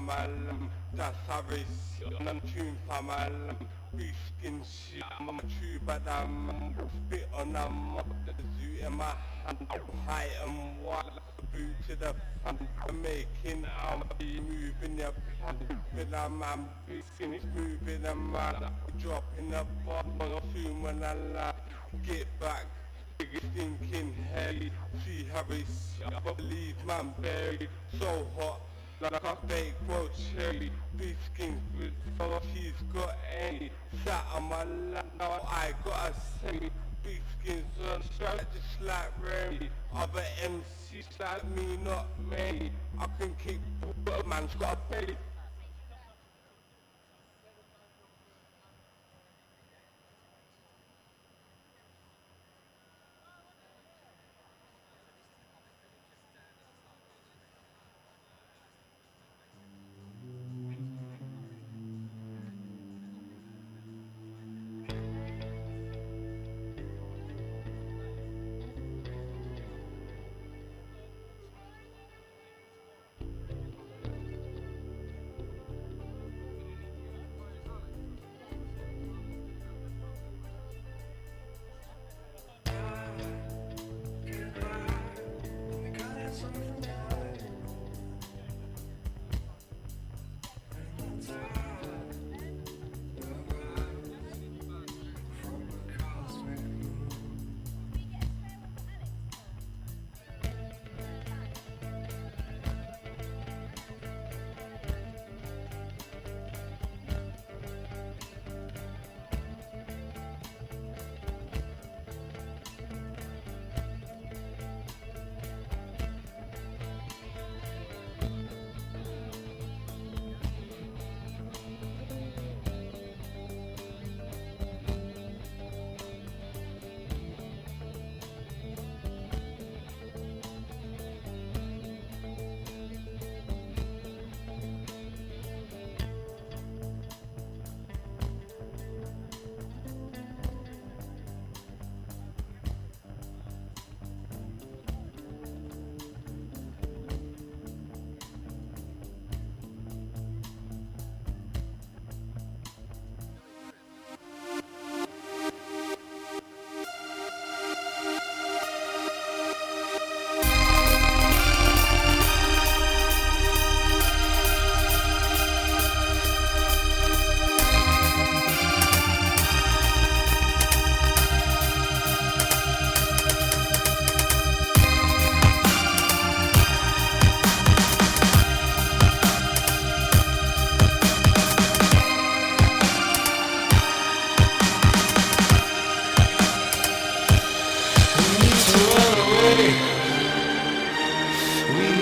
famal, that's how it's on tune famal. Beef skin shit, I'm a true but I'm spit on them. The zoo in my hand, high and wild. Boot to the front, I'm making moving your plan. With a man, beef skin is moving a man. Dropping the bomb, soon when I land. Get back. Thinking heavy, see how it's I believe man buried so hot like a fake road cherry. Big skin with all she's got any sat on my lap now I got a semi. Big skins on strap just like Remy. Other MCs like me not many. I can keep but a man's got a pay.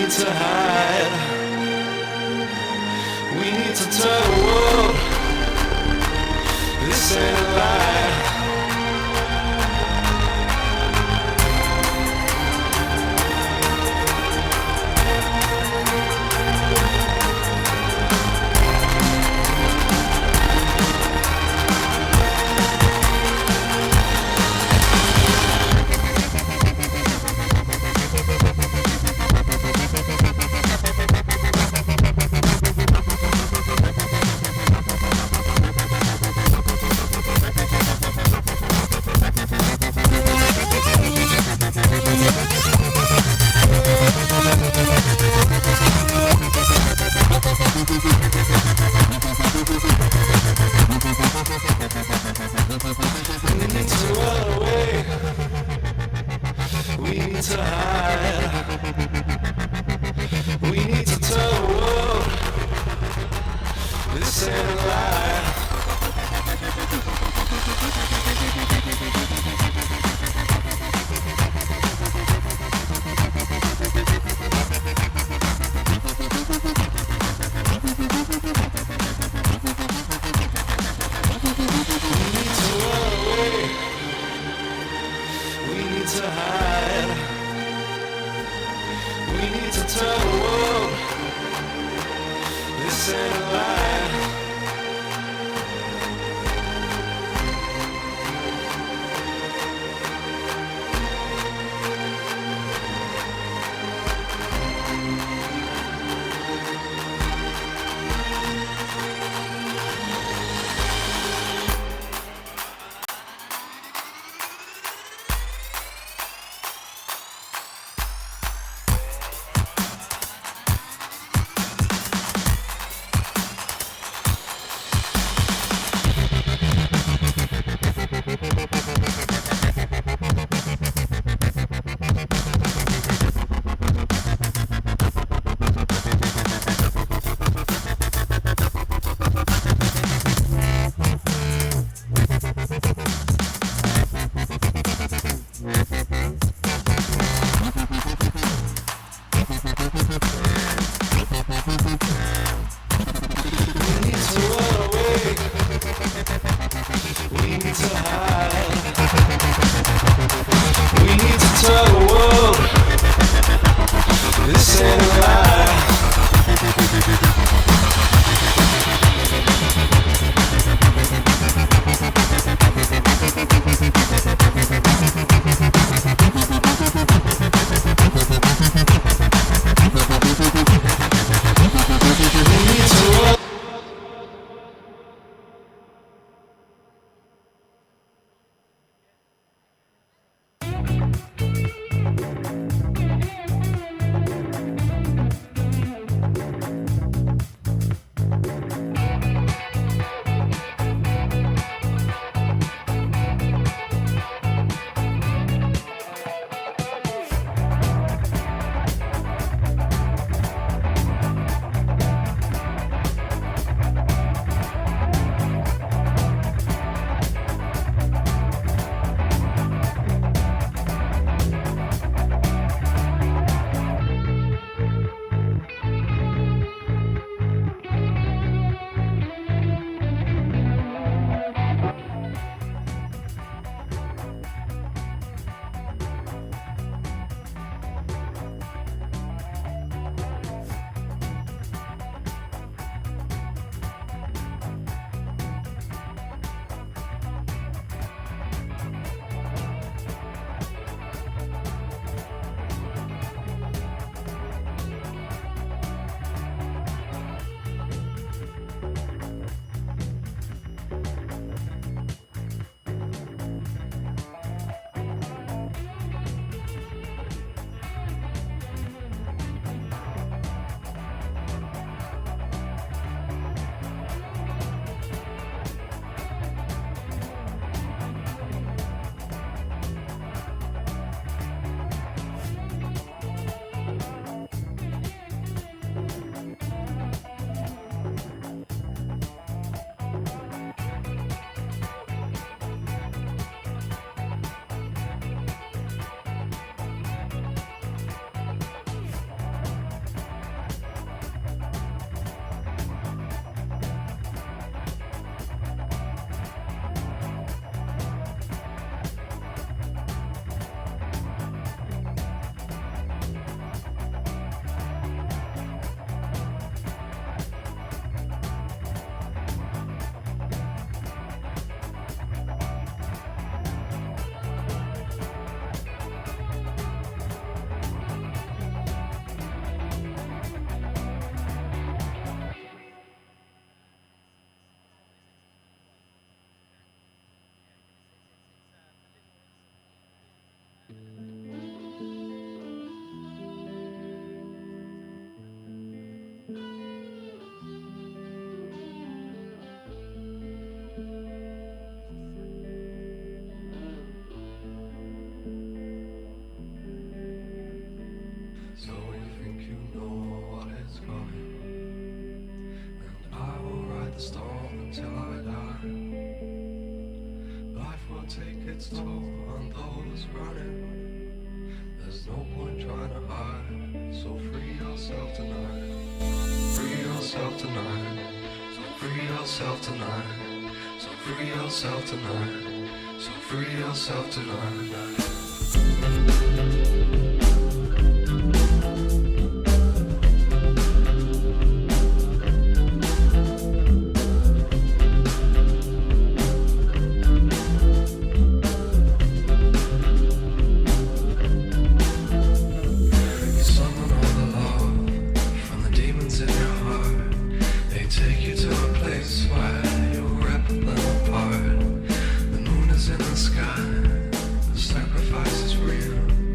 To hide, we need to tell the world this ain't a lie. To hide, we need to tell the world this ain't a lie. We need to run away, we need to hide. to hide. We need to tell the world this ain't a lie. So you think you know what is coming, and I will ride the storm until I die. Life will take its toll on those running. There's no point trying to hide. So free yourself tonight. Free yourself tonight. So free yourself tonight. So free yourself tonight. So free yourself tonight. Sacrifice is real.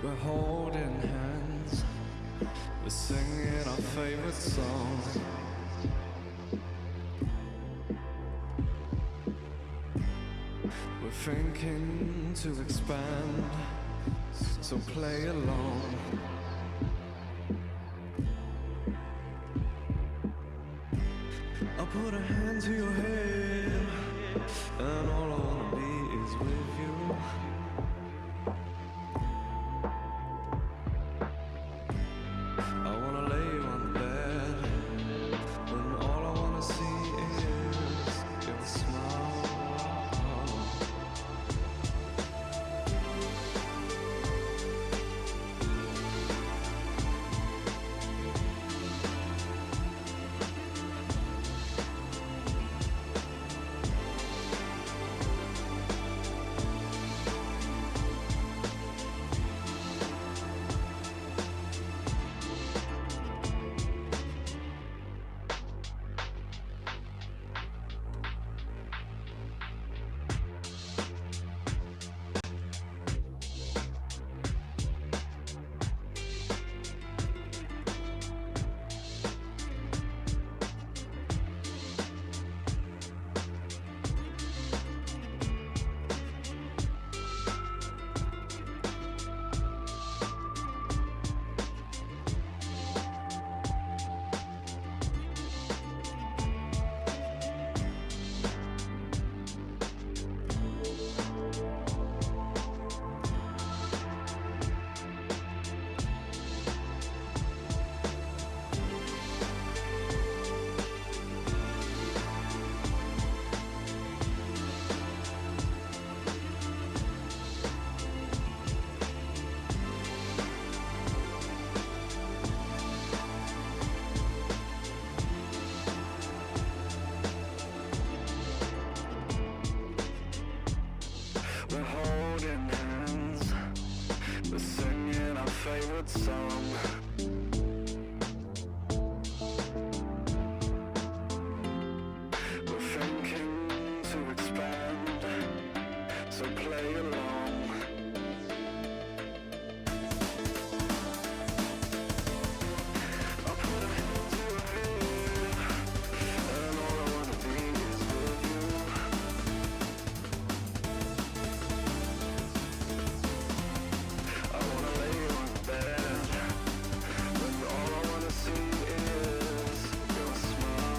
We're holding hands, we're singing our favorite songs. We're thinking to expand, so play along. I'll put a hand to your head, and all I wanna be is with you. I wanna lay you on the bed, and all I wanna see is your smile. We're singing our favorite song. We're thinking to expand, so play along. I'll put a hand to your head, and all I wanna be is with you. I wanna lay you in bed, when all I wanna see is your smile.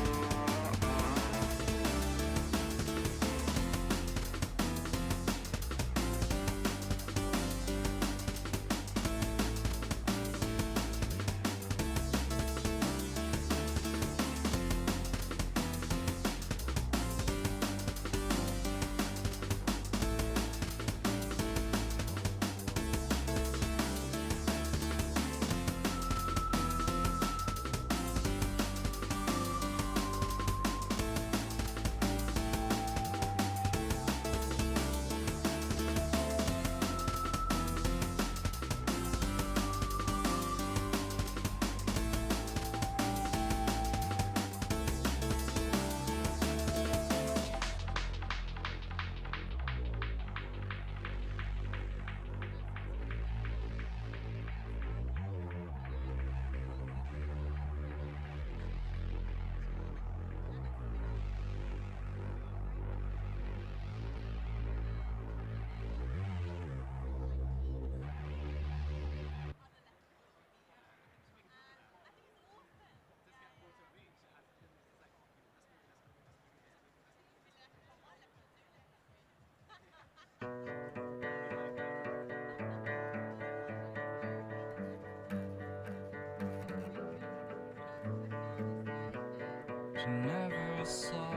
She never saw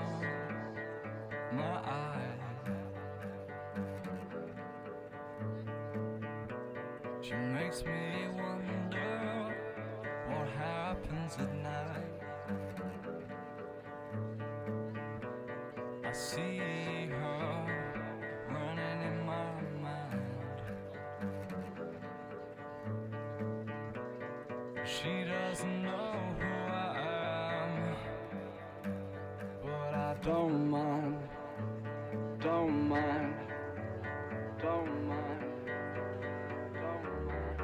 my eyes. She makes me wonder what happens at night. I see her running in my mind. She doesn't know who I am, but I don't mind, don't mind, don't mind, don't mind.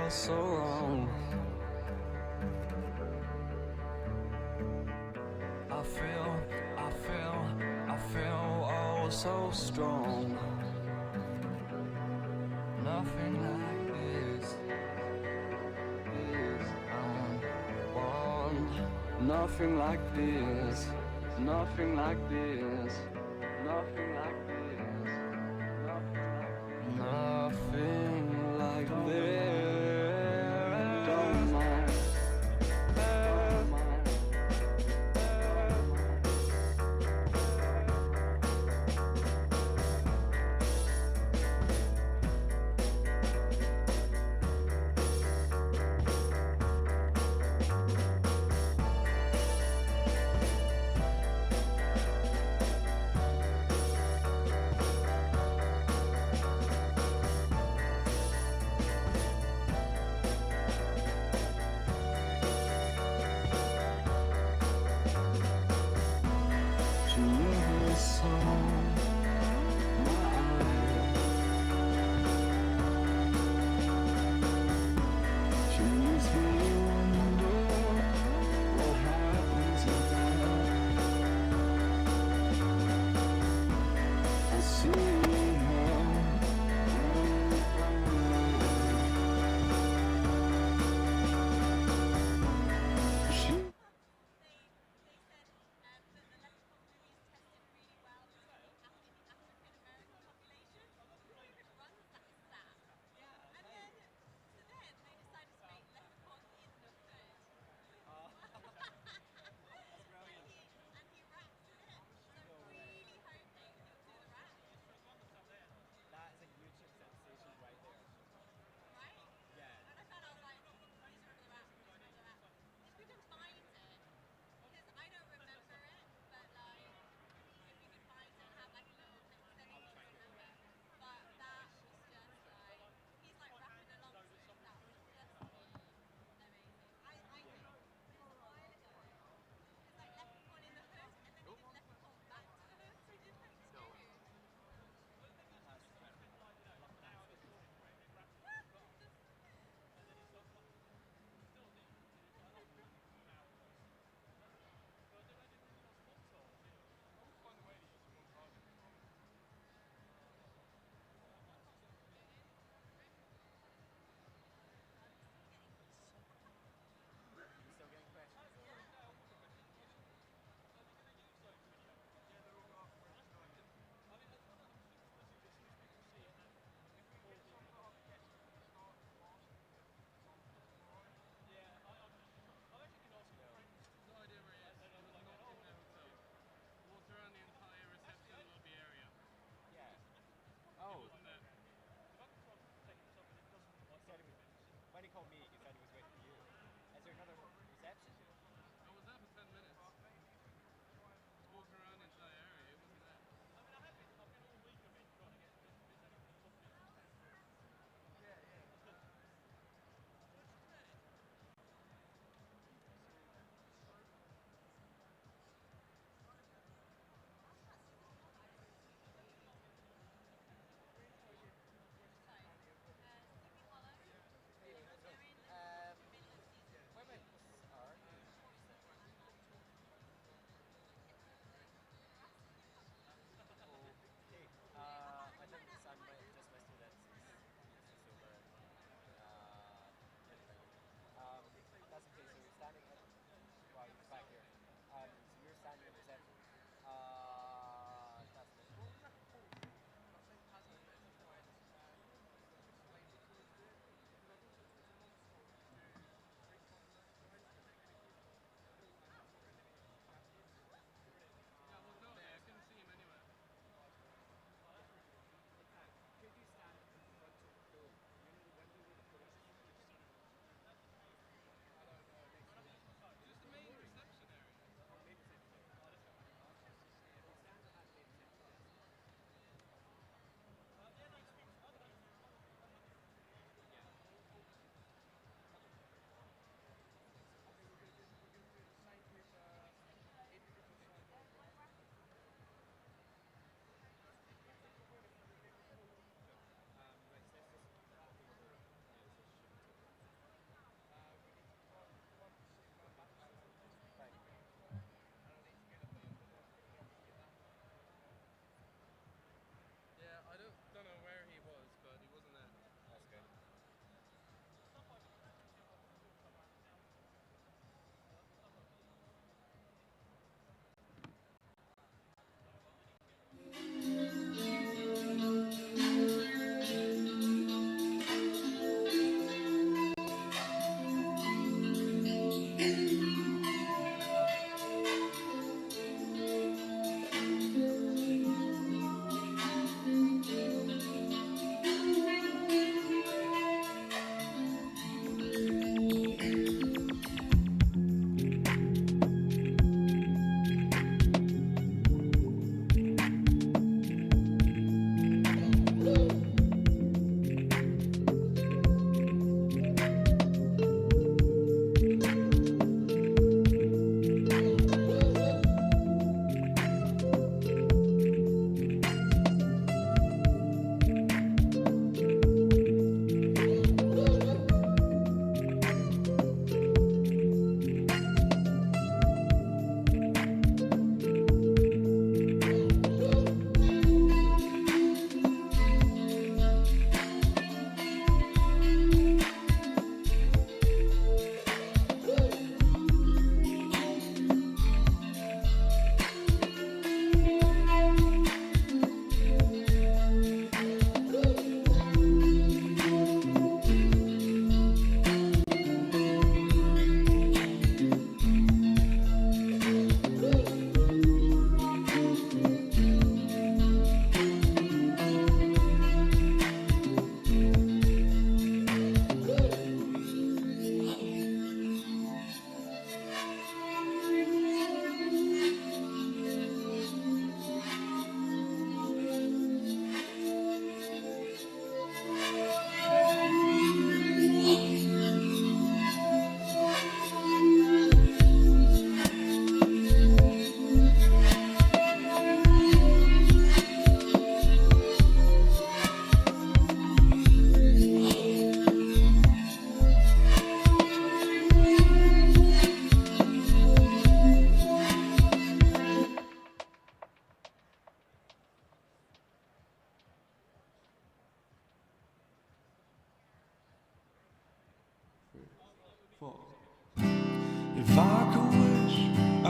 So wrong. I feel oh so strong. Nothing like this is on. Nothing like this. Nothing like this. Nothing like this. Nothing like this. Don't mind. Don't mind.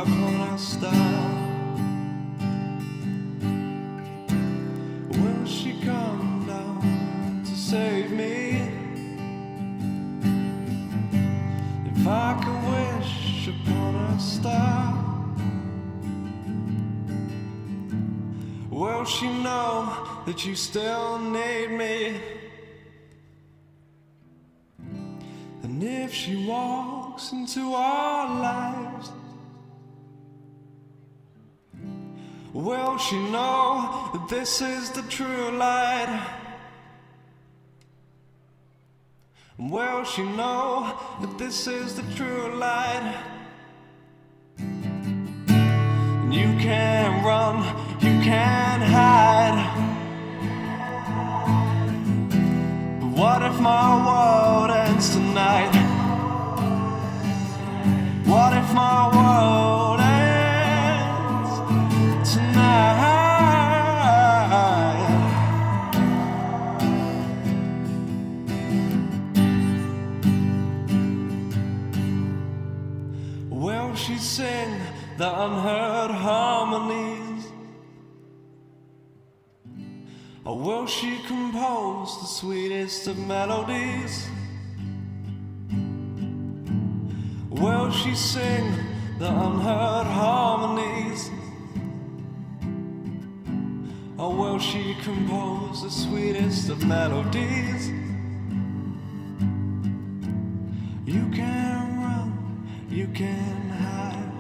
upon our style. Will she come down to save me? If I could wish upon a star, will she know that you still need me? And if she walks into our lives, will she know that this is the true light? Will she know that this is the true light? And you can't run, you can't hide. But what if my world ends tonight? What if my world ends tonight? Will she sing the unheard harmonies? Or will she compose the sweetest of melodies? Will she sing the unheard harmonies? Or will she compose the sweetest of melodies? You can run, you can hide.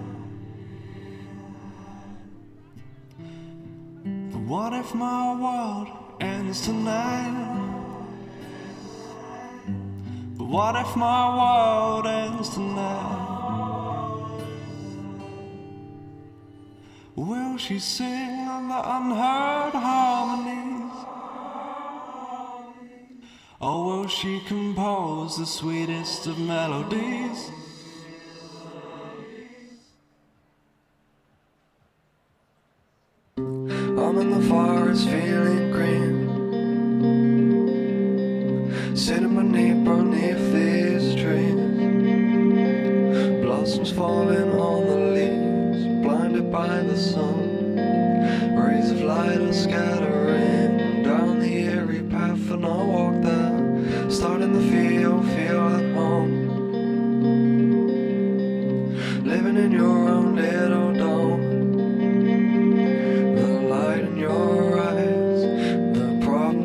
But what if my world ends tonight? But what if my world ends tonight? Will she sing on the unheard harmonies? Or will she compose the sweetest of melodies? I'm in the forest feeling green, sitting beneath these trees, blossoms falling on the leaves, blinded by the sun, rays of light are scattering down the eerie path, and I walk there, starting to feel at home, living in your own little dome.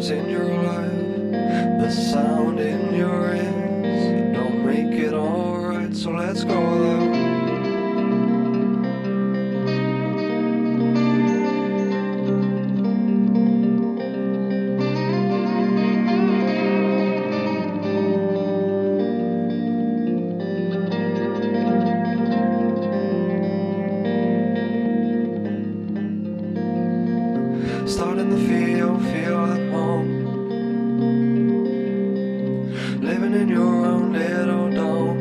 In your life, the sound in your ears don't make it alright, so let's go there. Starting to feel at home, living in your own little dome.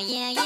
Yeah.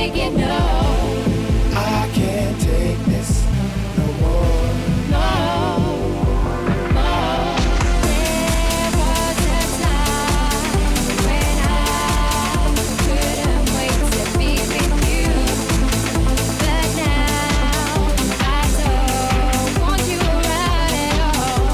take it, no. I can't take this no more. No, no. There was a time when I couldn't wait to be with you, but now I don't want you around at all.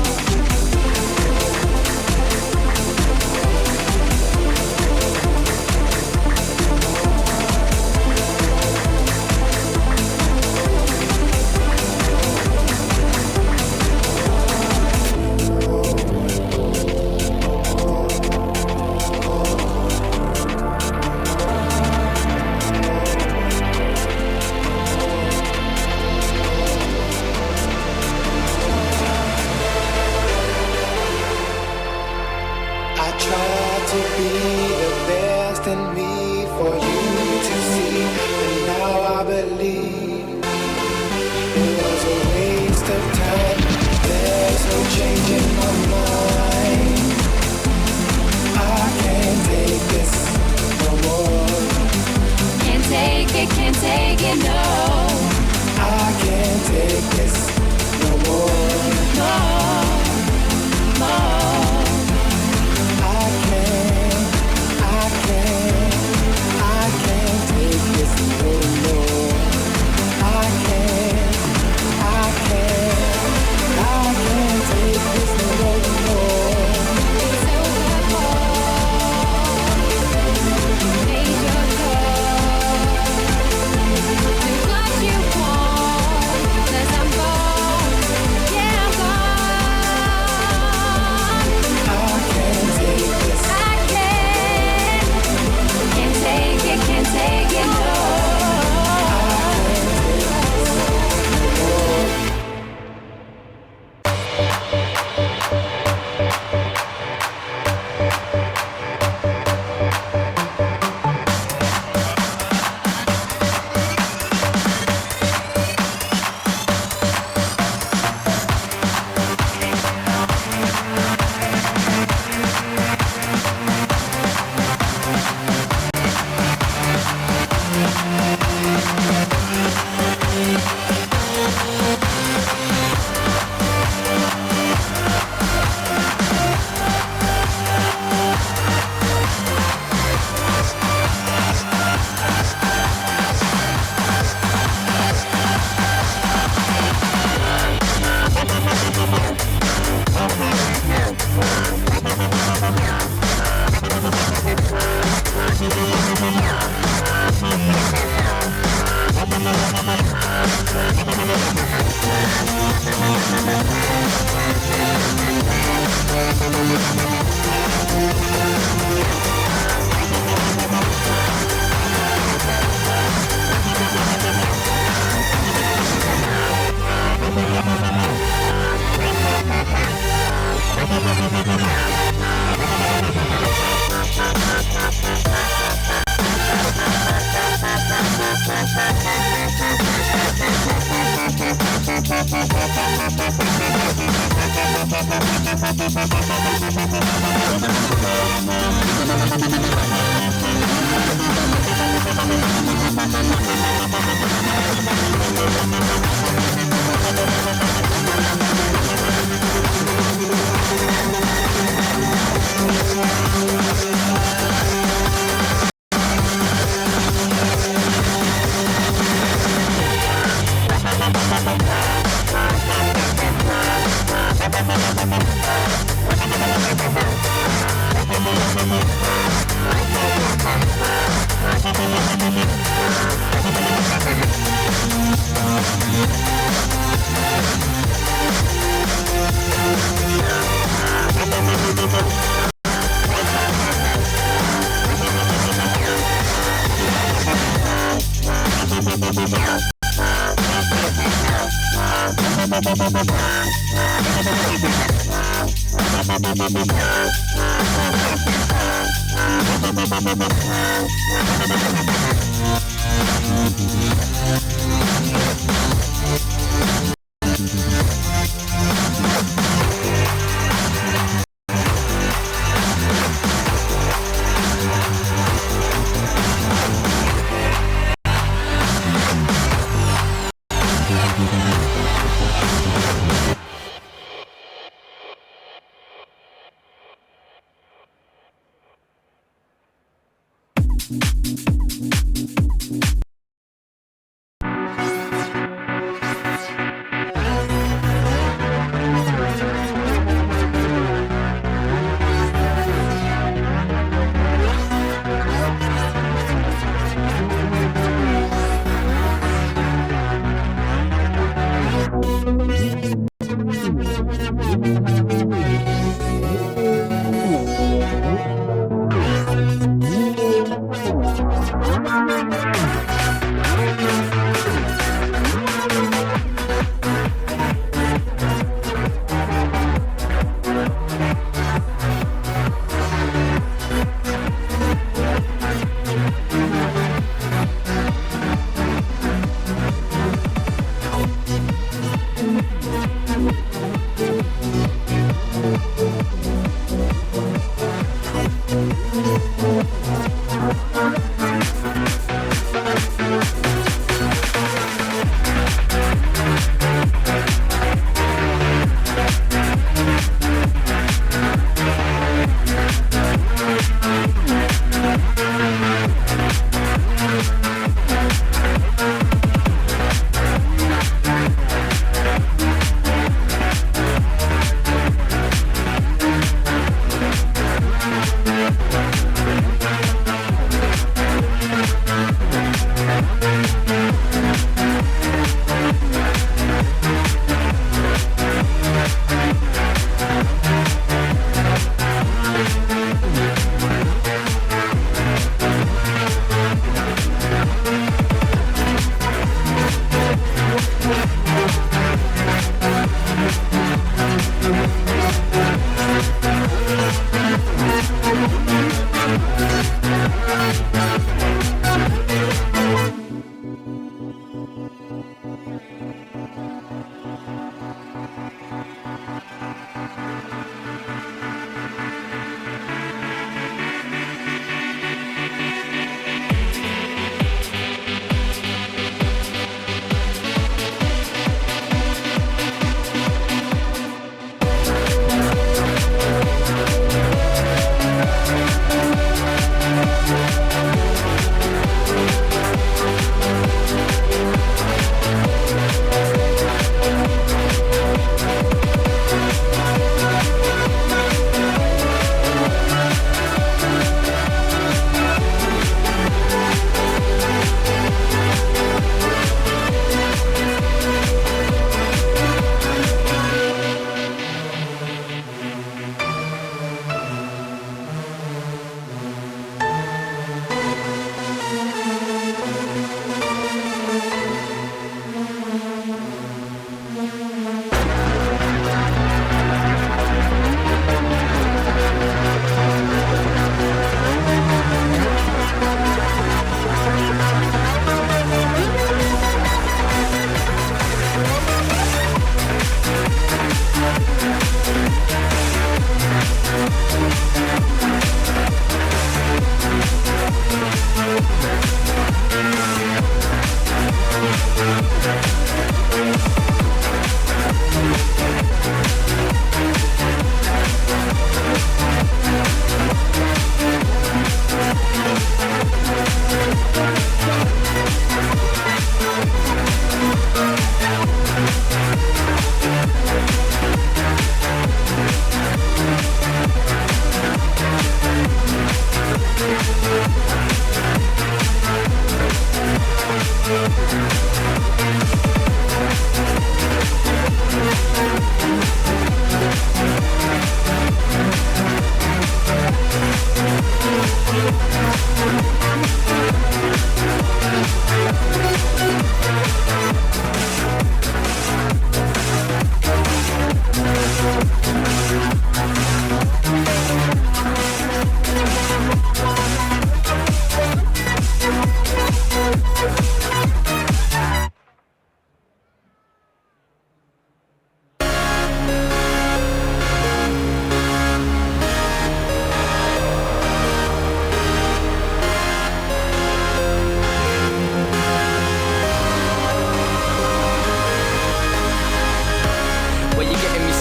I tried to be the best in me for you to see, and now I believe it was a waste of time. There's no change in my mind. I can't take this no more. Can't take it, no. I can't take this no more. No, no. I can't take this no more. I can't take this no more. It's over, made your choice. Do what you want, 'cause I'm gone. Yeah, I'm gone. I can't take this. I can't take it, no.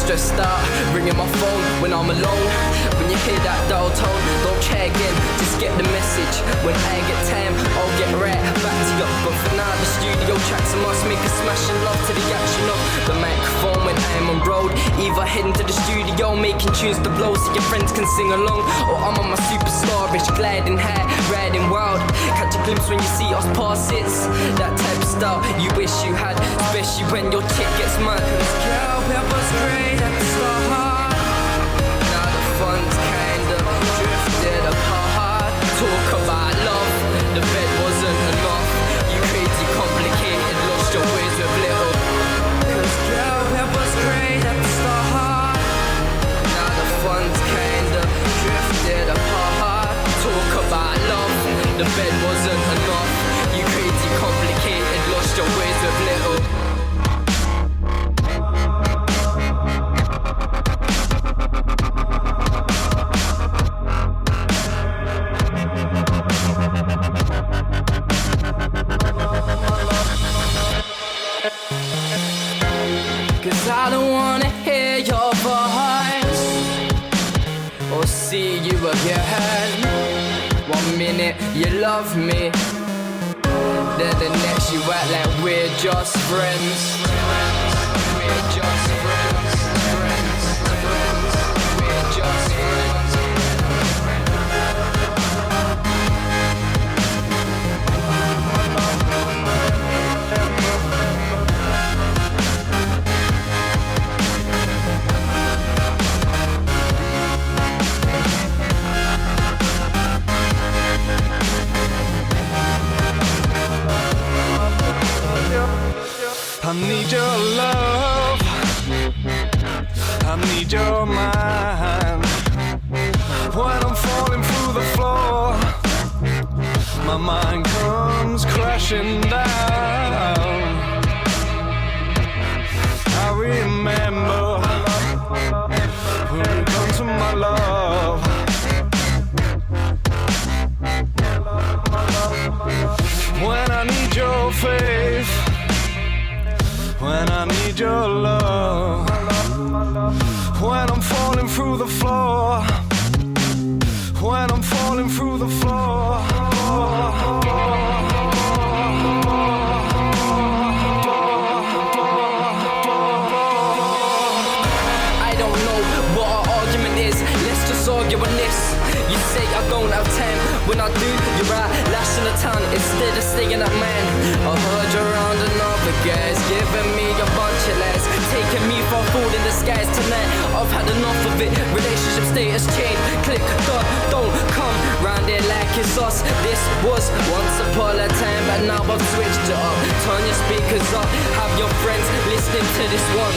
Stressed out, ringing my phone when I'm alone. When you hear that dial tone, don't try again, just get the message. When I get time, I'll get right back to you. But for now, the studio tracks, I must make a smashing love to the action of the microphone when I'm on road. Either heading to the studio, making tunes to blow so your friends can sing along, or I'm on my superstar-ish, gliding high, riding wild. Catch a glimpse when you see us pass it. That type of style you wish you had, especially when your chick gets mad. Cause girl, that was great at the start. Now the fun's kind of drifted apart. Talk about love, the bed wasn't enough. You crazy, complicated, lost your ways with little. Cause girl, that was great at the start. Now the fun's kind of drifted apart. Talk about love, the bed wasn't enough. You crazy, complicated, lost your ways with little. Cause I don't wanna hear your voice or see you again. 1 minute you love me, then the next you act like we're just friends. We're just friends, friends, friends. We're just friends. I need your love, I need your mind. When I'm falling through the floor, my mind comes crashing down. I remember when you come to my love. When I need your faith, when I need your love, when I'm falling through the floor, when I'm falling through the floor. I don't know what our argument is, let's just argue on this. You say I don't have time, when I do, you're right, lashing the town instead of staying at man. I heard you around another guys, giving me a bunch of lies, taking me for a fool in disguise tonight. I've had enough of it, relationship status change, click, dot, don't come round there like it's us. This was once upon a time, but now I've switched it up. Turn your speakers up, have your friends listening to this one.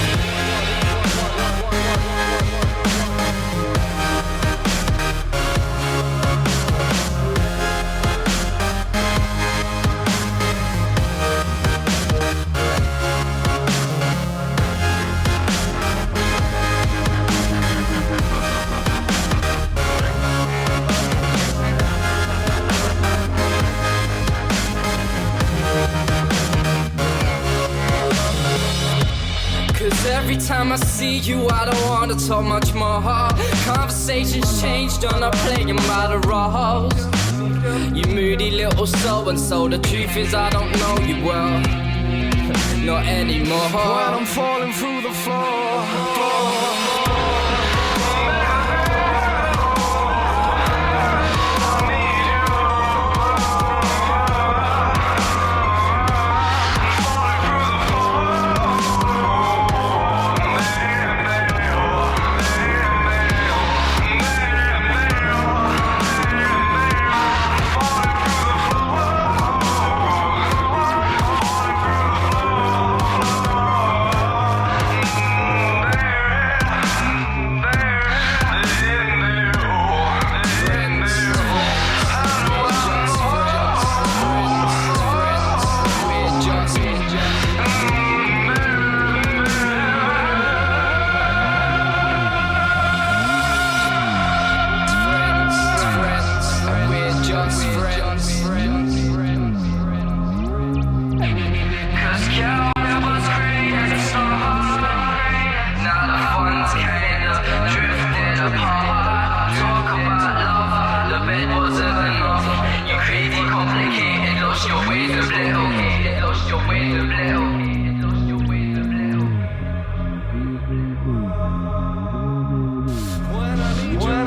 Every time I see you, I don't wanna talk much more. Conversations changed, I'm not playing by the rules. You moody little so-and-so, the truth is I don't know you well. Not anymore. When I'm falling through the floor. When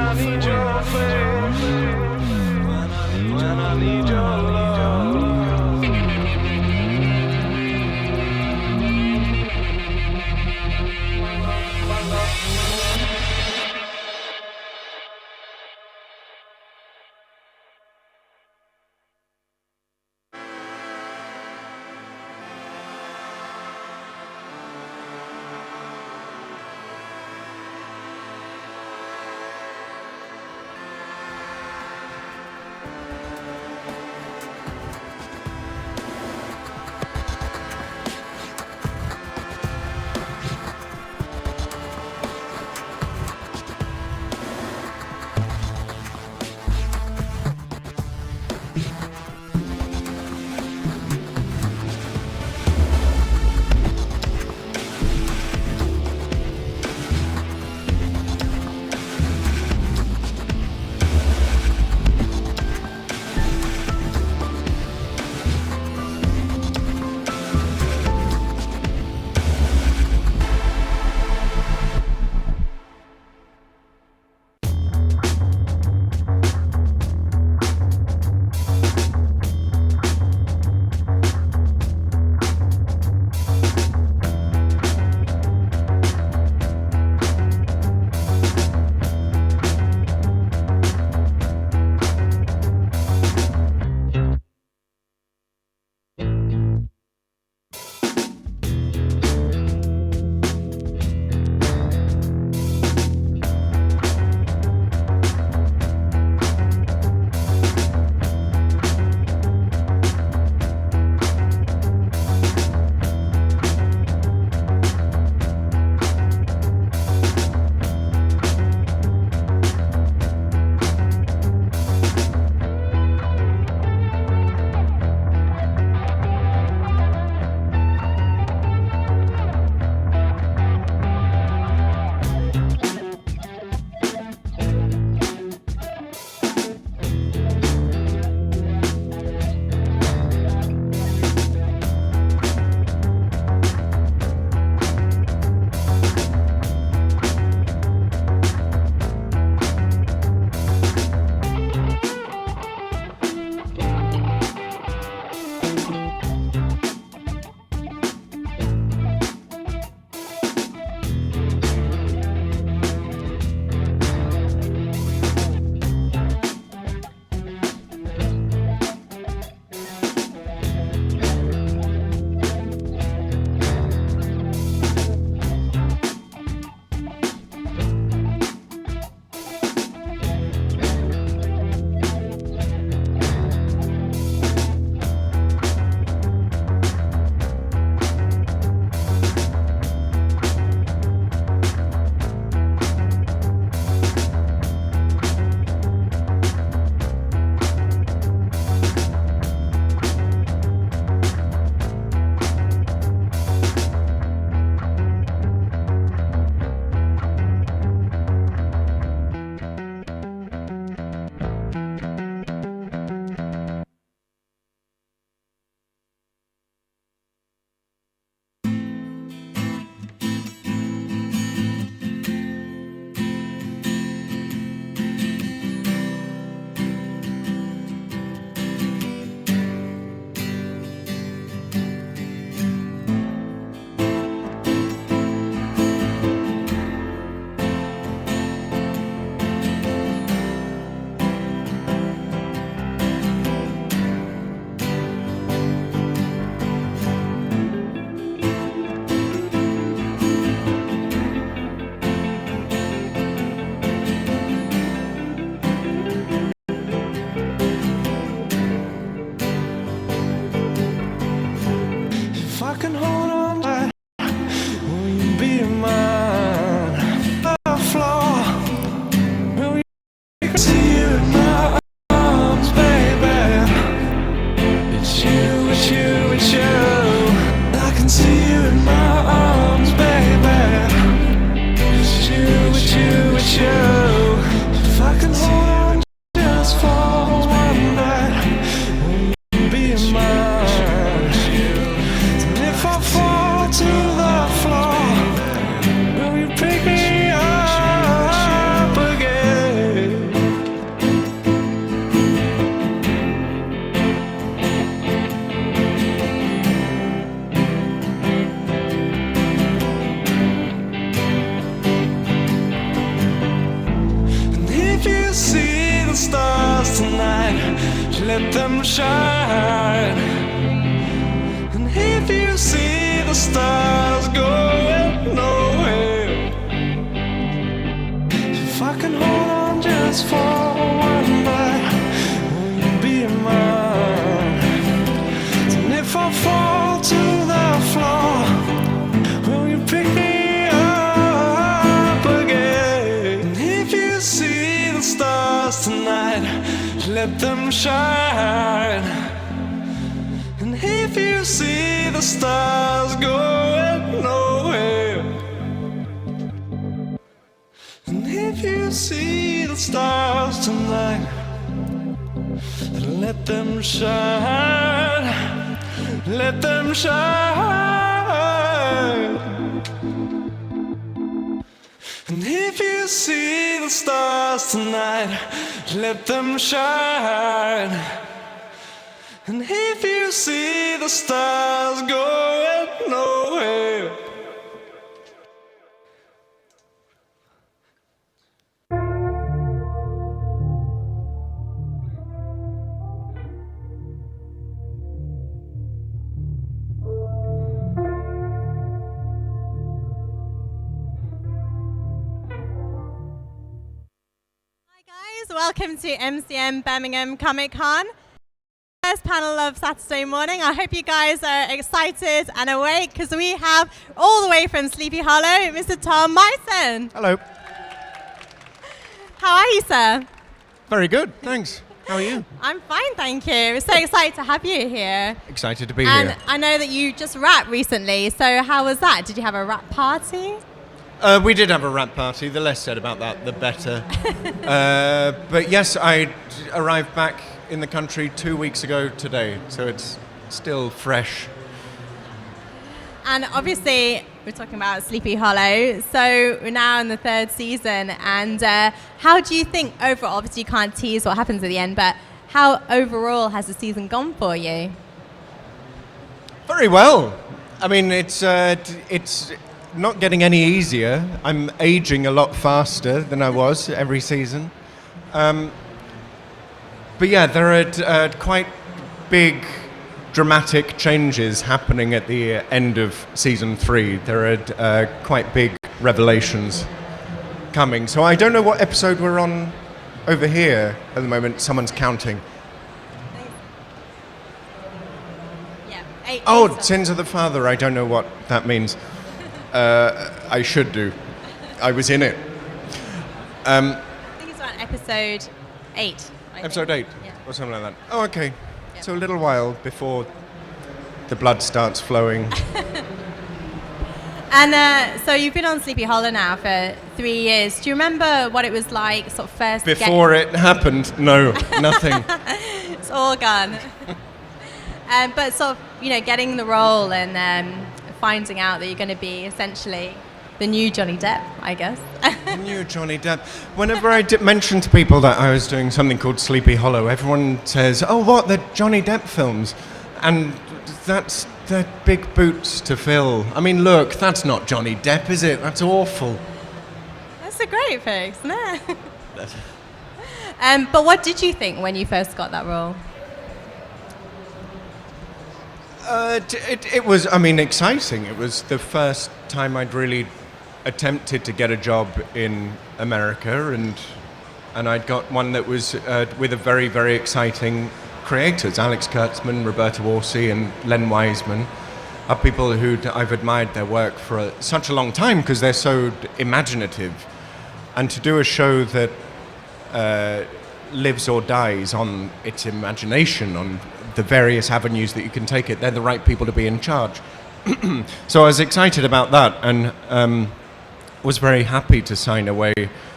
I need your faith, when I need your love. Be mine. shine. And if you see the stars going nowhere, if I can hold on just for one night, will you be mine? And if I fall to the floor, will you pick me up again? And if you see the stars tonight, let them shine. And if you see the stars going nowhere, and if you see the stars tonight, let them shine. Let them shine. And if you see the stars tonight, let them shine. And if you see the stars going nowhere, welcome to MCM Birmingham Comic Con. First panel of Saturday morning. I hope you guys are excited and awake because we have all the way from Sleepy Hollow, Mr. Tom Myson. Hello. How are you, sir? Very good, thanks. How are you? I'm fine, thank you. We're so excited to have you here. Excited to be And here. I know that you just rapped recently, so how was that? Did you have a rap party? We did have a rap party. The less said about that, the better. But yes, I arrived back in the country 2 weeks ago today, so it's still fresh. And obviously, we're talking about Sleepy Hollow. So we're now in the third season. And how do you think overall, obviously you can't tease what happens at the end, but how overall has the season gone for you? Very well. I mean, it's not getting any easier. I'm aging a lot faster than I was every season. But yeah, there are quite big dramatic changes happening at the end of season 3. There are quite big revelations coming. So I don't know what episode we're on over here at the moment. Someone's counting. Yeah. 8. Oh, Sins of the Father. I don't know what that means. I should do. I was in it. I think it's around episode 8. Episode 8, Yeah. or something like that. Oh, okay. Yep. So a little while before the blood starts flowing. And so you've been on Sleepy Hollow now for 3 years. Do you remember what it was like sort of first? Before it happened, no, nothing. It's all gone. But sort of, getting the role and finding out that you're going to be essentially the new Johnny Depp, I guess. New Johnny Depp. Whenever I mention to people that I was doing something called Sleepy Hollow, everyone says, "Oh, what, the Johnny Depp films?" And they're big boots to fill. I mean, look, that's not Johnny Depp, is it? That's awful. That's a great fix, isn't it? But what did you think when you first got that role? It was, I mean, exciting. It was the first time I'd really attempted to get a job in America, and I'd got one that was with a very, very exciting creators. Alex Kurtzman, Roberta Orsi, and Len Wiseman are people who I've admired their work for such a long time because they're so imaginative. And to do a show that lives or dies on its imagination, on the various avenues that you can take it, they're the right people to be in charge. So I was excited about that, and was very happy to sign away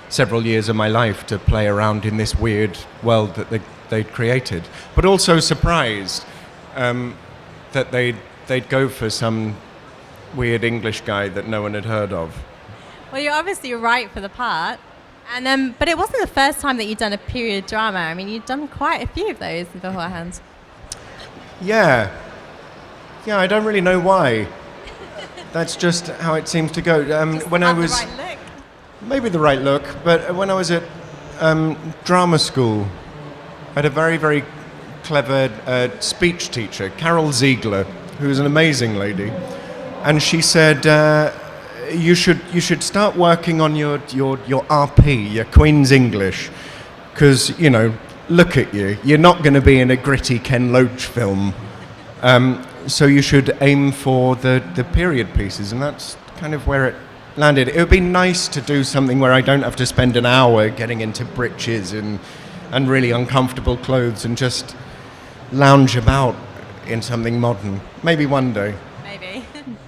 several years of my life to play around in this weird world that they'd created. But also surprised that they'd go for some weird English guy that no one had heard of. Well, you're obviously right for the part. And but it wasn't the first time that you'd done a period drama. I mean, you'd done quite a few of those beforehand. Yeah, I don't really know why. That's just how it seems to go. When I was the right look. maybe the right look, but when I was at drama school, I had a very, very clever speech teacher, Carol Ziegler, who is an amazing lady, and she said you should start working on your RP, your Queen's English, because look at you, you're not going to be in a gritty Ken Loach film, so you should aim for the period pieces, and that's kind of where it landed. It would be nice to do something where I don't have to spend an hour getting into breeches and really uncomfortable clothes and just lounge about in something modern. Maybe one day. Maybe.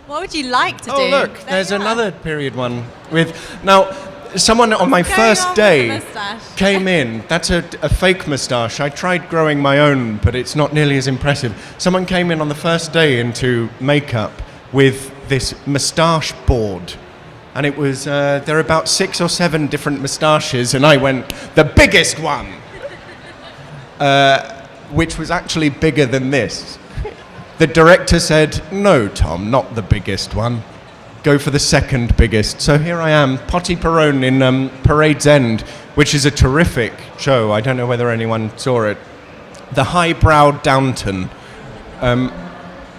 What would you like to do? Oh, look, there's another period one with... Now, someone on my first day came in. That's a fake moustache. I tried growing my own, but it's not nearly as impressive. Someone came in on the first day into makeup with this moustache board. And it was, there are about 6 or 7 different moustaches, and I went, the biggest one! Which was actually bigger than this. The director said, no, Tom, not the biggest one. Go for the second biggest. So here I am, Potty Perone in Parade's End, which is a terrific show. I don't know whether anyone saw it. The highbrow Downton,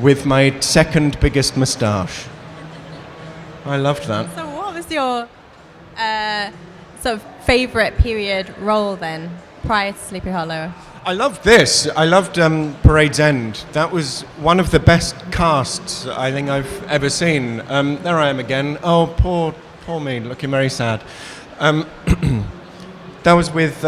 with my second biggest moustache. I loved that. So what was your sort of favourite period role then, prior to Sleepy Hollow? I loved this. I loved Parade's End. That was one of the best casts I think I've ever seen. There I am again. Oh, poor me, looking very sad. That was with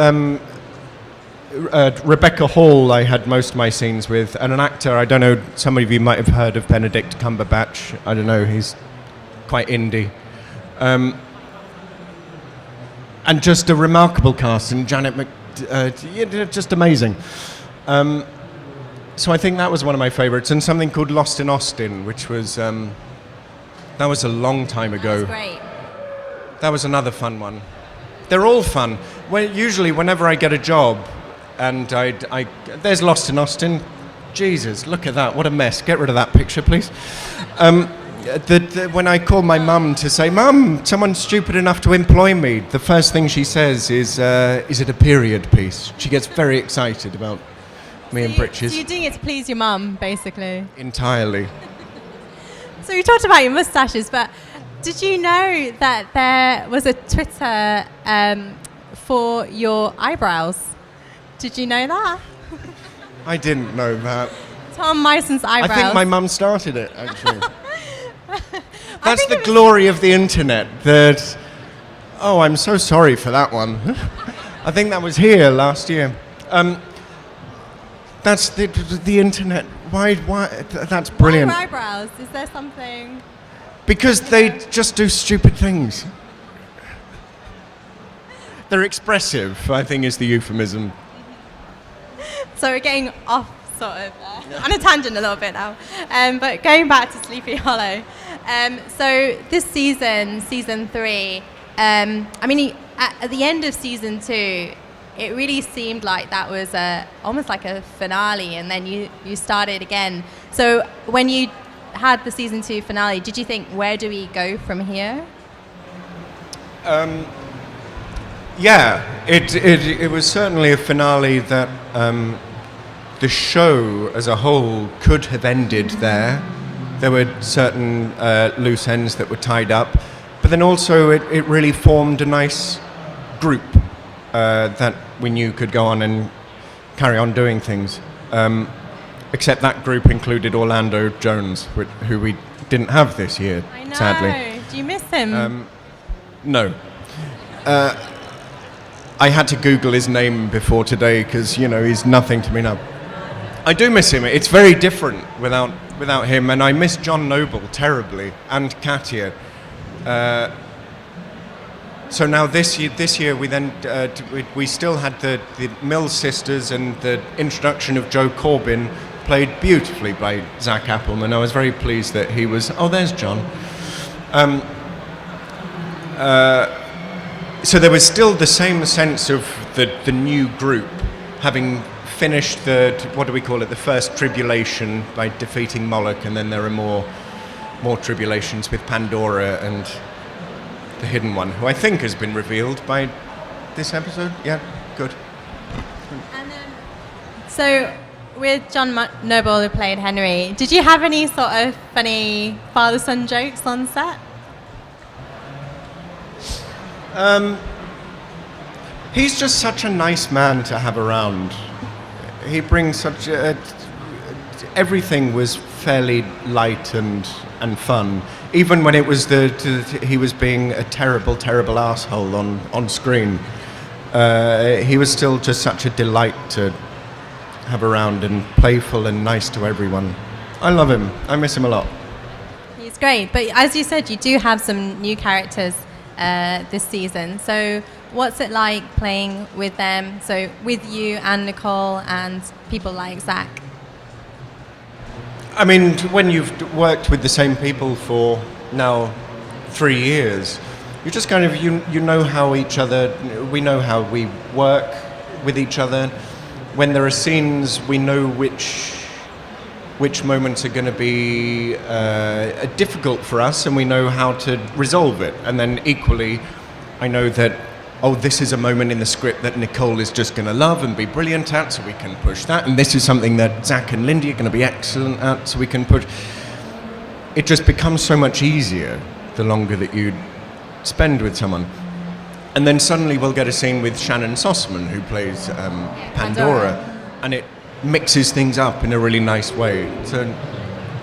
Rebecca Hall. I had most of my scenes with, and an actor. I don't know. Some of you might have heard of Benedict Cumberbatch. I don't know. He's quite indie. And just a remarkable cast, and Janet just amazing. So I think that was one of my favourites, and something called Lost in Austin, which was that was a long time ago. That was great. That was another fun one. They're all fun. Well, usually, whenever I get a job, and there's Lost in Austin. Jesus, look at that! What a mess. Get rid of that picture, please. When I call my mum to say, Mum, someone's stupid enough to employ me, the first thing she says is it a period piece? She gets very excited about me and britches. So you're doing it to please your mum, basically? Entirely. So you talked about your moustaches, but did you know that there was a Twitter for your eyebrows? Did you know that? I didn't know that. Tom Myson's eyebrows. I think my mum started it, actually. That's the glory of the internet. Oh, I'm so sorry for that one. I think that was here last year. That's the internet. Why? That's brilliant. Why your eyebrows? Is there something? Because they just do stupid things. They're expressive, I think, is the euphemism. So we're getting off sort of on a tangent a little bit now. But going back to Sleepy Hollow. So this season 3, I mean, at the end of season 2, it really seemed like that was almost like a finale, and then you started again. So when you had the season 2 finale, did you think, where do we go from here? Yeah, it was certainly a finale that the show as a whole could have ended there. There were certain loose ends that were tied up, but then also it really formed a nice group that we knew could go on and carry on doing things. Except that group included Orlando Jones, who we didn't have this year, I know. sadly. Do you miss him? No. I had to Google his name before today because, he's nothing to me now. I do miss him. It's very different without him, and I miss John Noble terribly, and Katia. So now this year we then we still had the Mills sisters, and the introduction of Joe Corbin, played beautifully by Zach Appelman. I was very pleased that he was. Oh, there's John. So there was still the same sense of the new group having finished the first tribulation by defeating Moloch, and then there are more tribulations with Pandora and the Hidden One, who I think has been revealed by this episode. Yeah, good. And so with John Noble, who played Henry, did you have any sort of funny father-son jokes on set? He's just such a nice man to have around. He brings such a... Everything was fairly light and fun. Even when it was he was being a terrible, terrible asshole on screen. He was still just such a delight to have around and playful and nice to everyone. I love him. I miss him a lot. He's great. But as you said, you do have some new characters this season. So what's it like playing with them? So with you and Nicole and people like Zach? I mean, when you've worked with the same people for now 3 years, you just kind of, you know how we know how we work with each other. When there are scenes, we know which moments are going to be difficult for us, and we know how to resolve it. And then equally, I know that, this is a moment in the script that Nicole is just going to love and be brilliant at, so we can push that. And this is something that Zach and Lindy are going to be excellent at, so we can push. It just becomes so much easier the longer that you spend with someone. And then suddenly we'll get a scene with Shannon Sossman, who plays Pandora, and it mixes things up in a really nice way. So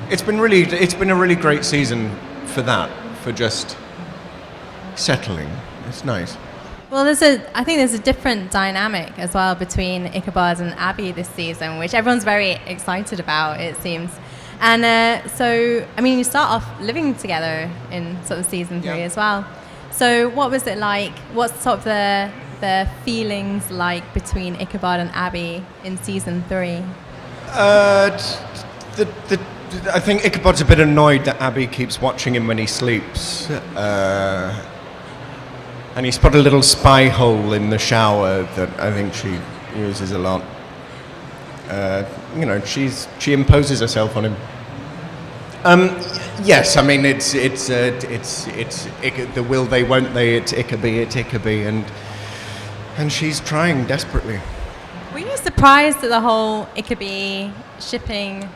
it's been a really great season for that, for just settling. It's nice. Well, I think there's a different dynamic as well between Ichabod and Abby this season, which everyone's very excited about, it seems. And so, I mean, you start off living together in sort of season 3 as well. So what was it like? What's sort of the feelings like between Ichabod and Abby in season 3? I think Ichabod's a bit annoyed that Abby keeps watching him when he sleeps. And he's put a little spy hole in the shower that I think she uses a lot. She imposes herself on him. Yes, I mean it's the will they, won't they? It's Ickaby, and she's trying desperately. Were you surprised at the whole Ickaby shipping?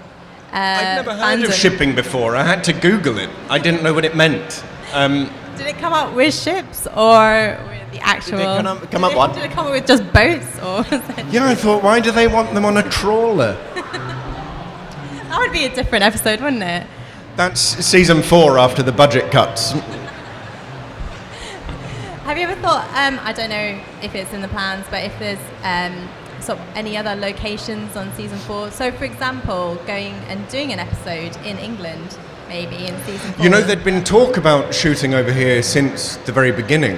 I've never heard of shipping before. I had to Google it. I didn't know what it meant. Did it come up with ships or with the actual? Did it come up what? Did it come up with just boats or? Yeah, I thought, why do they want them on a trawler? That would be a different episode, wouldn't it? That's season 4 after the budget cuts. Have you ever thought? I don't know if it's in the plans, but if there's sort of any other locations on season 4. So, for example, going and doing an episode in England. Maybe in season 4. You know, there'd been talk about shooting over here since the very beginning,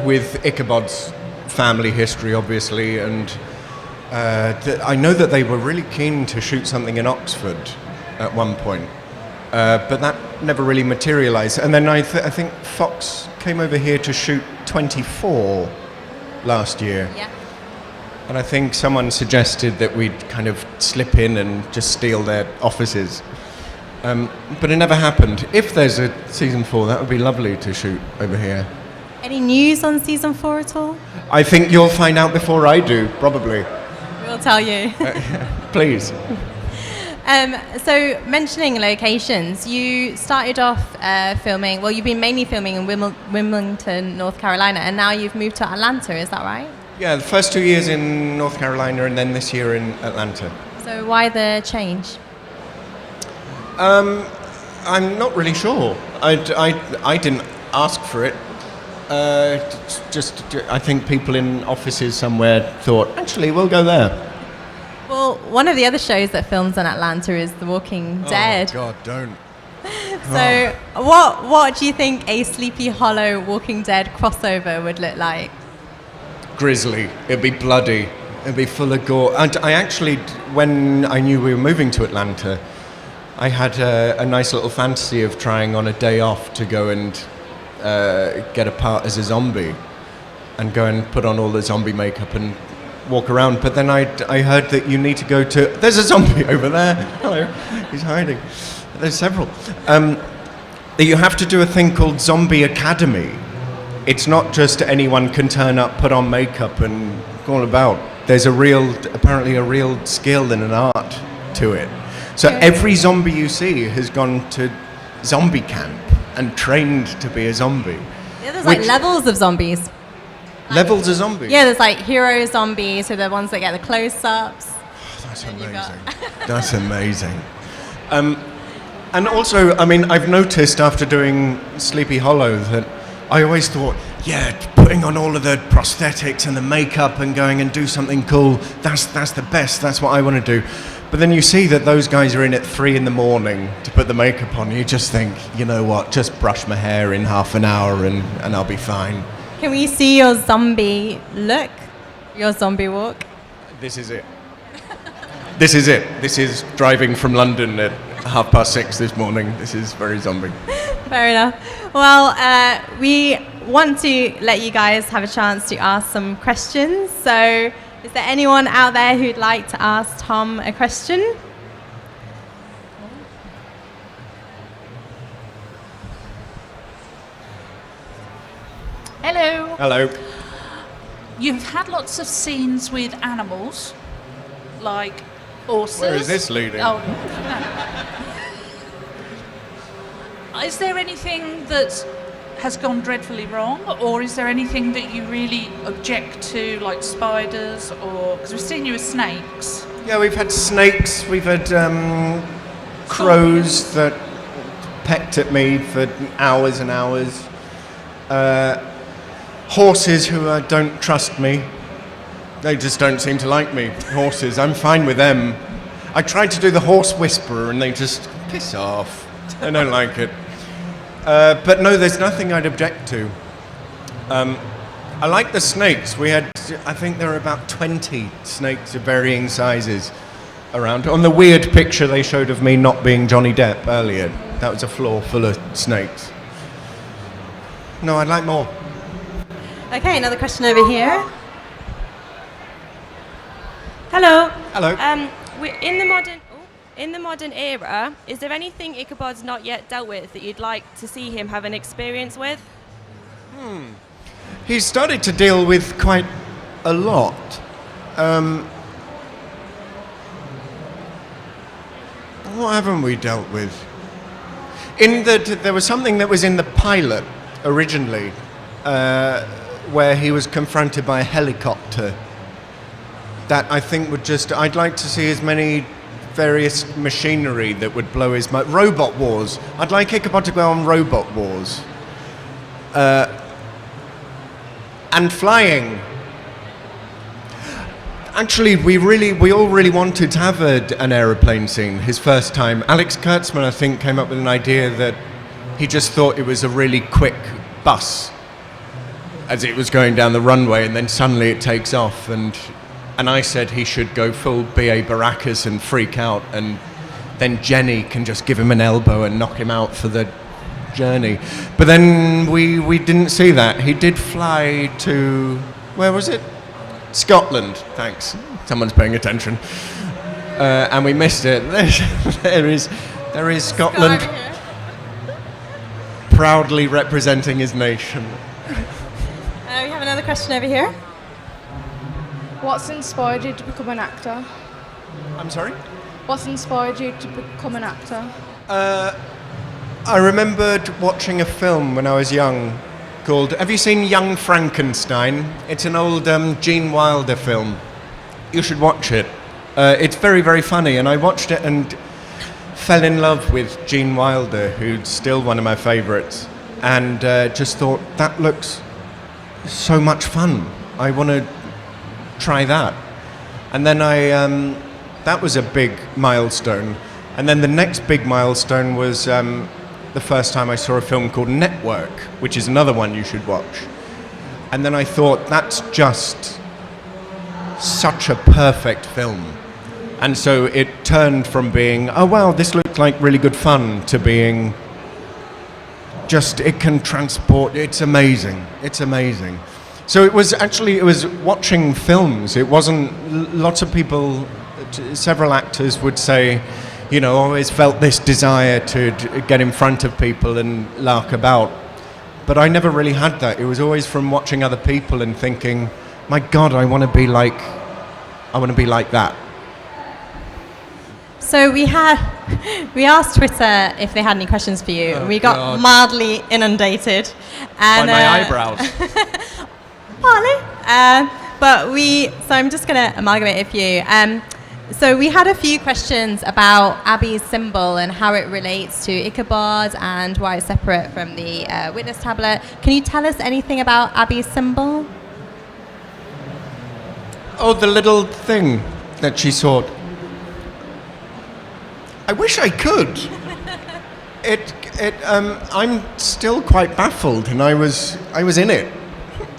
with Ichabod's family history, obviously, and I know that they were really keen to shoot something in Oxford at one point, but that never really materialised. And then I think Fox came over here to shoot 24 last year. Yeah. And I think someone suggested that we'd kind of slip in and just steal their offices. But it never happened. If there's a season 4, that would be lovely to shoot over here. Any news on season 4 at all? I think you'll find out before I do, probably. We'll tell you. Please. So, mentioning locations, you started off filming, well, you've been mainly filming in Wilmington, North Carolina, and now you've moved to Atlanta, is that right? Yeah, the first 2 years in North Carolina and then this year in Atlanta. So why the change? I'm not really sure. I didn't ask for it. I think people in offices somewhere thought, actually, we'll go there. Well, one of the other shows that films in Atlanta is The Walking Dead. Oh, God, don't. So what do you think a Sleepy Hollow Walking Dead crossover would look like? Grisly. It'd be bloody. It'd be full of gore. And I actually, when I knew we were moving to Atlanta, I had a nice little fantasy of trying on a day off to go and get a part as a zombie and go and put on all the zombie makeup and walk around. But then I heard that you need to go to... There's a zombie over there. Hello. He's hiding. There's several. That you have to do a thing called Zombie Academy. It's not just anyone can turn up, put on makeup and all about. there's apparently a real skill and an art to it. So every zombie you see has gone to zombie camp and trained to be a zombie. Yeah, there's like levels of zombies. Levels of zombies? Yeah, there's like hero zombies, so the ones that get the close-ups. That's amazing. That's amazing. And also, I mean, I've noticed after doing Sleepy Hollow that I always thought, yeah, putting on all of the prosthetics and the makeup and going and do something cool, that's the best, that's what I want to do. But then you see that those guys are in at 3 a.m. to put the makeup on. You just think, you know what, just brush my hair in half an hour and I'll be fine. Can we see your zombie look? Your zombie walk? This is it. This is it. This is driving from London at 6:30 this morning. This is very zombie. Fair enough. Well, we want to let you guys have a chance to ask some questions. So is there anyone out there who'd like to ask Tom a question? Hello. Hello. You've had lots of scenes with animals, like horses. Where is this leading? Oh. Is there anything that has gone dreadfully wrong, or is there anything that you really object to, like spiders, or because we've seen you with snakes? Yeah, we've had snakes. We've had crows that pecked at me for hours and hours. Horses who don't trust me. They just don't seem to like me. Horses, I'm fine with them. I tried to do the horse whisperer and they just piss off. They don't like it. But no, there's nothing I'd object to. I like the snakes. We had, I think there were about 20 snakes of varying sizes around. On the weird picture they showed of me not being Johnny Depp earlier, that was a floor full of snakes. No, I'd like more. Okay, another question over here. Hello. Hello. In the modern era, is there anything Ichabod's not yet dealt with that you'd like to see him have an experience with? He's started to deal with quite a lot. What haven't we dealt with? There was something that was in the pilot originally, where he was confronted by a helicopter. That I think I'd like to see as many various machinery that would blow his mind. Robot wars. I'd like Ichabod to go on robot wars. And flying. Actually, we all really wanted to have an aeroplane scene his first time. Alex Kurtzman, I think, came up with an idea that he just thought it was a really quick bus as it was going down the runway, and then suddenly it takes off, and I said he should go full B.A. Baracus and freak out, and then Jenny can just give him an elbow and knock him out for the journey. But then we didn't see that. He did fly to, where was it? Scotland, thanks. Someone's paying attention. And we missed it. There is Scotland proudly representing his nation. We have another question over here. What's inspired you to become an actor? I'm sorry? What's inspired you to become an actor? I remembered watching a film when I was young called, have you seen Young Frankenstein? It's an old Gene Wilder film. You should watch it. It's very, very funny, and I watched it and fell in love with Gene Wilder, who's still one of my favourites, and just thought, that looks so much fun. I want to try that. And then that was a big milestone. And then the next big milestone was the first time I saw a film called Network, which is another one you should watch. And then I thought, that's just such a perfect film. And so it turned from being, oh wow, this looked like really good fun, to being just, it can transport, it's amazing, it's amazing. So it was watching films. It wasn't, lots of people, several actors would say, you know, always felt this desire to get in front of people and lark about. But I never really had that. It was always from watching other people and thinking, my God, I want to be like I want to be like that. So we asked Twitter if they had any questions for you, and we got God. mildly inundated. And, By my eyebrows. Partly. So I'm just going to amalgamate a few. So we had a few questions about Abby's symbol and how it relates to Ichabod and why it's separate from the witness tablet. Can you tell us anything about Abby's symbol? Oh, the little thing that she saw. I wish I could. I'm still quite baffled, and I was in it.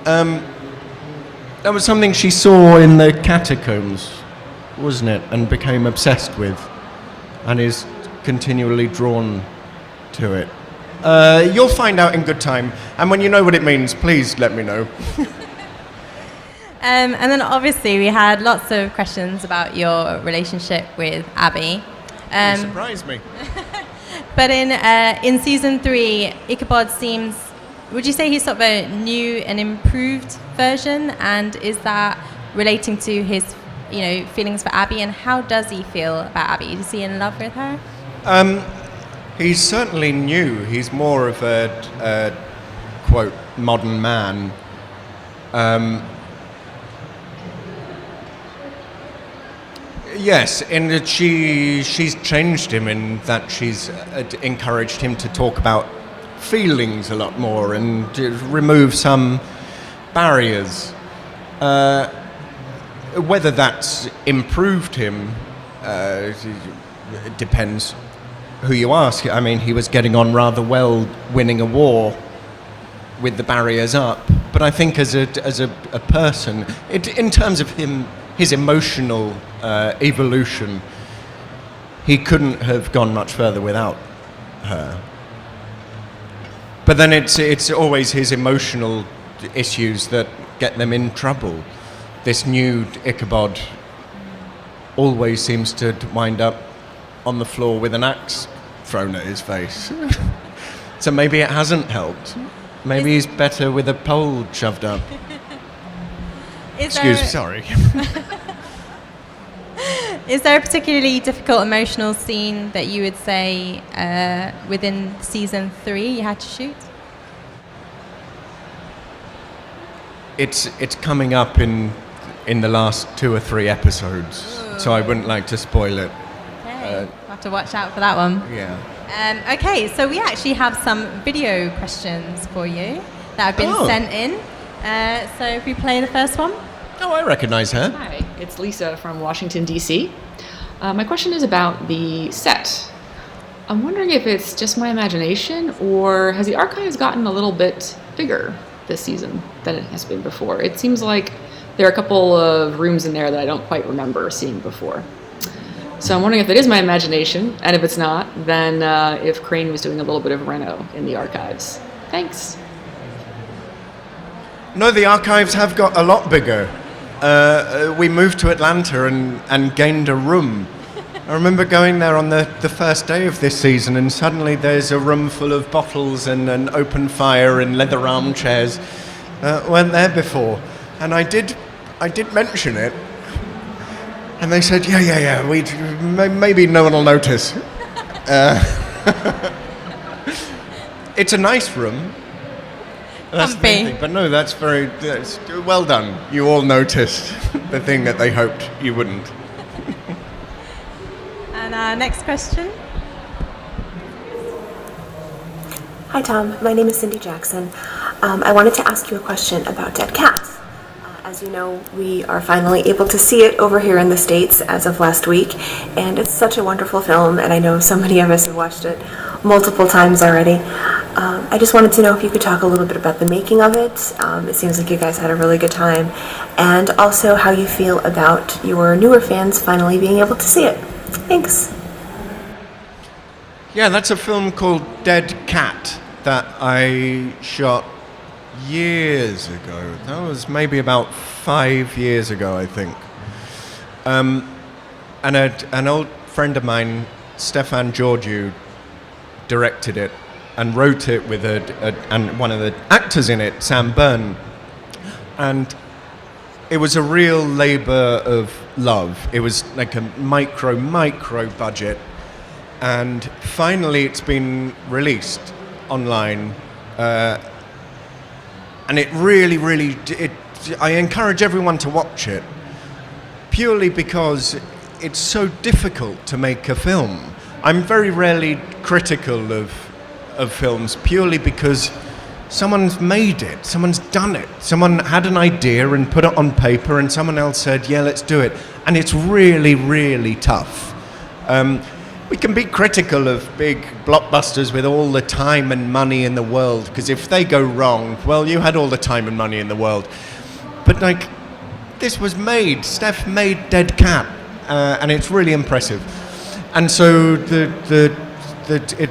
That was something she saw in the catacombs, wasn't it? And became obsessed with, and is continually drawn to it. You'll find out in good time, and when you know what it means, please let me know. And then obviously we had lots of questions about your relationship with Abby. You surprised me. But in season 3, Ichabod seems, would you say he's sort of a new and improved version? And is that relating to his, feelings for Abby? And how does he feel about Abby? Is he in love with her? He's certainly new. He's more of a quote, modern man. Yes, in that she's changed him in that she's encouraged him to talk about feelings a lot more and to remove some barriers. Whether that's improved him, it depends who you ask. I mean, he was getting on rather well winning a war with the barriers up, but I think as a person, in terms of his emotional evolution, he couldn't have gone much further without her. But then it's always his emotional issues that get them in trouble. This new Ichabod always seems to wind up on the floor with an axe thrown at his face. So maybe it hasn't helped. Maybe he's better with a pole shoved up. Sorry. Is there a particularly difficult emotional scene that you would say within season 3 you had to shoot? It's coming up in the last 2 or 3 episodes, so I wouldn't like to spoil it. Okay, we'll have to watch out for that one. Yeah. Okay, so we actually have some video questions for you that have been sent in. So if we play the first one. Oh, I recognize her. Hi, it's Lisa from Washington, D.C. My question is about the set. I'm wondering if it's just my imagination, or has the archives gotten a little bit bigger this season than it has been before? It seems like there are a couple of rooms in there that I don't quite remember seeing before. So I'm wondering if it is my imagination, and if it's not, then if Crane was doing a little bit of reno in the archives. Thanks. No, the archives have got a lot bigger. We moved to Atlanta and gained a room. I remember going there on the first day of this season, and suddenly there's a room full of bottles and an open fire and leather armchairs. Weren't there before. And I did mention it. And they said, yeah, maybe no one will notice. It's a nice room. That's the main thing. But no, that's well done. You all noticed the thing that they hoped you wouldn't. And our next question. Hi Tom, my name is Cindy Jackson. I wanted to ask you a question about Dead Cats. As you know, we are finally able to see it over here in the States as of last week, and it's such a wonderful film, and I know so many of us have watched it multiple times already. I just wanted to know if you could talk a little bit about the making of it. It seems like you guys had a really good time, and also how you feel about your newer fans finally being able to see it. Thanks. Yeah, that's a film called Dead Cat that I shot years ago. That was maybe about 5 years ago, I think. And an old friend of mine, Stefan Georgiou, directed it and wrote it with and one of the actors in it, Sam Byrne. And it was a real labour of love. It was like a micro budget, and finally it's been released online, and it really I encourage everyone to watch it, purely because it's so difficult to make a film. I'm very rarely critical of films, purely because someone's made it, someone's done it, someone had an idea and put it on paper, and someone else said, yeah, let's do it. And it's really tough. We can be critical of big blockbusters with all the time and money in the world, because if they go wrong, well, you had all the time and money in the world. But like, this was made, Steph made Dead Cat, and it's really impressive. And so it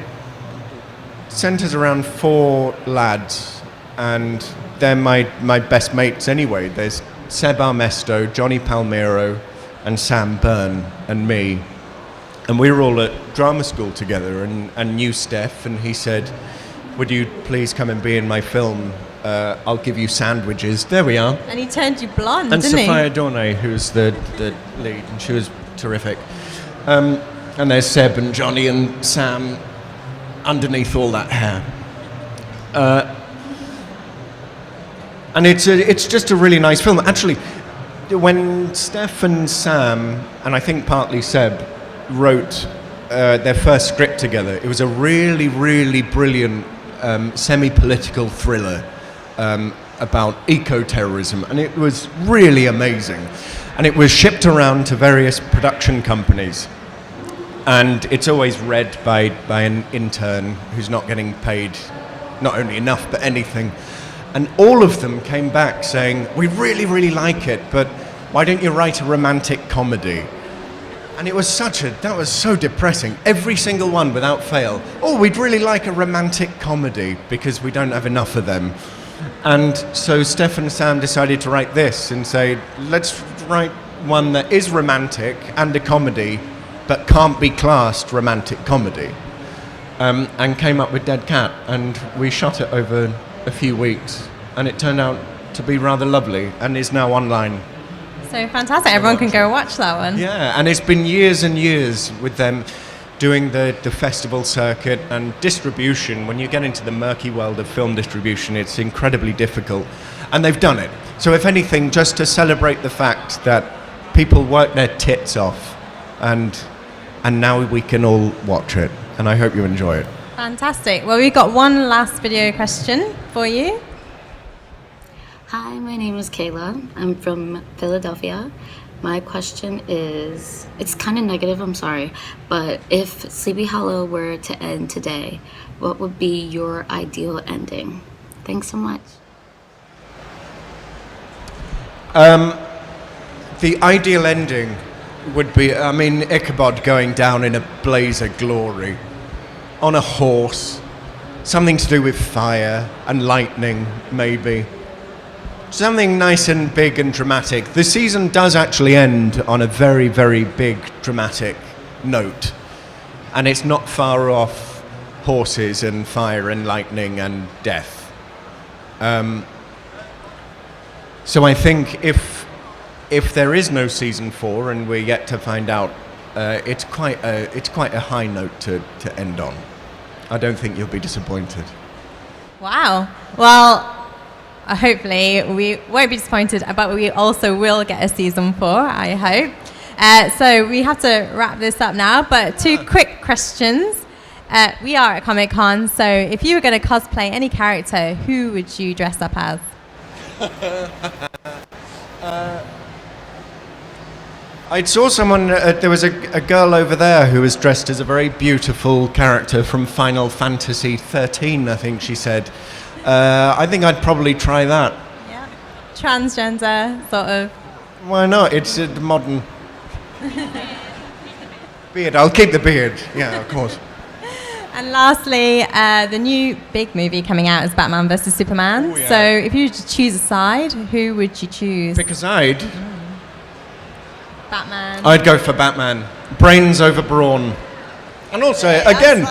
centres around 4 lads, and they're my best mates anyway. There's Seb Armesto, Johnny Palmero, and Sam Byrne, and me. And we were all at drama school together, and knew Steph, and he said, would you please come and be in my film? I'll give you sandwiches. There we are. And he turned you blonde, and didn't he? Sophia Dornay, who's the lead, and she was terrific. And there's Seb and Johnny and Sam underneath all that hair. And it's just a really nice film. Actually, when Steph and Sam, and I think partly Seb, wrote their first script together, it was a really brilliant semi-political thriller about eco-terrorism, and it was really amazing. And it was shipped around to various production companies, and it's always read by an intern who's not getting paid not only enough but anything. And all of them came back saying, we really like it, but why don't you write a romantic comedy? And it was that was so depressing. Every single one without fail. Oh, we'd really like a romantic comedy because we don't have enough of them. And so Steph and Sam decided to write this and say, let's write one that is romantic and a comedy, but can't be classed romantic comedy. And came up with Dead Cat, and we shot it over a few weeks, and it turned out to be rather lovely, and is now online. So fantastic, everyone can go watch that one. Yeah, and it's been years and years with them doing the festival circuit and distribution. When you get into the murky world of film distribution, it's incredibly difficult, and they've done it. So if anything, just to celebrate the fact that people work their tits off, and now we can all watch it, and I hope you enjoy it. Fantastic. Well, we've got one last video question for you. Hi, my name is Kayla. I'm from Philadelphia. My question is, it's kind of negative, I'm sorry, but if Sleepy Hollow were to end today, what would be your ideal ending? Thanks so much. The ideal ending would be, Ichabod going down in a blaze of glory, on a horse, something to do with fire and lightning, maybe. Something nice and big and dramatic. The season does actually end on a very big dramatic note, and it's not far off horses and fire and lightning and death. So I think if there is no season 4 and we're yet to find out, it's quite a high note to end on. I don't think you'll be disappointed. Wow. Well, hopefully we won't be disappointed, but we also will get a season 4, I hope. So we have to wrap this up now, but 2 quick questions. We are at Comic-Con, so if you were going to cosplay any character, who would you dress up as? I saw someone, there was a girl over there who was dressed as a very beautiful character from Final Fantasy 13, I think she said. I think I'd probably try that. Yeah. Transgender, sort of. Why not? It's a modern... beard, I'll keep the beard. Yeah, of course. And lastly, the new big movie coming out is Batman vs. Superman. Ooh, yeah. So if you were to choose a side, who would you choose? Pick a side? Batman. I'd go for Batman. Brains over brawn. And also, again,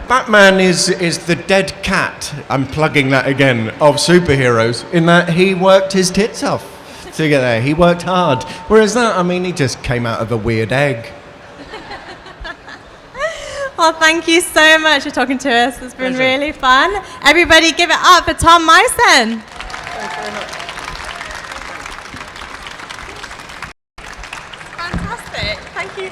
Batman is the dead cat, I'm plugging that again, of superheroes, in that he worked his tits off. to get there. He worked hard. Whereas that, I mean, he just came out of a weird egg. Well, thank you so much for talking to us. It's been really fun. Everybody give it up for Tom Myson. Thanks very much. Fantastic. Thank you.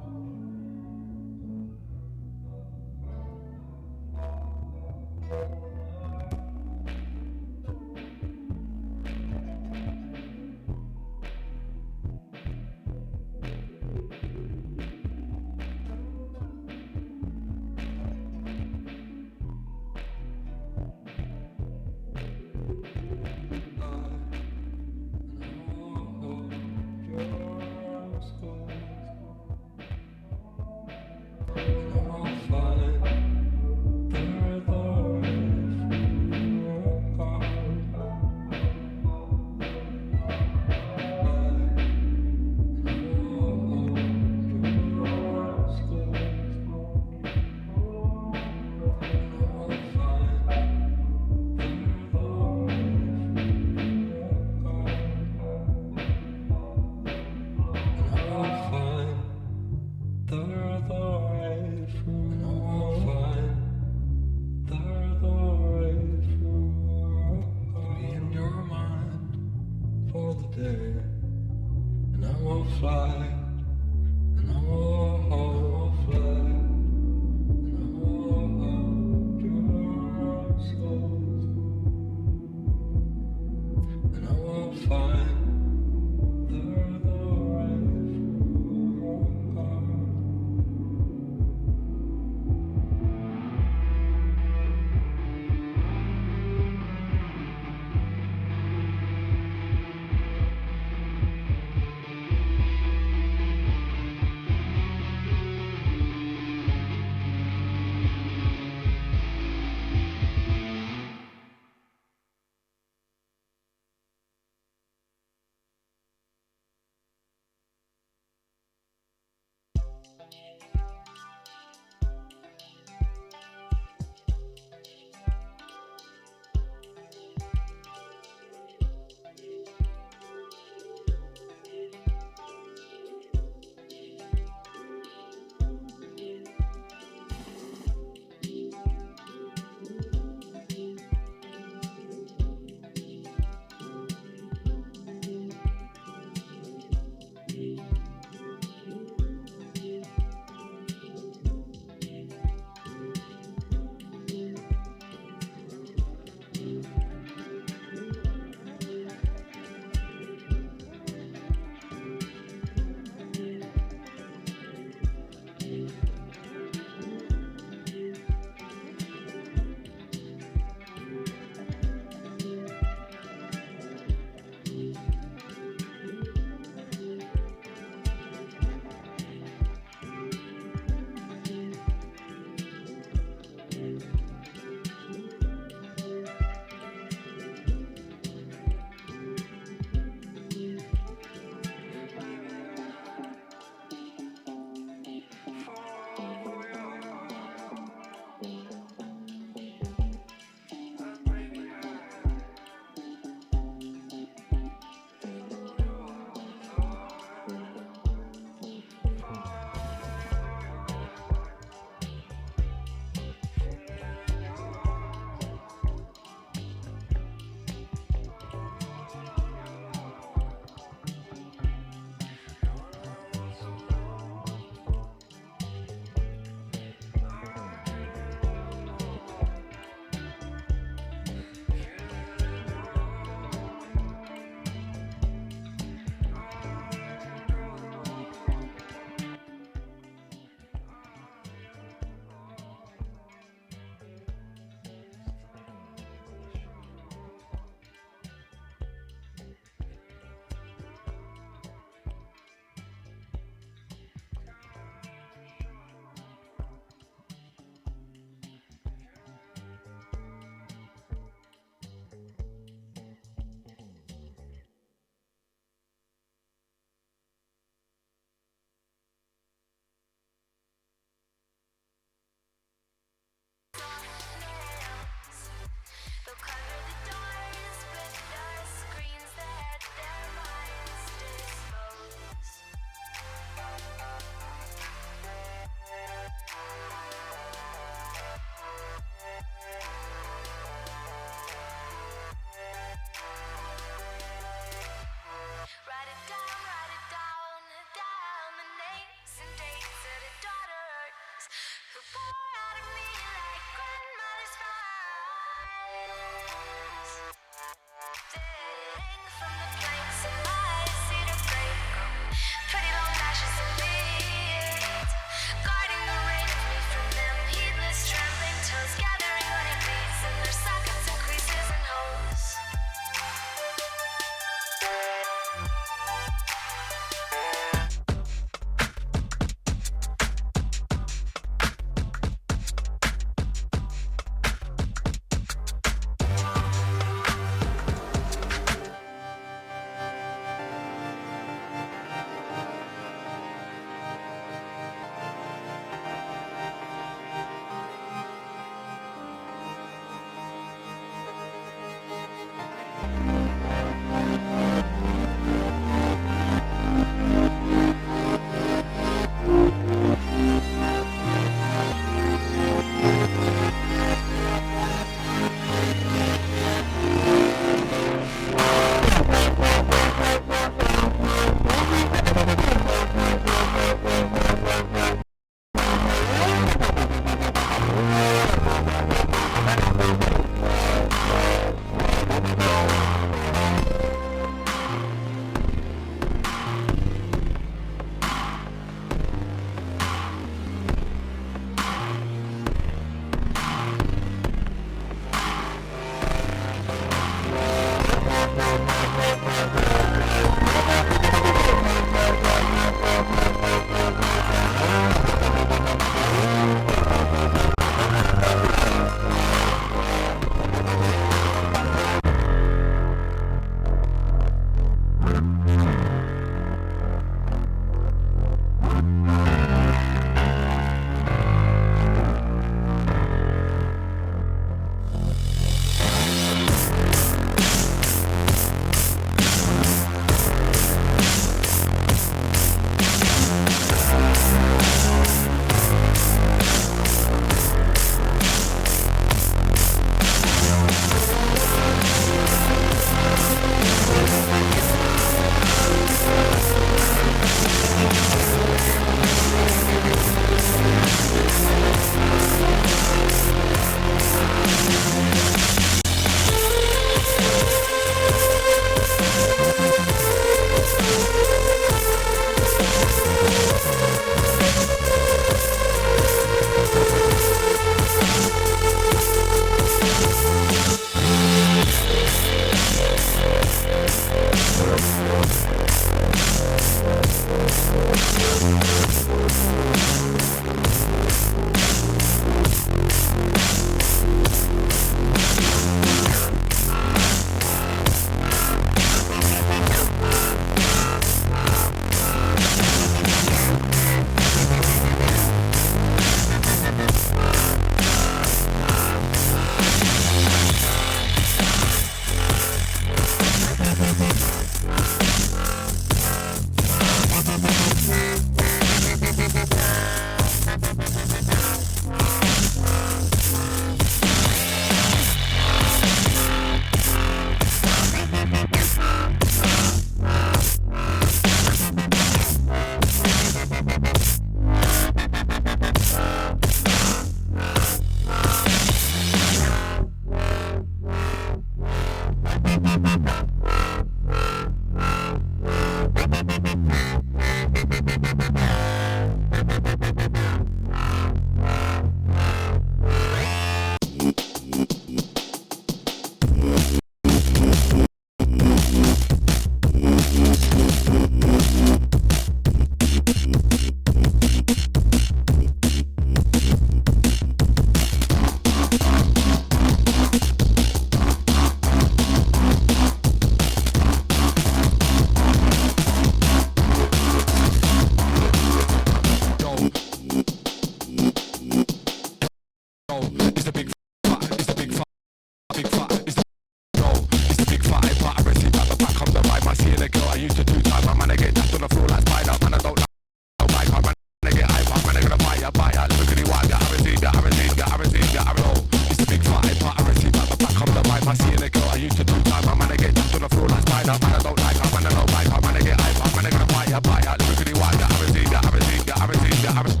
a man I don't like, a man I don't like, a man I get hype, a man I get fire, fire. Look at the one, the Arizine, the Arizine, the Arizine, the Arizine.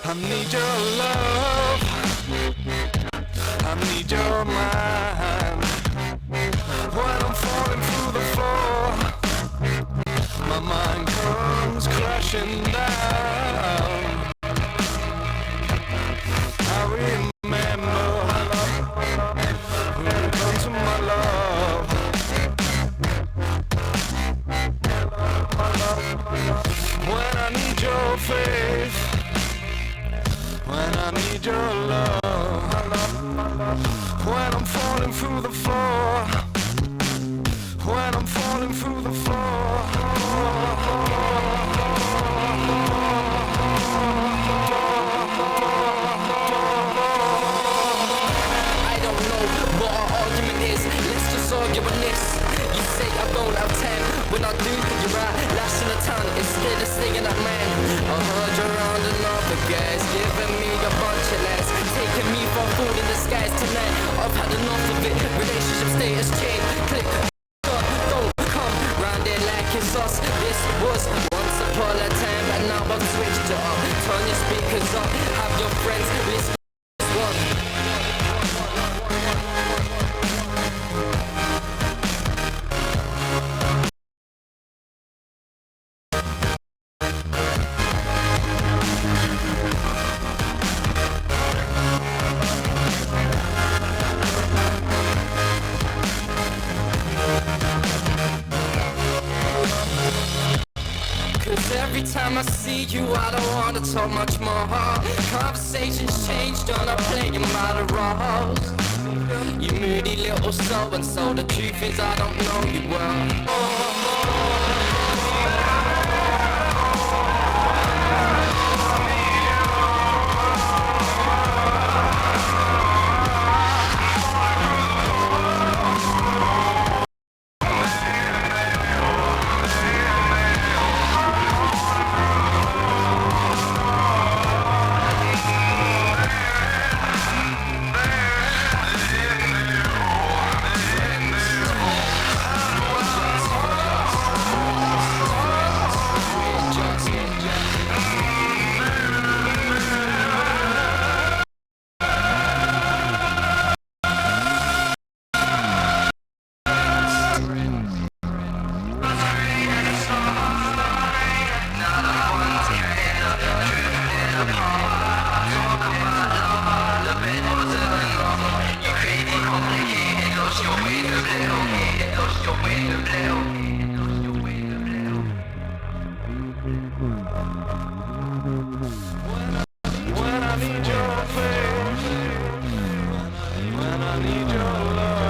I need your love, I need your mind. When I'm falling through the floor, my mind comes crashing down. I remember when you come to my love. When I need your faith, when I need your love, when I'm falling through the floor, when I'm falling through the floor. I don't know what our argument is, let's just argue on this. You say I don't have time, when I do, you're right, last in the town, instead of singing that man. I heard you around another guys, giving me a bunch of lies, taking me for a fool in disguise tonight. I've had enough of it, relationship status change, click, don't come round there like it's us. This was once upon a time, and now I've switched it up. Turn your speakers up, have your friends listen to this one. Every time I see you, I don't want to talk much more. Conversations changed, don't I play you by the rules. You moody little soul, and so the truth is I don't know you well. When I need your faith, when I need your love.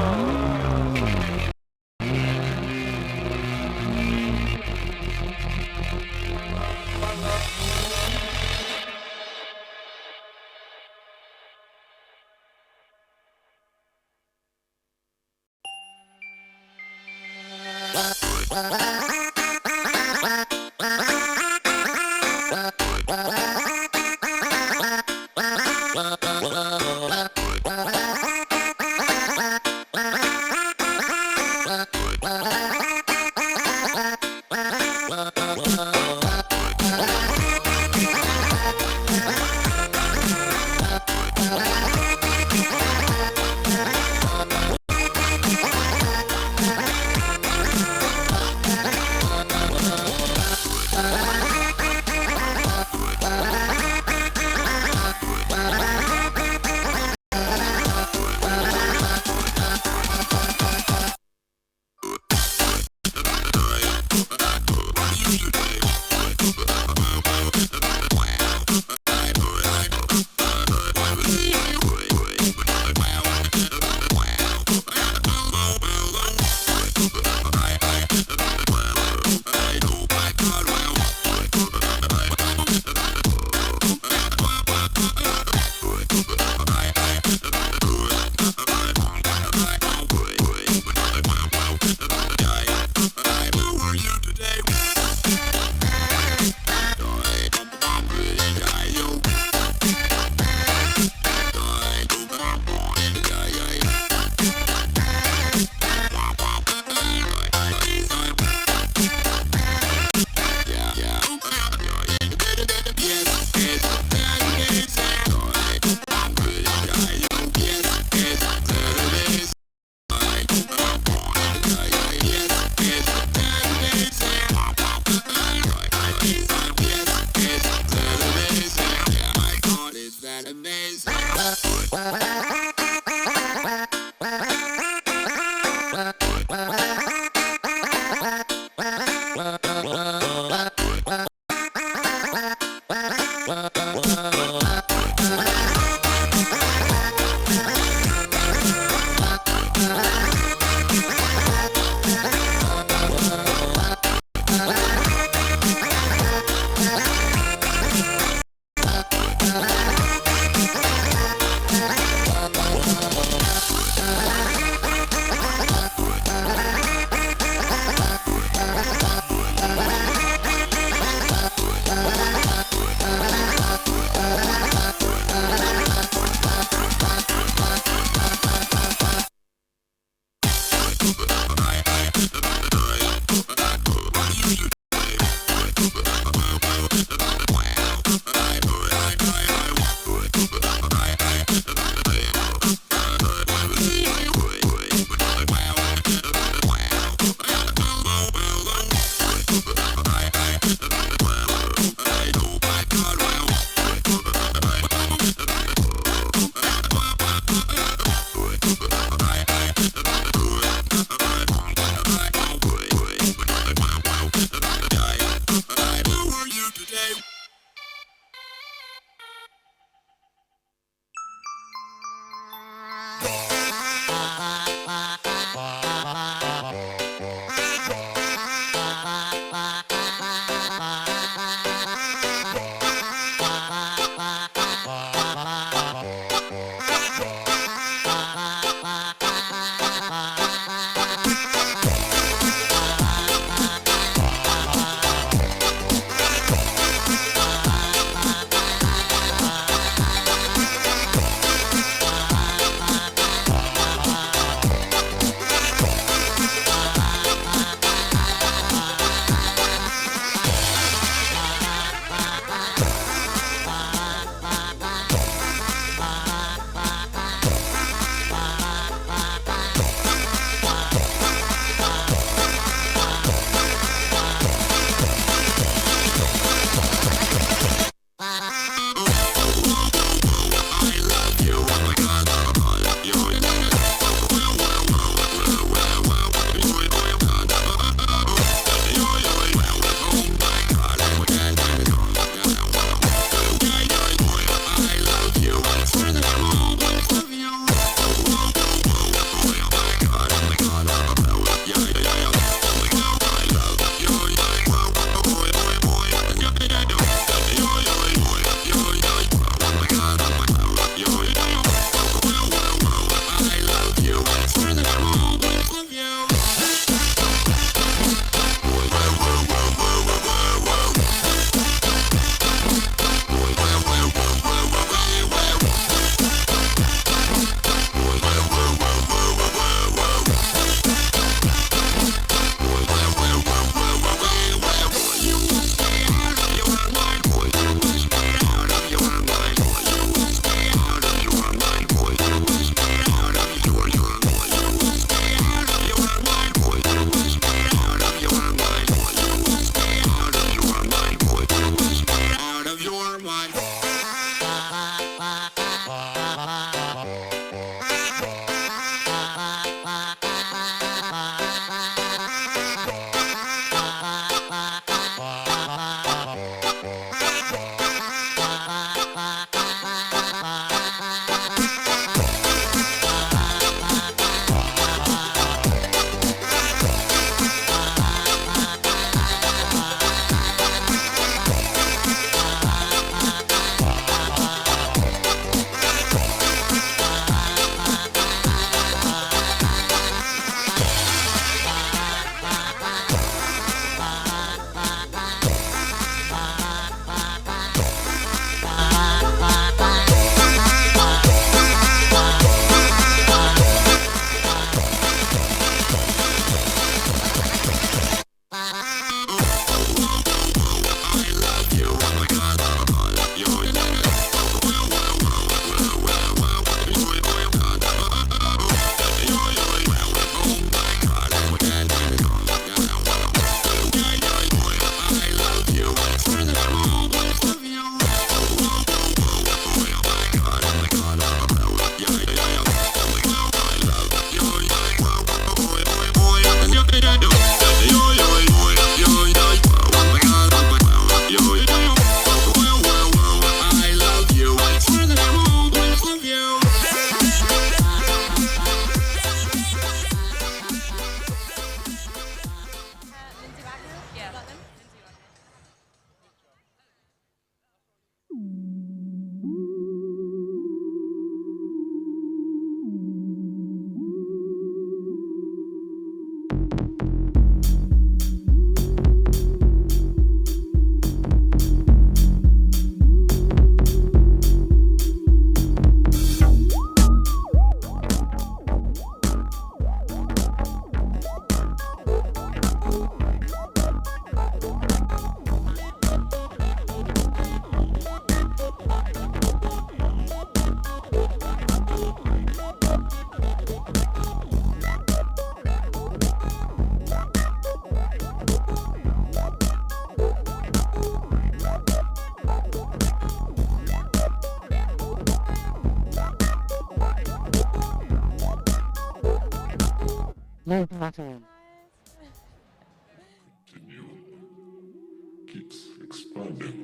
Keeps expanding,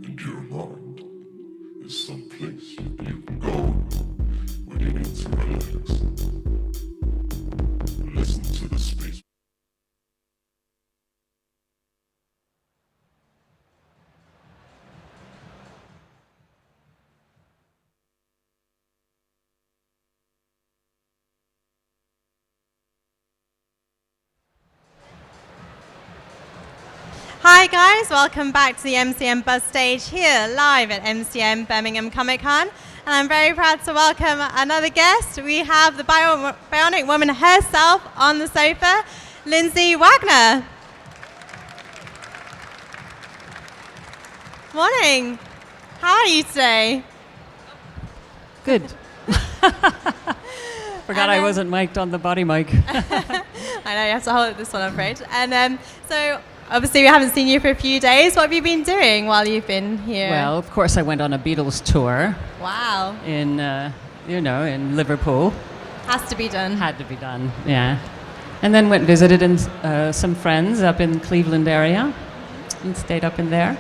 and your mind is someplace you can go when you need to relax. Listen to the space. Hi guys, welcome back to the MyMBuzz stage here live at MCM Birmingham Comic Con. And I'm very proud to welcome another guest. We have the bionic woman herself on the sofa, Lindsay Wagner. Morning. How are you today? Good. Forgot I wasn't mic'd on the body mic. I know, you have to hold this one, I'm afraid. And so obviously we haven't seen you for a few days. What have you been doing while you've been here? Well, of course I went on a Beatles tour. Wow. In, in Liverpool. Has to be done. Had to be done, yeah. And then went visited some friends up in Cleveland area and stayed up in there.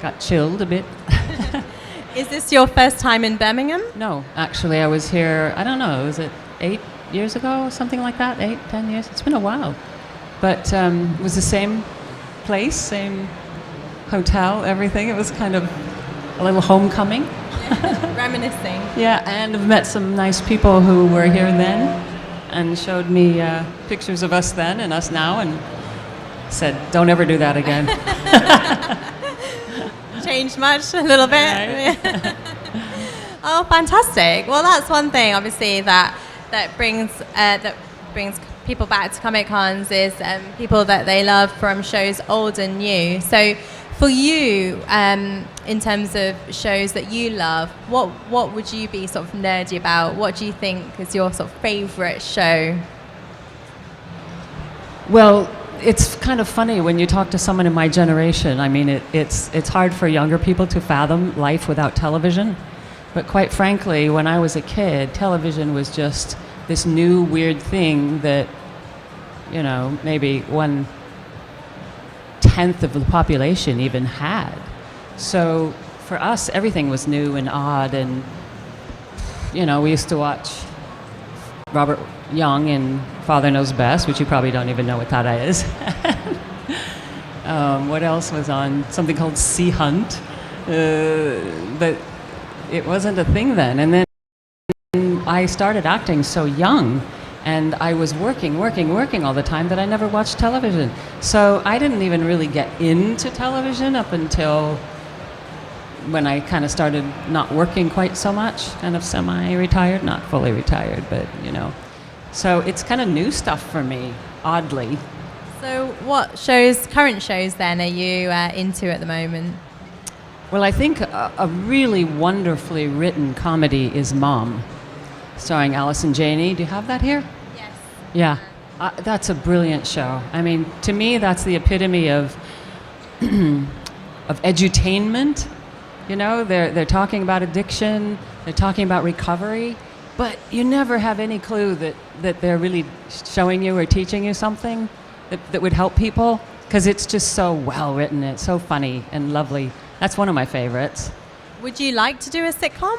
Got chilled a bit. Is this your first time in Birmingham? No, actually I was here, I don't know, was it 8 years ago, something like that? 8, 10 years? It's been a while. But it was the same place, same hotel, everything. It was kind of a little homecoming. Yeah, reminiscing. Yeah, and I've met some nice people who were here then and showed me pictures of us then and us now and said, don't ever do that again. Changed much a little bit. Right. Oh, fantastic. Well, that's one thing, obviously, that brings people back to Comic Cons is people that they love from shows old and new. So for you, in terms of shows that you love, what would you be sort of nerdy about? What do you think is your sort of favourite show? Well, it's kind of funny when you talk to someone in my generation. I mean, it's hard for younger people to fathom life without television. But quite frankly, when I was a kid, television was just this new weird thing that, maybe 1/10 of the population even had. So for us, everything was new and odd. And, we used to watch Robert Young in Father Knows Best, which you probably don't even know what that is. What else was on? Something called Sea Hunt. But it wasn't a thing then. And then I started acting so young, and I was working all the time that I never watched television. So I didn't even really get into television up until when I kind of started not working quite so much, kind of semi-retired, not fully retired, but So it's kind of new stuff for me, oddly. So what current shows then, are you into at the moment? Well, I think a really wonderfully written comedy is Mom, starring Allison Janney. Do you have that here? Yes. Yeah. That's a brilliant show. I mean, to me, that's the epitome of of edutainment. You know, they're talking about addiction, they're talking about recovery, but you never have any clue that they're really showing you or teaching you something that would help people, because it's just so well written, it's so funny and lovely. That's one of my favorites. Would you like to do a sitcom?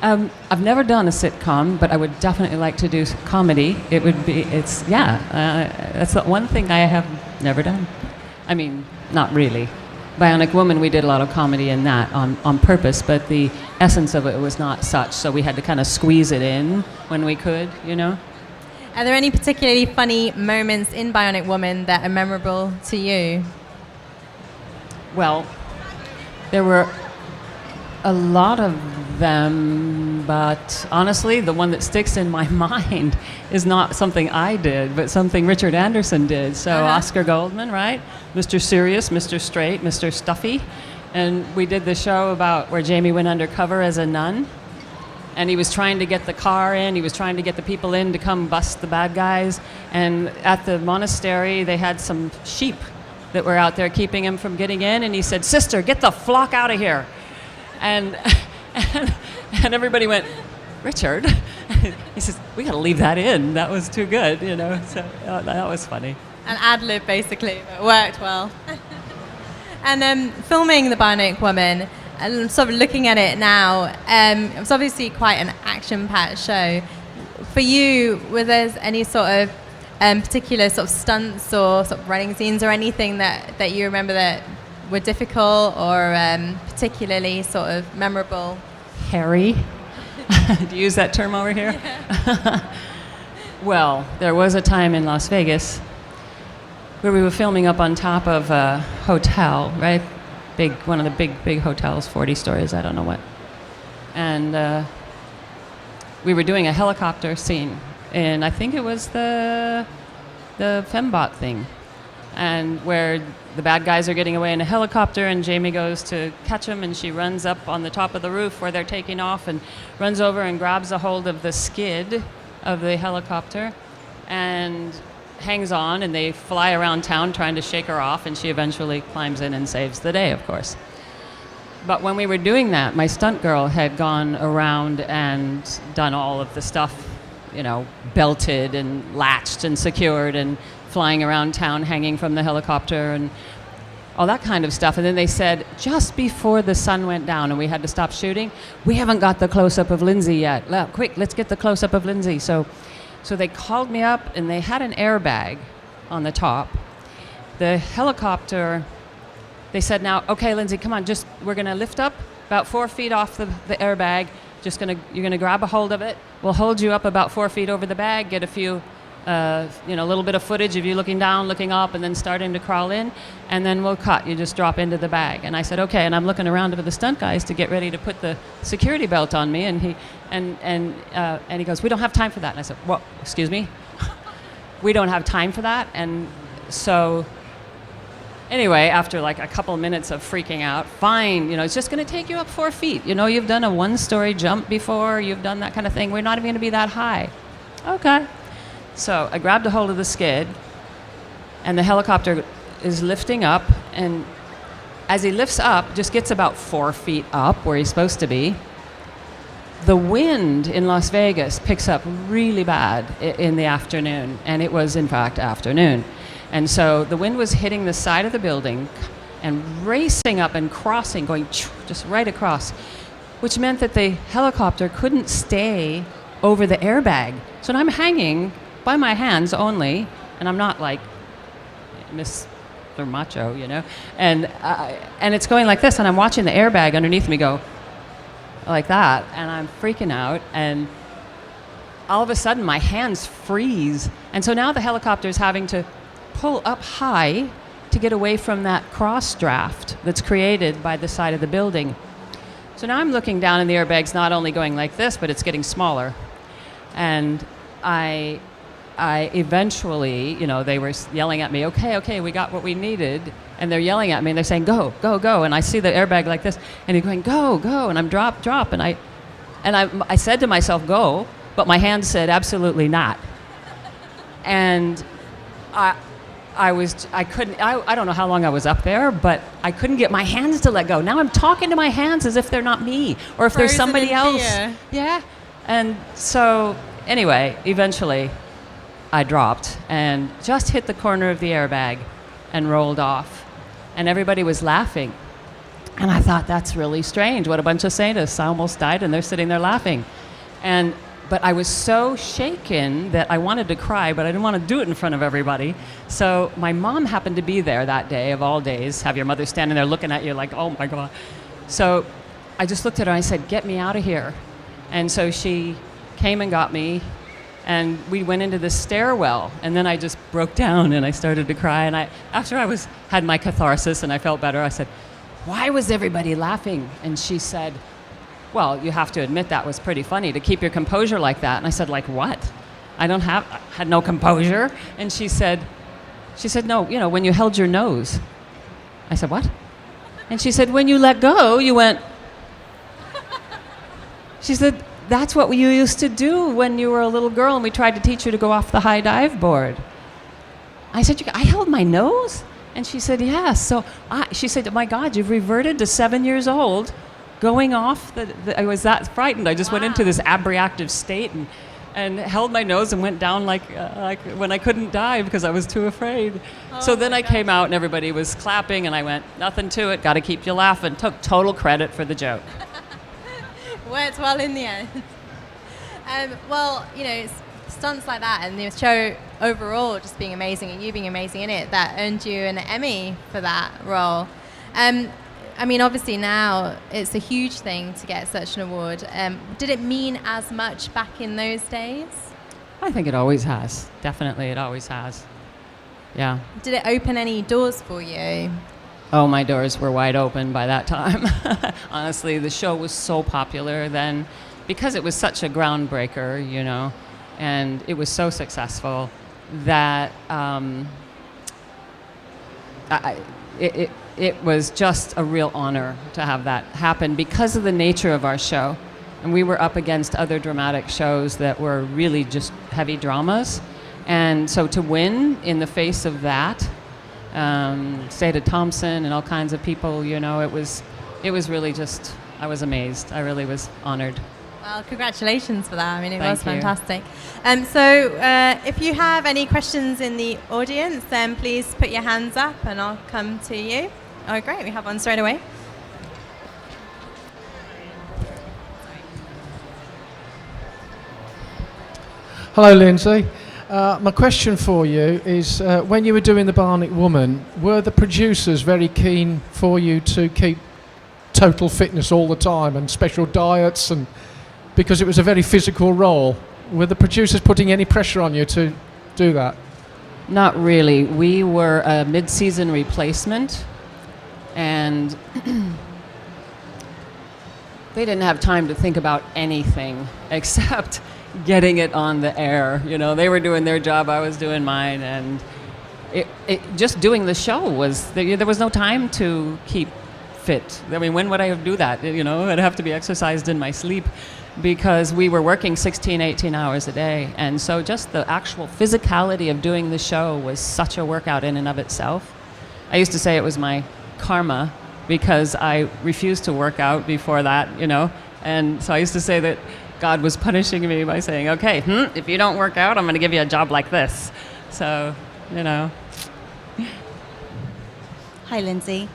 I've never done a sitcom, but I would definitely like to do comedy. That's the one thing I have never done. I mean, not really. Bionic Woman, we did a lot of comedy in that on purpose, but the essence of it was not such, so we had to kind of squeeze it in when we could, you know? Are there any particularly funny moments in Bionic Woman that are memorable to you? Well, there were a lot of them, but honestly, the one that sticks in my mind is not something I did, but something Richard Anderson did. So Oscar Goldman, right? Mr. Serious, Mr. Straight, Mr. Stuffy. And we did the show about where Jamie went undercover as a nun. And he was trying to get the car in, he was trying to get the people in to come bust the bad guys. And at the monastery, they had some sheep that were out there keeping him from getting in. And he said, "Sister, get the flock out of here." And everybody went, "Richard?" He says, "We got to leave that in. That was too good, you know." So that was funny. An ad-lib, basically, but worked well. And filming The Bionic Woman, and sort of looking at it now, it was obviously quite an action-packed show. For you, were there any sort of particular sort of stunts or sort of running scenes or anything that you remember that were difficult or particularly sort of memorable? Hairy? Do you use that term over here? Yeah. Well, there was a time in Las Vegas where we were filming up on top of a hotel, right? One of the big hotels, 40 stories, I don't know what. And we were doing a helicopter scene, and I think it was the Fembot thing, and where the bad guys are getting away in a helicopter, and Jamie goes to catch them, and she runs up on the top of the roof where they're taking off and runs over and grabs a hold of the skid of the helicopter and hangs on, and they fly around town trying to shake her off, and she eventually climbs in and saves the day, of course. But when we were doing that, my stunt girl had gone around and done all of the stuff, you know, belted and latched and secured and flying around town hanging from the helicopter and all that kind of stuff. And then they said, just before the sun went down and we had to stop shooting, "We haven't got the close-up of Lindsay yet. Quick, let's get the close-up of Lindsay." So they called me up, and they had an airbag on the top. The helicopter, they said, "Now, okay, Lindsay, come on, we're going to lift up about 4 feet off the airbag. You're going to grab a hold of it. We'll hold you up about 4 feet over the bag, get a few, a little bit of footage of you looking down, looking up, and then starting to crawl in, and then we'll cut. You just drop into the bag." And I said, "Okay." And I'm looking around for the stunt guys to get ready to put the security belt on me, and he goes, "We don't have time for that." And I said, "What? Excuse me?" "We don't have time for that." And so anyway, after like a couple minutes of freaking out, fine, it's just going to take you up 4 feet. You've done a 1-story jump before, you've done that kind of thing. We're not even going to be that high. Okay. So I grabbed a hold of the skid, and the helicopter is lifting up, and as he lifts up, just gets about 4 feet up where he's supposed to be. The wind in Las Vegas picks up really bad in the afternoon, and it was, in fact, afternoon. And so the wind was hitting the side of the building and racing up and crossing, going just right across, which meant that the helicopter couldn't stay over the airbag. So I'm hanging by my hands only, and I'm not like Mr. Macho, and it's going like this, and I'm watching the airbag underneath me go like that, and I'm freaking out, and all of a sudden my hands freeze, and so now the helicopter is having to pull up high to get away from that cross draft that's created by the side of the building. So now I'm looking down, and the airbag's not only going like this, but it's getting smaller, and I eventually, they were yelling at me, okay, we got what we needed. And they're yelling at me, and they're saying, go, go, go. And I see the airbag like this, and they're going, go, go. And I'm drop. And I said to myself, go, but my hand said, absolutely not. And I don't know how long I was up there, but I couldn't get my hands to let go. Now I'm talking to my hands as if they're not me, or if there's Frozen somebody in else. fear. Yeah. And so, anyway, eventually I dropped and just hit the corner of the airbag and rolled off. And everybody was laughing. And I thought, that's really strange. What a bunch of sadists. I almost died and they're sitting there laughing. But I was so shaken that I wanted to cry, but I didn't want to do it in front of everybody. So my mom happened to be there that day of all days. Have your mother standing there looking at you like, oh my God. So I just looked at her and I said, get me out of here. And so she came and got me, and we went into the stairwell, and then I just broke down and I started to cry. And after I had my catharsis and I felt better, I said, why was everybody laughing? And she said, well, you have to admit that was pretty funny to keep your composure like that. And I said, like what? I had no composure. And she said, no, when you held your nose. I said, what? And she said, when you let go, you went. She said, that's what you used to do when you were a little girl and we tried to teach you to go off the high dive board. I said, I held my nose? And she said, yes. So she said, oh my God, you've reverted to 7 years old, going off. I was that frightened. I just went into this abreactive state and held my nose and went down like when I couldn't dive because I was too afraid. So then I came out and everybody was clapping and I went, nothing to it, got to keep you laughing. Took total credit for the joke. Worked well in the end. Well, stunts like that and the show overall just being amazing and you being amazing in it, that earned you an Emmy for that role. I mean, obviously now it's a huge thing to get such an award. Did it mean as much back in those days? I think it always has. Definitely, it always has. Yeah. Did it open any doors for you? Oh, my doors were wide open by that time. Honestly, the show was so popular then because it was such a groundbreaker, and it was so successful that it was just a real honor to have that happen because of the nature of our show. And we were up against other dramatic shows that were really just heavy dramas. And so to win in the face of that, Sada Thompson and all kinds of people, it was really just, I was amazed. I really was honored. Well, congratulations for that. I mean, it Thank was you. fantastic. So if you have any questions in the audience, then please put your hands up and I'll come to you. Oh, great. We have one straight away. Hello, Lindsay. My question for you is, when you were doing The Bionic Woman, were the producers very keen for you to keep total fitness all the time and special diets, and because it was a very physical role? Were the producers putting any pressure on you to do that? Not really. We were a mid-season replacement, and they didn't have time to think about anything except getting it on the air. They were doing their job, I was doing mine, and it just doing the show there was no time to keep fit. I mean, when would I do that? I'd have to be exercised in my sleep because we were working 16, 18 hours a day. And so just the actual physicality of doing the show was such a workout in and of itself. I used to say it was my karma because I refused to work out before that, and so I used to say that God was punishing me by saying, okay, if you don't work out, I'm going to give you a job like this. So, Hi, Lindsay.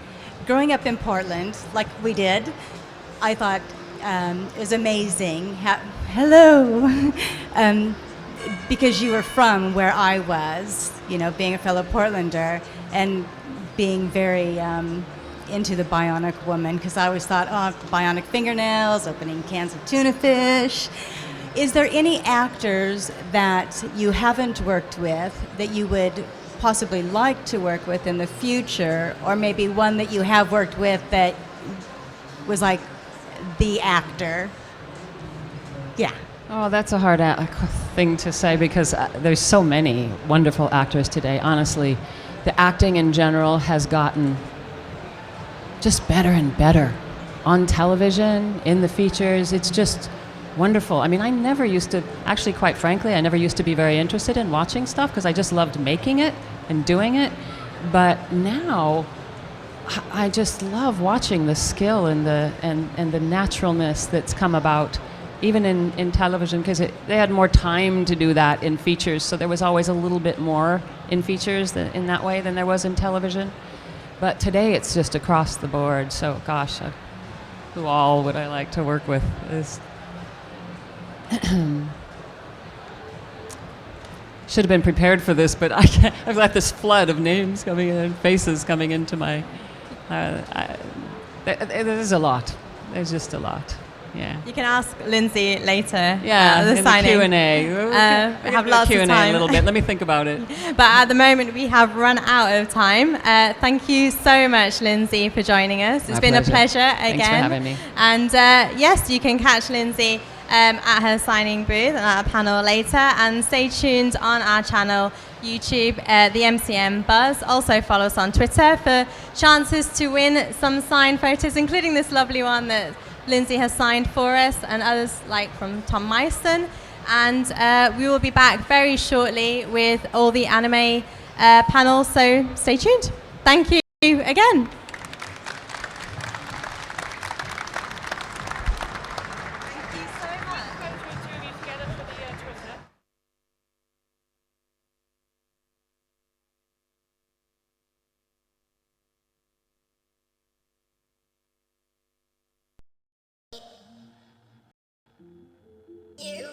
Growing up in Portland, like we did, I thought it was amazing. Hello. Because you were from where I was, being a fellow Portlander and being very into the Bionic Woman, because I always thought, bionic fingernails, opening cans of tuna fish. Is there any actors that you haven't worked with that you would possibly like to work with in the future, or maybe one that you have worked with that was like the actor? Yeah. Oh, that's a hard thing to say because there's so many wonderful actors today. Honestly, the acting in general has gotten just better and better on television, in the features. It's just wonderful. I mean, I never used to, actually, quite frankly, I never used to be very interested in watching stuff because I just loved making it and doing it. But now, I just love watching the skill and the naturalness that's come about, even in television, because they had more time to do that in features, so there was always a little bit more in features in that way than there was in television. But today it's just across the board, so gosh, who all would I like to work with? Should have been prepared for this, but I've got this flood of names coming in, faces coming into my... there's a lot. There's just a lot. Yeah. You can ask Lindsay later. Yeah, the in signing. the Q&A. We have lots Q&A of time. a little bit. Let me think about it. But at the moment, we have run out of time. Thank you so much, Lindsay, for joining us. It's My been a pleasure. pleasure again. Thanks for having me. And yes, you can catch Lindsay at her signing booth and at a panel later. And stay tuned on our channel, YouTube, the MyMBuzz. Also follow us on Twitter for chances to win some signed photos, including this lovely one that Lindsay has signed for us, and others like from Tom Myson. And we will be back very shortly with all the anime panels, so stay tuned. Thank you again. You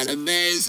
enemies.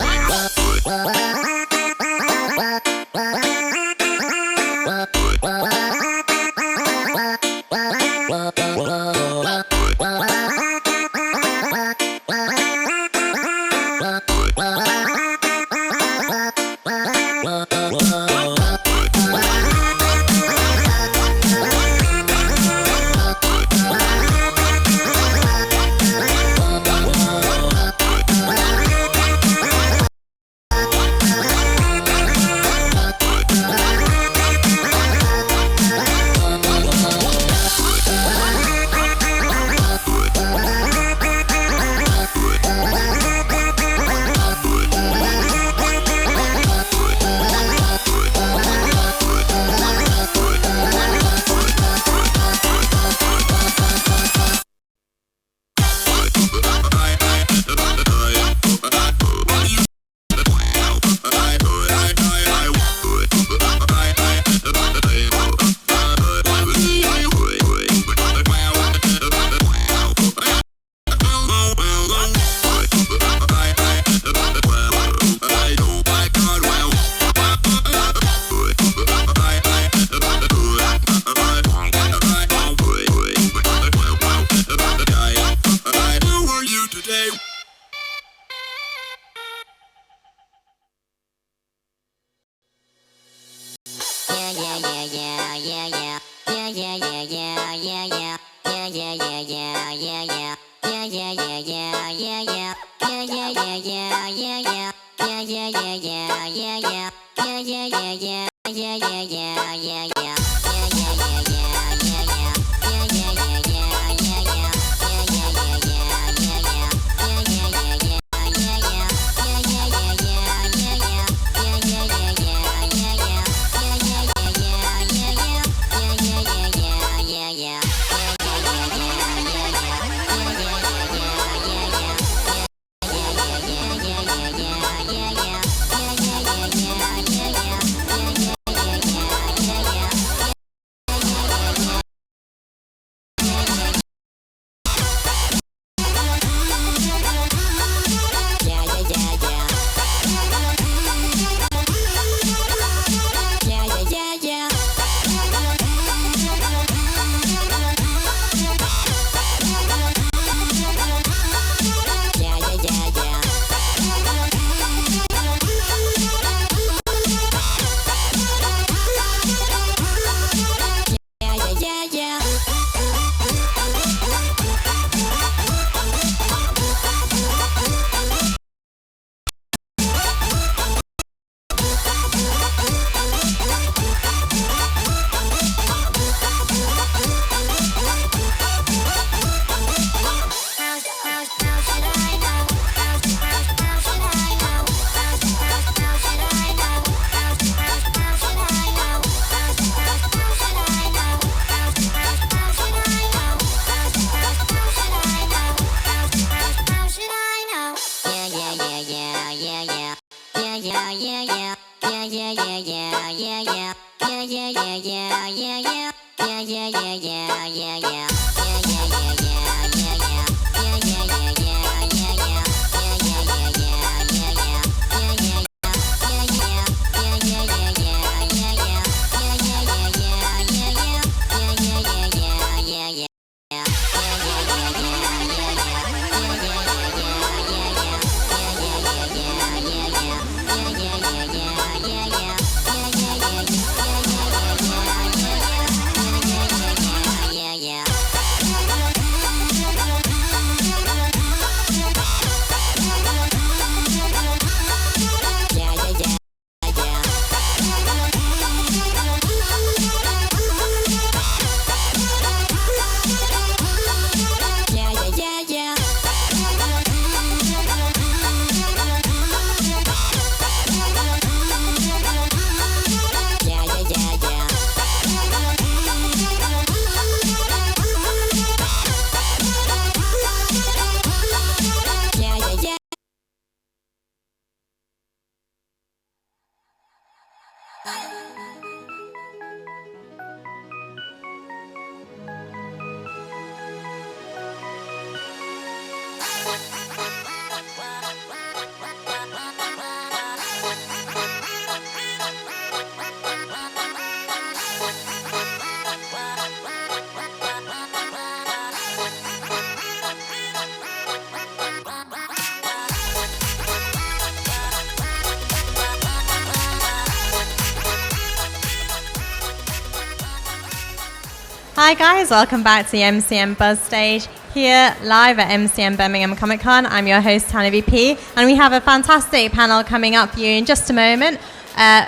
Hi guys, welcome back to the MyMBuzz stage here live at MCM Birmingham Comic Con. I'm your host Tana VP, and we have a fantastic panel coming up for you in just a moment.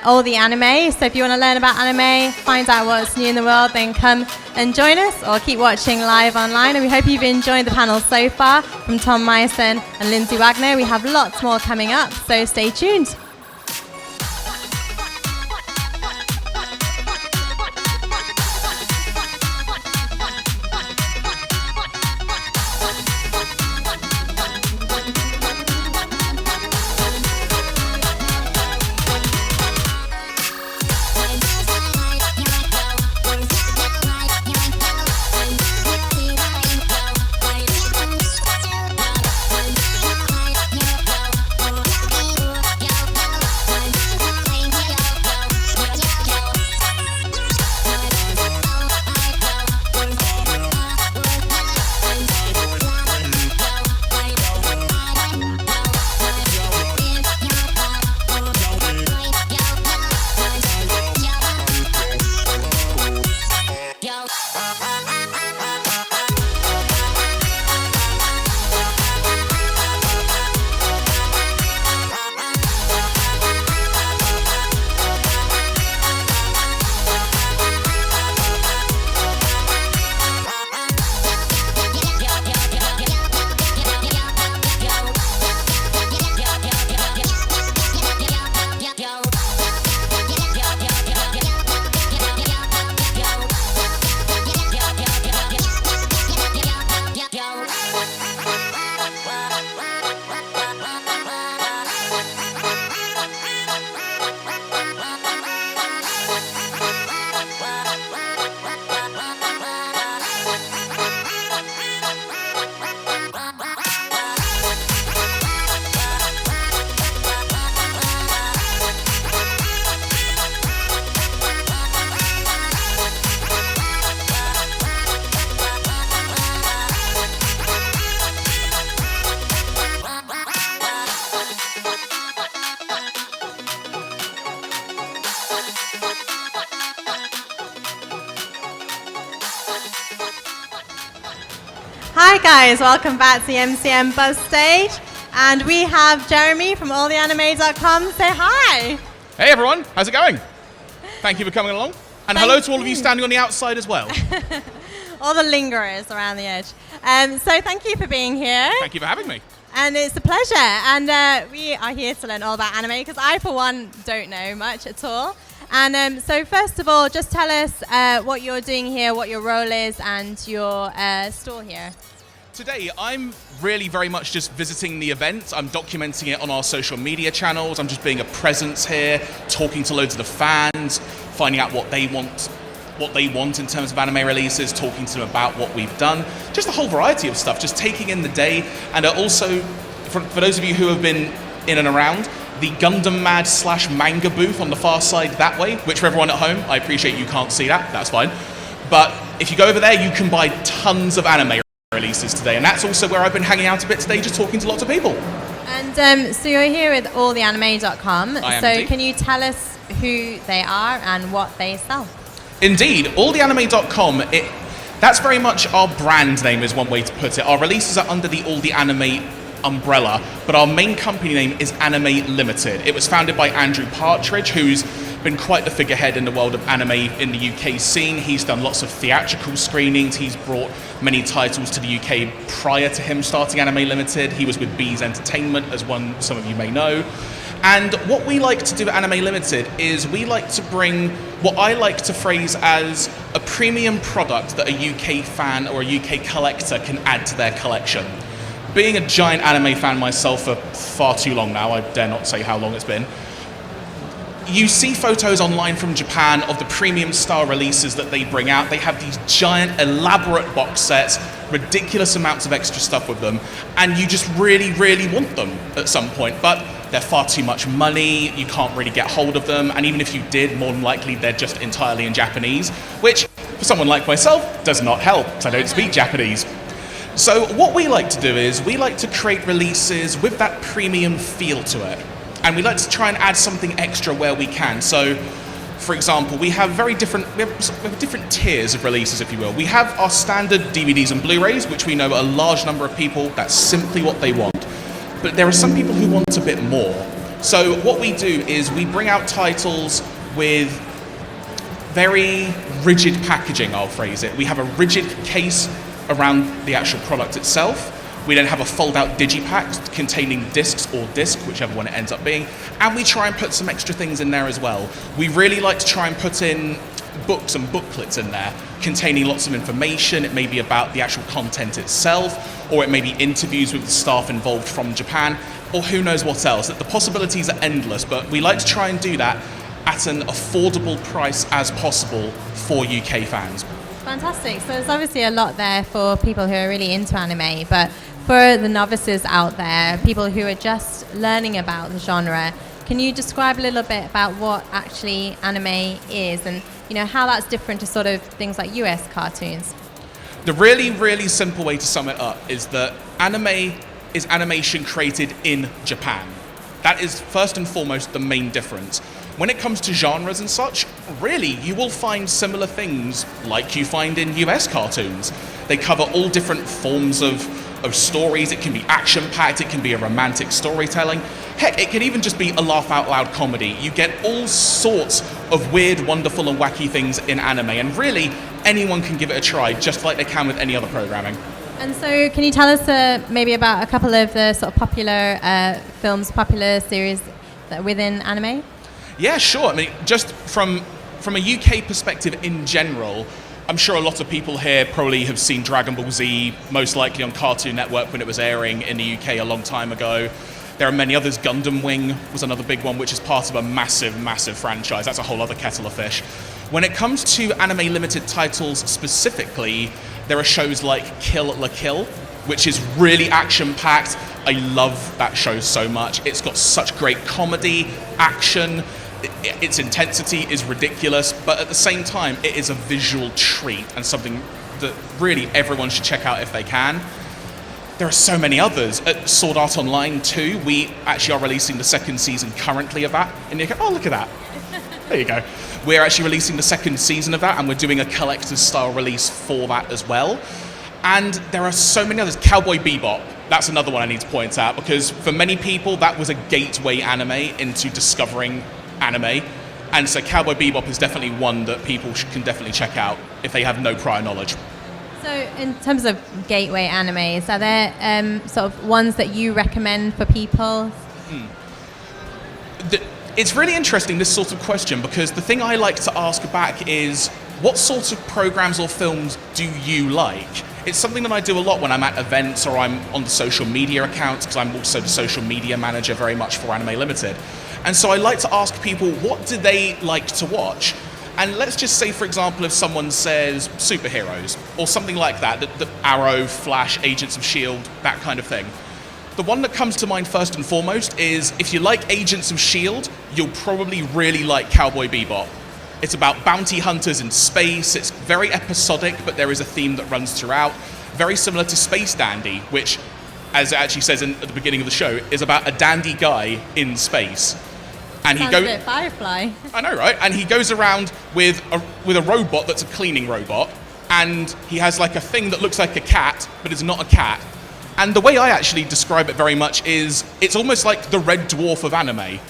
All the anime. So if you want to learn about anime, find out what's new in the world, then come and join us or keep watching live online. And we hope you've enjoyed the panel so far from Tom Myson and Lindsay Wagner. We have lots more coming up, so stay tuned. Hi guys, welcome back to the MyMBuzz stage, and we have Jeremy from alltheanime.com. Say hi. Hey everyone, how's it going? Thank you for coming along, and hello to all of you standing on the outside as well. All the lingerers around the edge. So thank you for being here. Thank you for having me. And it's a pleasure, and we are here to learn all about anime, because I for one don't know much at all. And so first of all, just tell us what you're doing here, what your role is, and your store here. Today, I'm really very much just visiting the event. I'm documenting it on our social media channels. I'm just being a presence here, talking to loads of the fans, finding out what they want in terms of anime releases, talking to them about what we've done. Just a whole variety of stuff, just taking in the day. And also, for those of you who have been in and around, the Gundam Mad / manga booth on the far side that way, which for everyone at home, I appreciate you can't see that, that's fine. But if you go over there, you can buy tons of anime releases today, and that's also where I've been hanging out a bit today, just talking to lots of people. And so you're here with alltheanime.com. I am so indeed. Can you tell us who they are and what they sell? Indeed, alltheanime.com, that's very much our brand name is one way to put it. Our releases are under the All The Anime umbrella, but our main company name is Anime Limited. It was founded by Andrew Partridge, who's been quite the figurehead in the world of anime in the UK scene. He's done lots of theatrical screenings. He's brought many titles to the UK prior to him starting Anime Limited. He was with Bees Entertainment, as some of you may know. And what we like to do at Anime Limited is we like to bring what I like to phrase as a premium product that a UK fan or a UK collector can add to their collection. Being a giant anime fan myself for far too long now, I dare not say how long it's been, you see photos online from Japan of the premium style releases that they bring out. They have these giant, elaborate box sets, ridiculous amounts of extra stuff with them, and you just really, really want them at some point. But they're far too much money, you can't really get hold of them, and even if you did, more than likely they're just entirely in Japanese, which, for someone like myself, does not help, because I don't speak Japanese. So what we like to do is, we like to create releases with that premium feel to it. And we like to try and add something extra where we can. So for example, we have different tiers of releases, if you will. We have our standard DVDs and Blu-rays, which we know a large number of people, that's simply what they want. But there are some people who want a bit more. So what we do is we bring out titles with very rigid packaging, I'll phrase it. We have a rigid case around the actual product itself. We then have a fold-out digipack containing discs or disc, whichever one it ends up being, and we try and put some extra things in there as well. We really like to try and put in books and booklets in there containing lots of information. It may be about the actual content itself, or it may be interviews with the staff involved from Japan, or who knows what else. The possibilities are endless, but we like to try and do that at an affordable price as possible for UK fans. Fantastic. So there's obviously a lot there for people who are really into anime, but for the novices out there, people who are just learning about the genre, can you describe a little bit about what actually anime is and how that's different to sort of things like US cartoons? The really, really simple way to sum it up is that anime is animation created in Japan. That is first and foremost the main difference. When it comes to genres and such, really, you will find similar things like you find in US cartoons. They cover all different forms of stories. It can be action-packed, it can be a romantic storytelling. Heck, it can even just be a laugh-out-loud comedy. You get all sorts of weird, wonderful, and wacky things in anime, and really, anyone can give it a try, just like they can with any other programming. And so, can you tell us maybe about a couple of the sort of popular films, popular series that are within anime? Yeah, sure. I mean, just from a UK perspective in general, I'm sure a lot of people here probably have seen Dragon Ball Z, most likely on Cartoon Network when it was airing in the UK a long time ago. There are many others. Gundam Wing was another big one, which is part of a massive, massive franchise. That's a whole other kettle of fish. When it comes to Anime Limited titles specifically, there are shows like Kill la Kill, which is really action-packed. I love that show so much. It's got such great comedy, action. Its intensity is ridiculous, but at the same time, it is a visual treat and something that really everyone should check out if they can. There are so many others. At Sword Art Online 2, we actually are releasing the second season currently of that. And you go, oh, look at that. There you go. We're actually releasing the second season of that, and we're doing a collector's style release for that as well. And there are so many others. Cowboy Bebop, that's another one I need to point out, because for many people, that was a gateway anime into discovering anime, and so Cowboy Bebop is definitely one that people can definitely check out if they have no prior knowledge. So in terms of gateway animes, are there sort of ones that you recommend for people? It's really interesting, this sort of question, because the thing I like to ask back is, what sorts of programs or films do you like? It's something that I do a lot when I'm at events or I'm on the social media accounts, because I'm also the social media manager very much for Anime Limited. And so I like to ask people, what do they like to watch? And let's just say, for example, if someone says superheroes or something like that, the Arrow, Flash, Agents of S.H.I.E.L.D., that kind of thing. The one that comes to mind first and foremost is, if you like Agents of S.H.I.E.L.D., you'll probably really like Cowboy Bebop. It's about bounty hunters in space. It's very episodic, but there is a theme that runs throughout. Very similar to Space Dandy, which, as it actually says at the beginning of the show, is about a dandy guy in space. And Sounds a bit Firefly. I know, right? And he goes around with a robot that's a cleaning robot, and he has like a thing that looks like a cat, but is not a cat. And the way I actually describe it very much is, it's almost like the Red Dwarf of anime,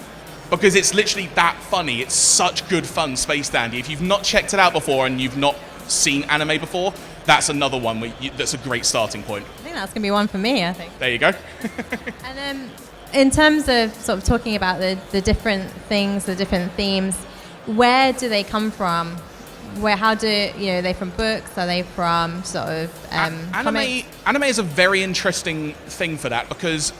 because it's literally that funny. It's such good fun, Space Dandy. If you've not checked it out before and you've not seen anime before, that's another one that's a great starting point. I think that's going to be one for me, I think. There you go. And in terms of sort of talking about the different things, the different themes, where do they come from? How do, are they from books? Are they from sort of comics? Anime is a very interesting thing for that, because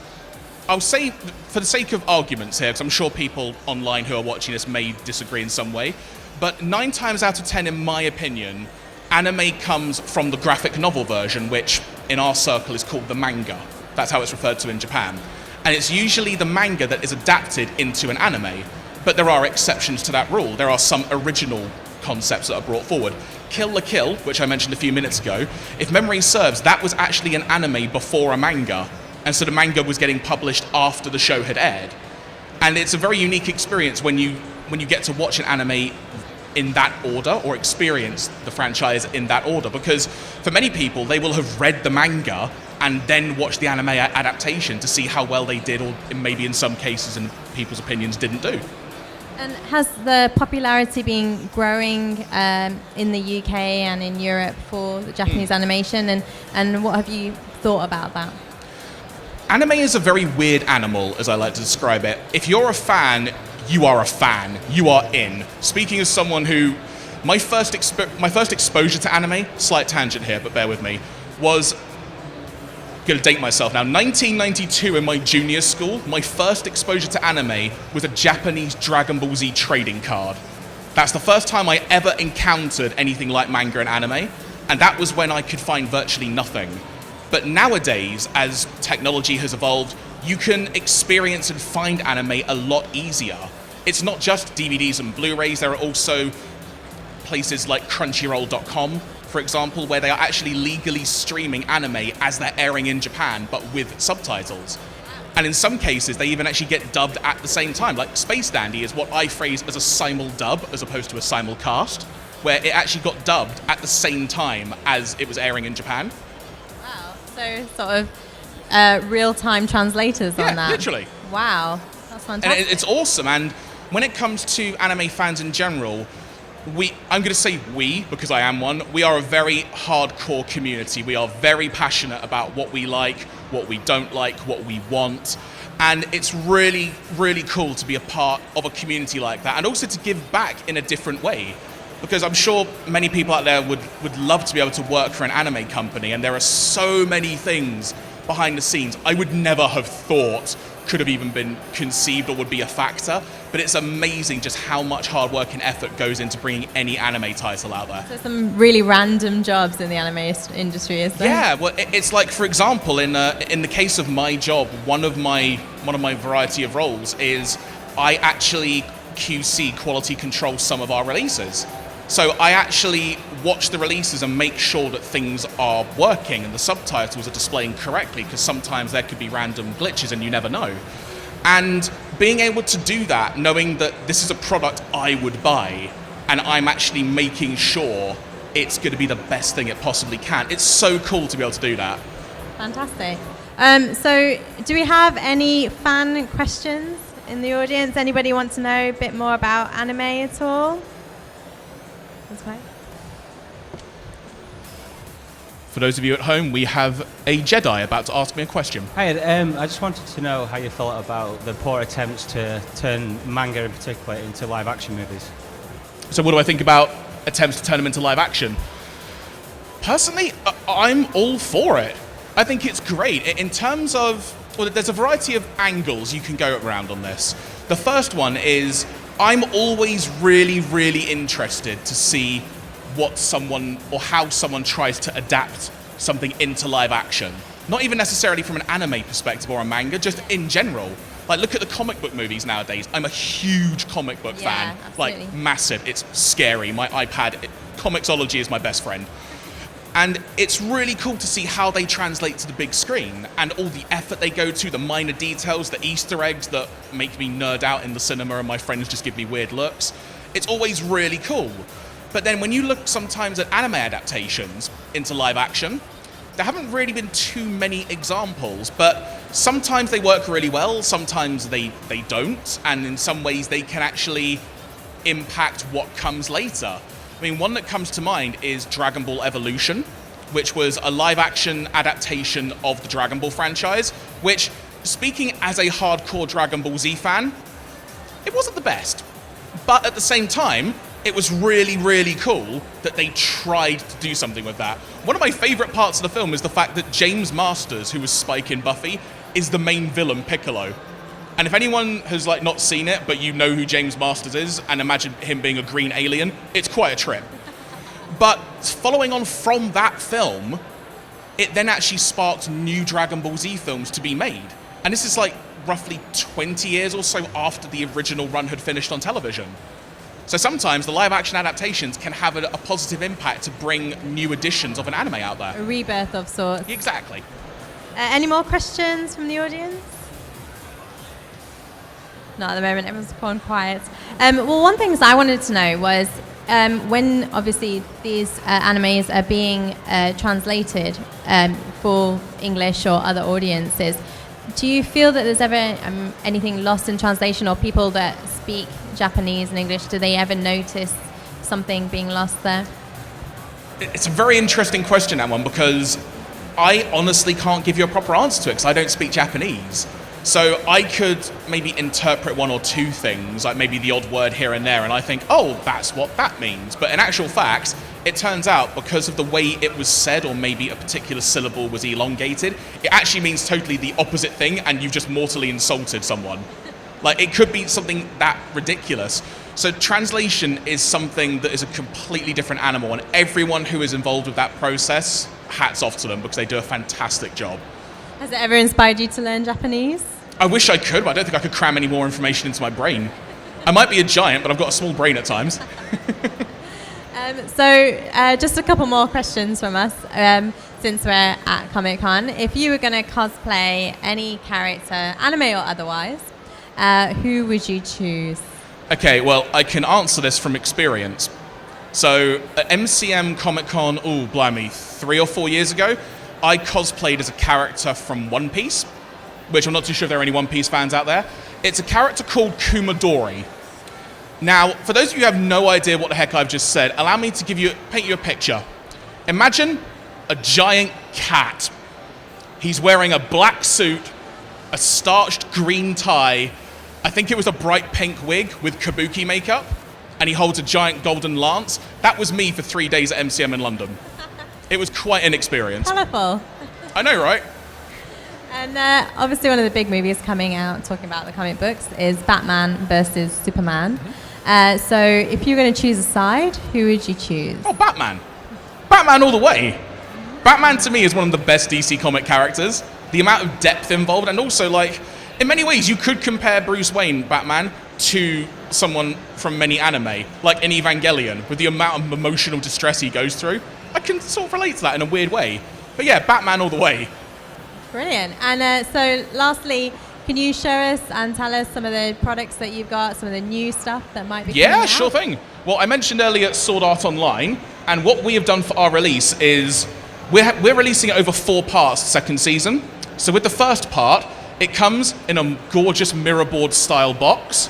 I'll say, for the sake of arguments here, because I'm sure people online who are watching this may disagree in some way, but 9 times out of 10, in my opinion, anime comes from the graphic novel version, which in our circle is called the manga. That's how it's referred to in Japan. And it's usually the manga that is adapted into an anime, but there are exceptions to that rule. There are some original concepts that are brought forward. Kill la Kill, which I mentioned a few minutes ago, if memory serves, that was actually an anime before a manga, and so the manga was getting published after the show had aired. And it's a very unique experience when you get to watch an anime in that order or experience the franchise in that order, because for many people they will have read the manga and then watch the anime adaptation to see how well they did, or maybe in some cases, in people's opinions, didn't do. And has the popularity been growing in the UK and in Europe for the Japanese animation, and what have you thought about that? Anime is a very weird animal, as I like to describe it. If you're a fan, you are a fan. You are in. Speaking as someone who, my first exposure to anime, slight tangent here, but bear with me, was, I'm going to date myself now, 1992 in my junior school, my first exposure to anime was a Japanese Dragon Ball Z trading card. That's the first time I ever encountered anything like manga and anime, and that was when I could find virtually nothing. But nowadays, as technology has evolved, you can experience and find anime a lot easier. It's not just DVDs and Blu-rays, there are also places like Crunchyroll.com, for example, where they are actually legally streaming anime as they're airing in Japan, but with subtitles. And in some cases, they even actually get dubbed at the same time. Like Space Dandy is what I phrase as a simul-dub, as opposed to a simulcast, where it actually got dubbed at the same time as it was airing in Japan. So sort of real-time translators on that. Yeah, literally. Wow, that's fantastic. And it's awesome. And when it comes to anime fans in general, I'm going to say we, because I am one, we are a very hardcore community. We are very passionate about what we like, what we don't like, what we want. And it's really, really cool to be a part of a community like that, and also to give back in a different way. Because I'm sure many people out there would love to be able to work for an anime company, and there are so many things behind the scenes I would never have thought could have even been conceived or would be a factor. But it's amazing just how much hard work and effort goes into bringing any anime title out there. So some really random jobs in the anime industry, is there? Yeah, well, it's like, for example, in the case of my job, one of my variety of roles is I actually QC, quality control, some of our releases. So I actually watch the releases and make sure that things are working and the subtitles are displaying correctly, because sometimes there could be random glitches and you never know. And being able to do that, knowing that this is a product I would buy and I'm actually making sure it's going to be the best thing it possibly can, it's so cool to be able to do that. Fantastic. So do we have any fan questions in the audience? Anybody want to know a bit more about anime at all? That's fine. For those of you at home, we have a Jedi about to ask me a question. Hi, I just wanted to know how you felt about the poor attempts to turn manga in particular into live action movies. So what do I think about attempts to turn them into live action? Personally, I'm all for it. I think it's great. In terms of, well, there's a variety of angles you can go around on this. The first one is, I'm always really, really interested to see what someone, or how someone tries to adapt something into live action. Not even necessarily from an anime perspective or a manga, just in general. Like, look at the comic book movies nowadays. I'm a huge comic book fan. Absolutely. Like, massive. It's scary. My iPad, Comixology is my best friend. And it's really cool to see how they translate to the big screen and all the effort they go to, the minor details, the Easter eggs that make me nerd out in the cinema and my friends just give me weird looks. It's always really cool. But then when you look sometimes at anime adaptations into live action, there haven't really been too many examples, but sometimes they work really well, sometimes they don't, and in some ways they can actually impact what comes later. I mean, one that comes to mind is Dragon Ball Evolution, which was a live-action adaptation of the Dragon Ball franchise, which, speaking as a hardcore Dragon Ball Z fan, it wasn't the best. But at the same time, it was really, really cool that they tried to do something with that. One of my favorite parts of the film is the fact that James Masters, who was Spike in Buffy, is the main villain, Piccolo. And if anyone has not seen it, but you know who James Masters is, and imagine him being a green alien, it's quite a trip. But following on from that film, it then actually sparked new Dragon Ball Z films to be made. And this is roughly 20 years or so after the original run had finished on television. So sometimes the live action adaptations can have a positive impact to bring new editions of an anime out there. A rebirth of sorts. Exactly. Any more questions from the audience? Not at the moment, everyone's gone quiet. Well, one thing I wanted to know was, when obviously these animes are being translated for English or other audiences, do you feel that there's ever anything lost in translation, or people that speak Japanese and English, do they ever notice something being lost there? It's a very interesting question, that one, because I honestly can't give you a proper answer to it because I don't speak Japanese. So I could maybe interpret one or two things, like maybe the odd word here and there, and I think, oh, that's what that means. But in actual fact, it turns out because of the way it was said, or maybe a particular syllable was elongated, it actually means totally the opposite thing, and you've just mortally insulted someone. Like, it could be something that ridiculous. So translation is something that is a completely different animal, and everyone who is involved with that process, hats off to them, because they do a fantastic job. Has it ever inspired you to learn Japanese? I wish I could, but I don't think I could cram any more information into my brain. I might be a giant, but I've got a small brain at times. Just a couple more questions from us, since we're at Comic-Con. If you were going to cosplay any character, anime or otherwise, who would you choose? Okay, well, I can answer this from experience. So, at MCM Comic-Con, 3 or 4 years ago, I cosplayed as a character from One Piece, which I'm not too sure if there are any One Piece fans out there. It's a character called Kumadori. Now, for those of you who have no idea what the heck I've just said, allow me to paint you a picture. Imagine a giant cat. He's wearing a black suit, a starched green tie, I think it was a bright pink wig with kabuki makeup, and he holds a giant golden lance. That was me for 3 days at MCM in London. It was quite an experience. Colourful. I know, right? And obviously one of the big movies coming out, talking about the comic books, is Batman versus Superman. So if you're going to choose a side, who would you choose? Oh, Batman. Batman all the way. Batman to me is one of the best DC comic characters. The amount of depth involved, and also, like, in many ways you could compare Bruce Wayne, Batman, to someone from many anime, like in Evangelion, with the amount of emotional distress he goes through. I can sort of relate to that in a weird way. But yeah, Batman all the way. Brilliant. And so lastly, can you show us and tell us some of the products that you've got, some of the new stuff that might be coming out? Yeah, sure thing. Well, I mentioned earlier Sword Art Online, and what we have done for our release is we're releasing it over 4 parts, second season. So with the first part, it comes in a gorgeous mirrorboard style box,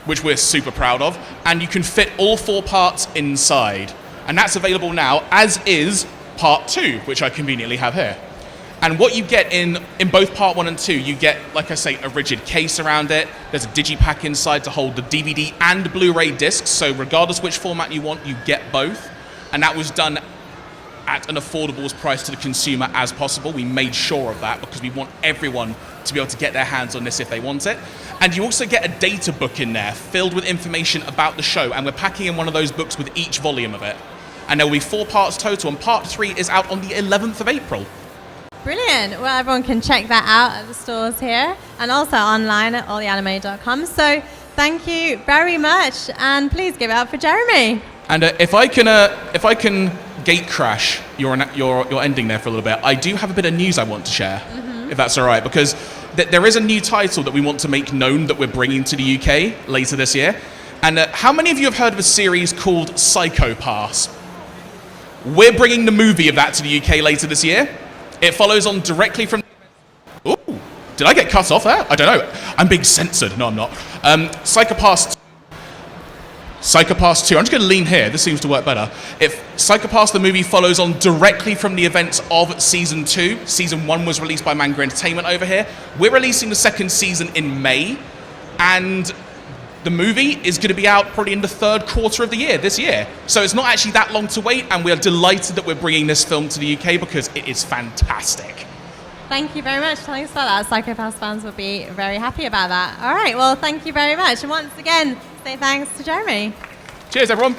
which we're super proud of, and you can fit all 4 parts inside. And that's available now, as is part 2, which I conveniently have here. And what you get in both part 1 and 2, you get, like I say, a rigid case around it. There's a digipack inside to hold the DVD and Blu-ray discs, so regardless which format you want, you get both. And that was done at an affordable price to the consumer as possible. We made sure of that because we want everyone to be able to get their hands on this if they want it. And you also get a data book in there filled with information about the show, and we're packing in one of those books with each volume of it. And there will be 4 parts total, and part 3 is out on the 11th of April. Brilliant. Well, everyone can check that out at the stores here and also online at alltheanime.com. So thank you very much, and please give it up for Jeremy. And if I can gate crash your ending there for a little bit, I do have a bit of news I want to share, if that's all right, because there is a new title that we want to make known that we're bringing to the UK later this year. And how many of you have heard of a series called Psycho Pass? We're bringing the movie of that to the UK later this year. It follows on directly from... Ooh, did I get cut off there? I don't know. I'm being censored. No, I'm not. Psycho Pass 2. I'm just going to lean here. This seems to work better. If Psycho Pass the movie follows on directly from the events of Season 2. Season 1 was released by Manga Entertainment over here. We're releasing the second season in May. And the movie is going to be out probably in the 3rd quarter of the year, this year. So it's not actually that long to wait, and we are delighted that we're bringing this film to the UK because it is fantastic. Thank you very much for telling us about that. Psycho Pass fans will be very happy about that. All right, well, thank you very much. And once again, say thanks to Jeremy. Cheers, everyone.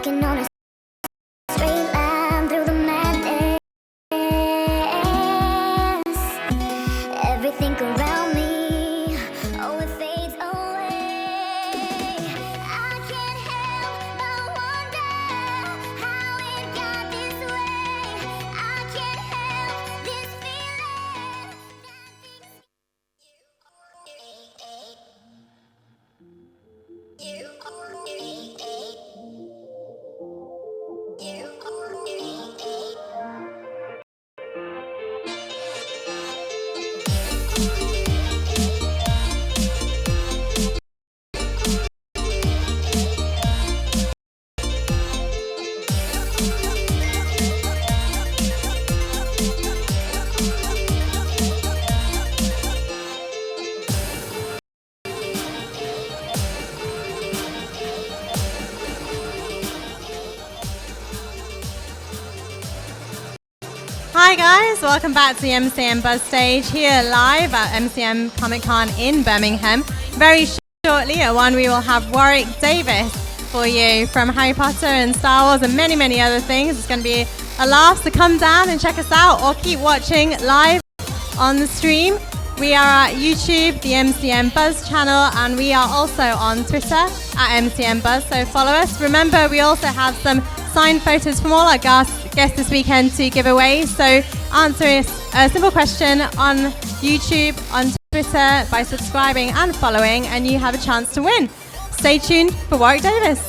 walking on a straight line through the madness. Everything around me, oh, it fades away. I can't help but wonder how it got this way. I can't help this feeling. Hi guys, welcome back to the MCMBuzz stage here live at MCM Comic Con in Birmingham. Very shortly at 1 we will have Warwick Davis for you from Harry Potter and Star Wars and many, many other things. It's going to be a laugh, so come down and check us out or keep watching live on the stream. We are at YouTube, the MCMBuzz channel, and we are also on Twitter at MCMBuzz, so follow us. Remember, we also have some signed photos from all our guests this weekend to give away, so answer a simple question on YouTube, on Twitter by subscribing and following, and you have a chance to win. Stay tuned for Warwick Davis.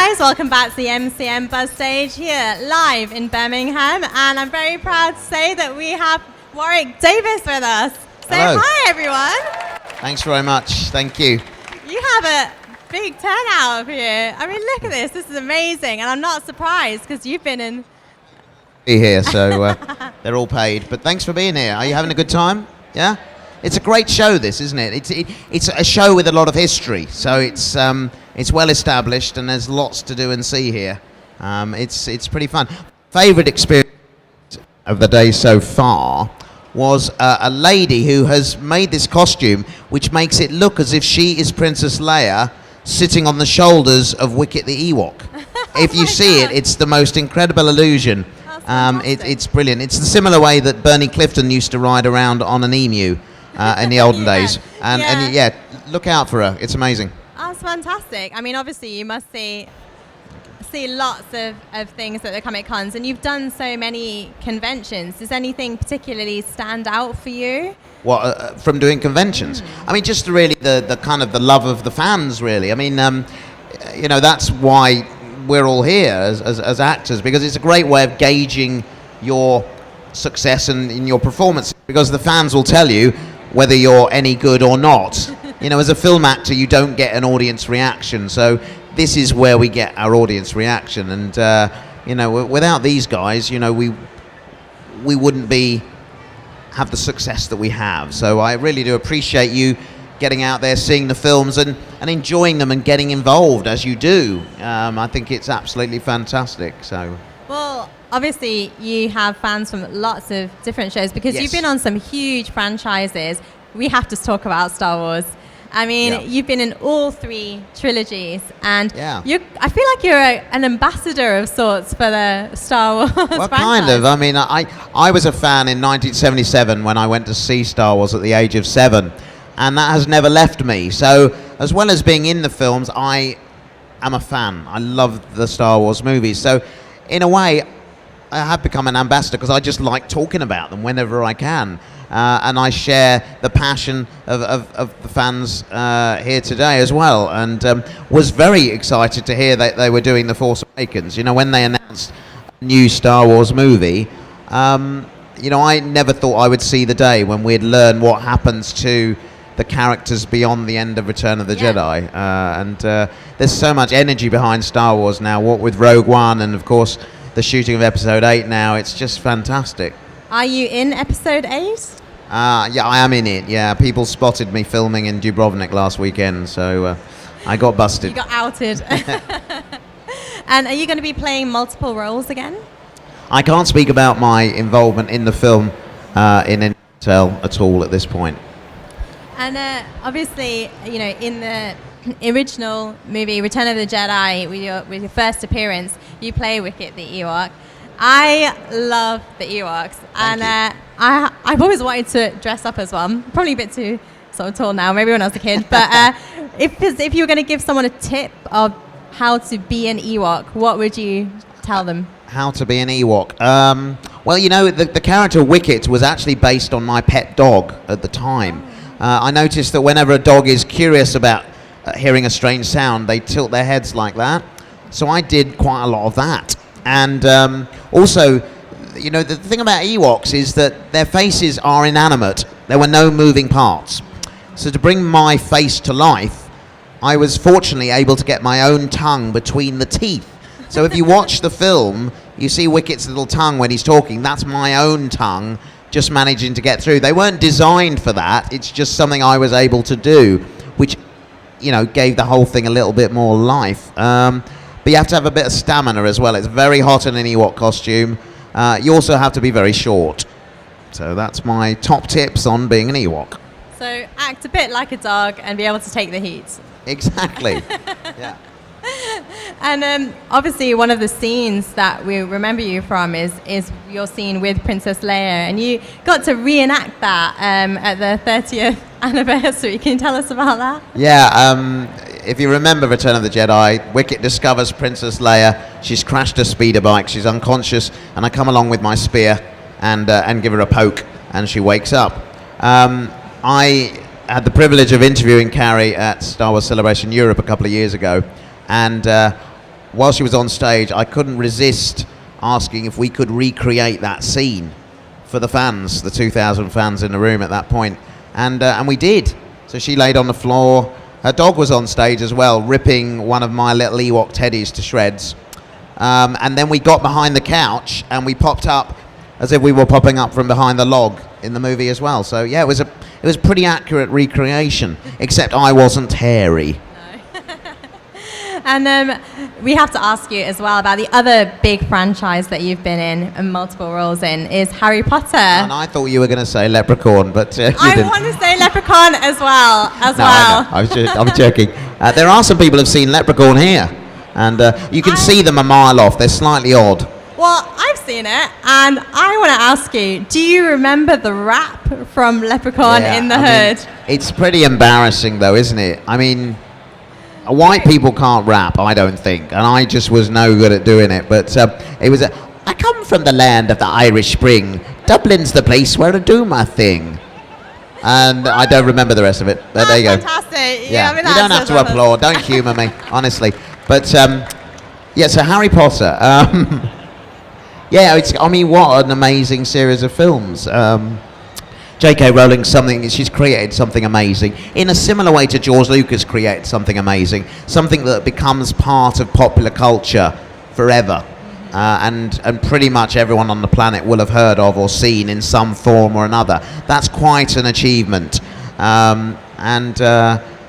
guys, welcome back to the MyMBuzz stage here live in Birmingham, and I'm very proud to say that we have Warwick Davis with us. Say Hello. hi, everyone. Thanks very much. Thank you. You have a big turnout here. I mean, look at this. This is amazing, and I'm not surprised because you've been in. Be here, so they're all paid. But thanks for being here. Are you having a good time? Yeah. It's a great show, this, isn't it? It's a show with a lot of history, so it's well established, and there's lots to do and see here. It's pretty fun. Favorite experience of the day so far was a lady who has made this costume, which makes it look as if she is Princess Leia sitting on the shoulders of Wicket the Ewok. If you see it, it's the most incredible illusion. It's brilliant. It's the similar way that Bernie Clifton used to ride around on an emu in the olden days. And yeah, look out for her. It's amazing. That's fantastic. I mean, obviously, you must see lots of things at the Comic Cons, and you've done so many conventions. Does anything particularly stand out for you? What, from doing conventions? I mean, just really the kind of the love of the fans, really. I mean, you know, that's why we're all here as actors, because it's a great way of gauging your success and in your performance, because the fans will tell you whether you're any good or not. You know, as a film actor, you don't get an audience reaction, so this is where we get our audience reaction. And you know, without these guys, you know, we wouldn't have the success that we have. So I really do appreciate you getting out there, seeing the films and enjoying them and getting involved as you do. I think it's absolutely fantastic. So. Well, obviously you have fans from lots of different shows, because Yes. you've been on some huge franchises. We have to talk about Star Wars. I mean, you've been in all 3 trilogies, and I feel like you're an ambassador of sorts for the Star Wars Well, franchise. kind of. I mean, I was a fan in 1977 when I went to see Star Wars at the age of 7, and that has never left me. So, as well as being in the films, I am a fan. I love the Star Wars movies. So, in a way, I have become an ambassador because I just like talking about them whenever I can. And I share the passion of the fans here today as well, and was very excited to hear that they were doing The Force Awakens. You know, when they announced a new Star Wars movie, you know, I never thought I would see the day when we'd learn what happens to the characters beyond the end of Return of the Jedi. And there's so much energy behind Star Wars now, what with Rogue One and, of course, the shooting of Episode 8 now. It's just fantastic. Are you in Episode 8? Yeah, I am in it. Yeah, people spotted me filming in Dubrovnik last weekend, so I got busted. You got outed. And are you going to be playing multiple roles again? I can't speak about my involvement in the film in any detail at all at this point. And obviously, you know, in the original movie Return of the Jedi, with your first appearance, you play Wicket the Ewok. I love the Ewoks, and I've always wanted to dress up as one. Probably a bit too sort of tall now, maybe when I was a kid. But if you were going to give someone a tip of how to be an Ewok, what would you tell them? How to be an Ewok? Well, you know, the character Wicket was actually based on my pet dog at the time. I noticed that whenever a dog is curious about hearing a strange sound, they tilt their heads like that. So I did quite a lot of that. And also, you know, the thing about Ewoks is that their faces are inanimate. There were no moving parts. So to bring my face to life, I was fortunately able to get my own tongue between the teeth. So if you watch the film, you see Wicket's little tongue when he's talking. That's my own tongue, just managing to get through. They weren't designed for that. It's just something I was able to do, which, you know, gave the whole thing a little bit more life. But you have to have a bit of stamina as well. It's very hot in an Ewok costume. You also have to be very short. So that's my top tips on being an Ewok. So act a bit like a dog and be able to take the heat. Exactly. Yeah. And obviously one of the scenes that we remember you from is your scene with Princess Leia, and you got to reenact that at the 30th anniversary. Can you tell us about that? Yeah, if you remember Return of the Jedi, Wicket discovers Princess Leia. She's crashed her speeder bike. She's unconscious, and I come along with my spear and give her a poke, and she wakes up. I had the privilege of interviewing Carrie at Star Wars Celebration Europe a couple of years ago, and while she was on stage, I couldn't resist asking if we could recreate that scene for the fans, the 2,000 fans in the room at that point, and we did. So she laid on the floor. Her dog was on stage as well, ripping one of my little Ewok teddies to shreds. And then we got behind the couch and we popped up as if we were popping up from behind the log in the movie as well. So yeah, it was a pretty accurate recreation, except I wasn't hairy. And we have to ask you as well about the other big franchise that you've been in and multiple roles in is Harry Potter. And I thought you were going to say Leprechaun, but you I didn't. want to say Leprechaun as well. I know. I was joking. There are some people who've seen Leprechaun here, and you can see them a mile off. They're slightly odd. Well, I've seen it, and I want to ask you, do you remember the rap from Leprechaun in the Hood? Mean, it's pretty embarrassing, though, isn't it? I mean, white people can't rap, I don't think, and I just was no good at doing it. But it was I come from the land of the Irish Spring. Dublin's the place where I do my thing. And I don't remember the rest of it, but there you go. Fantastic. Yeah, I mean, you don't have to applaud. Don't humour me, honestly. But yeah, so Harry Potter. Yeah, I mean, what an amazing series of films. J.K. Rowling, she's created something amazing in a similar way to George Lucas created something amazing, something that becomes part of popular culture forever, and pretty much everyone on the planet will have heard of or seen in some form or another. That's quite an achievement, and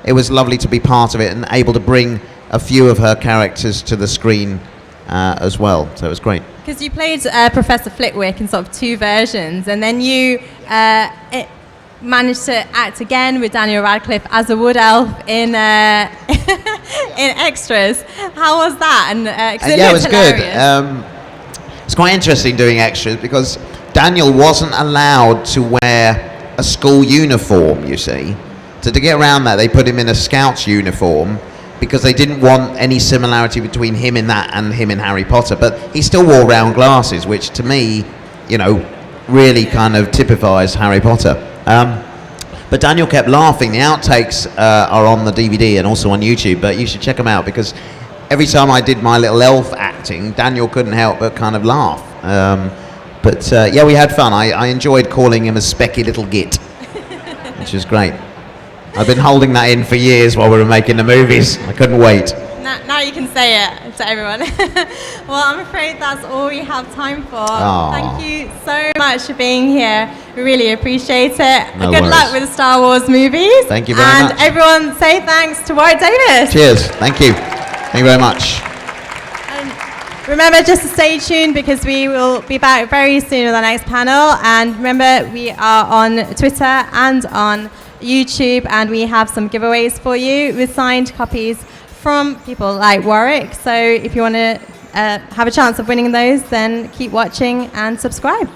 it was lovely to be part of it and able to bring a few of her characters to the screen as well. So it was great. Because you played Professor Flitwick in sort of two versions, and then you managed to act again with Daniel Radcliffe as a wood elf in in extras. How was that? And yeah, it was hilarious. Good. It's quite interesting doing extras because Daniel wasn't allowed to wear a school uniform, you see. So to get around that, they put him in a Scout's uniform, because they didn't want any similarity between him in that and him in Harry Potter. But he still wore round glasses, which to me, you know, really kind of typifies Harry Potter. But Daniel kept laughing. The outtakes are on the DVD and also on YouTube, but you should check them out because every time I did my little elf acting, Daniel couldn't help but kind of laugh. But yeah, we had fun. I enjoyed calling him a specky little git, which was great. I've been holding that in for years while we were making the movies. I couldn't wait. Now you can say it to everyone. Well, I'm afraid that's all we have time for. Aww. Thank you so much for being here. We really appreciate it. No Good worries. luck with the Star Wars movies. Thank you very much. And everyone say thanks to Warwick Davis. Cheers. Thank you. Thank you very much. Remember just to stay tuned because we will be back very soon with our next panel. And remember, we are on Twitter and on YouTube, and we have some giveaways for you with signed copies from people like Warwick. So if you want to have a chance of winning those, then keep watching and subscribe.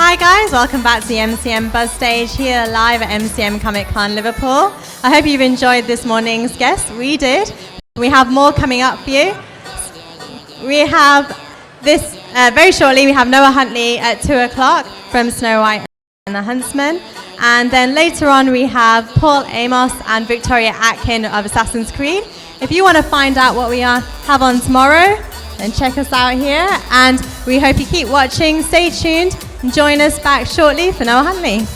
Hi guys, welcome back to the MCM Buzz stage here live at MCM Comic Con Liverpool. I hope you've enjoyed this morning's guest. We did. We have more coming up for you. We have this, very shortly, we have Noah Huntley at 2 o'clock from Snow White and the Huntsman. And then later on we have Paul Amos and Victoria Atkin of Assassin's Creed. If you want to find out what we have on tomorrow, then check us out here. And we hope you keep watching. Stay tuned and join us back shortly for Noah Huntley.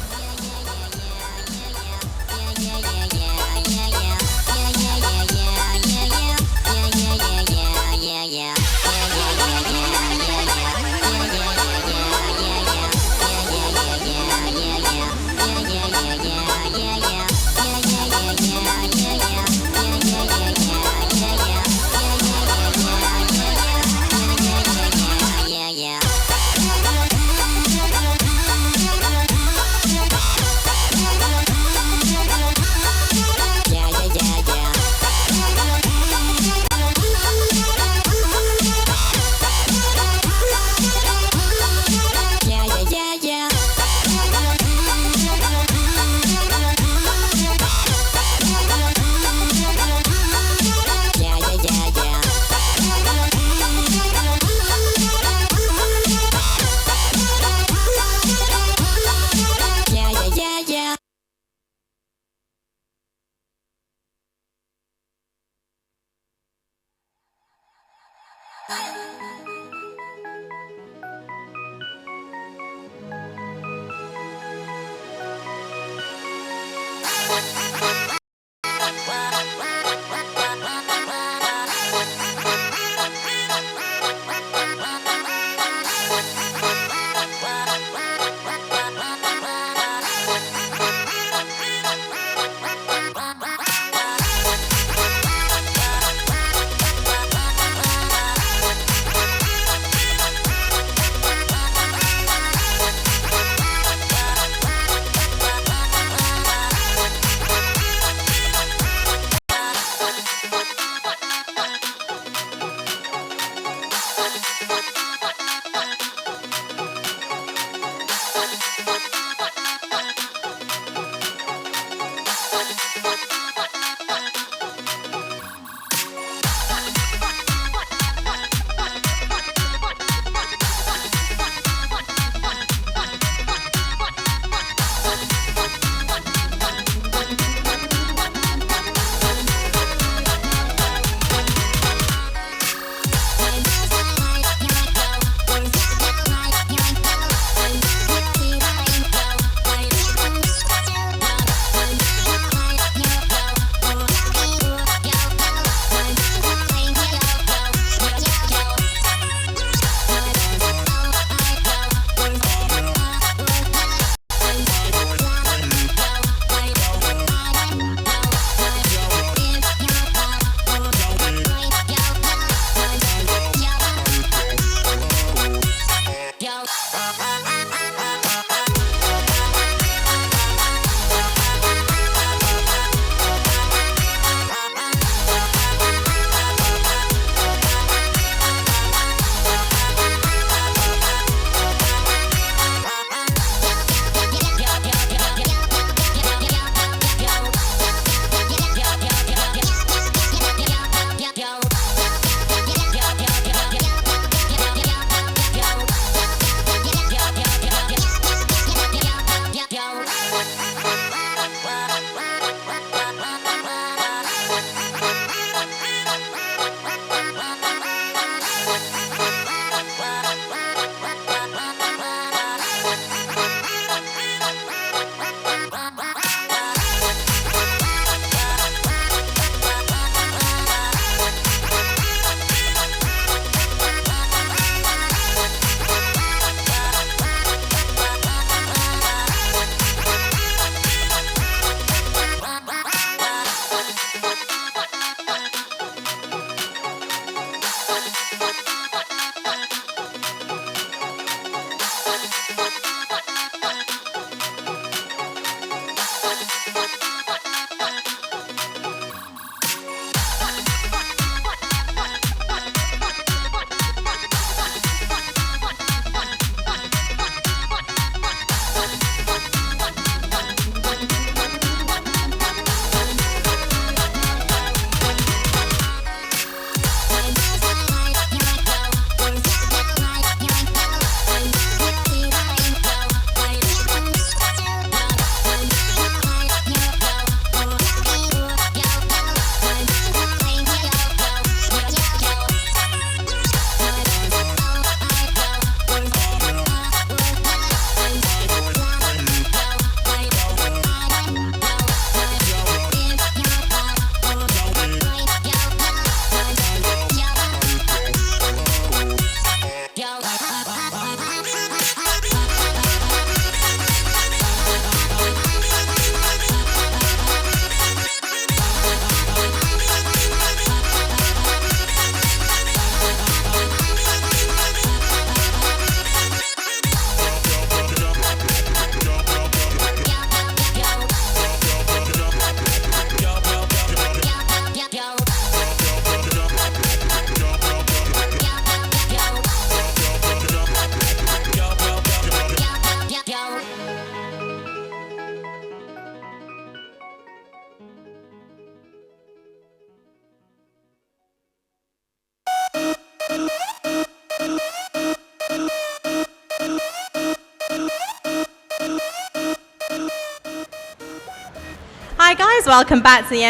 guys, welcome back to the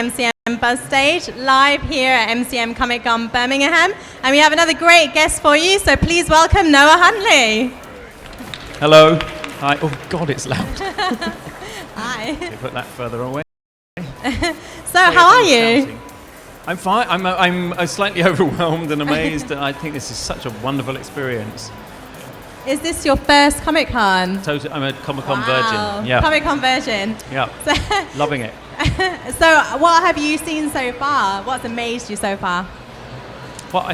MyMBuzz stage, live here at MCM Comic Con Birmingham. And we have another great guest for you, so please welcome Noah Huntley. Hello. Hi. Oh God, it's loud. Hi. Okay, put that further away. So, how are you? I'm fine. I'm slightly overwhelmed and amazed, and I think this is such a wonderful experience. Is this your first Comic Con? Totally, I'm a Comic Con Wow. virgin. Yeah. Comic Con virgin. Yeah. Loving it. So, what have you seen so far? What's amazed you so far? Well,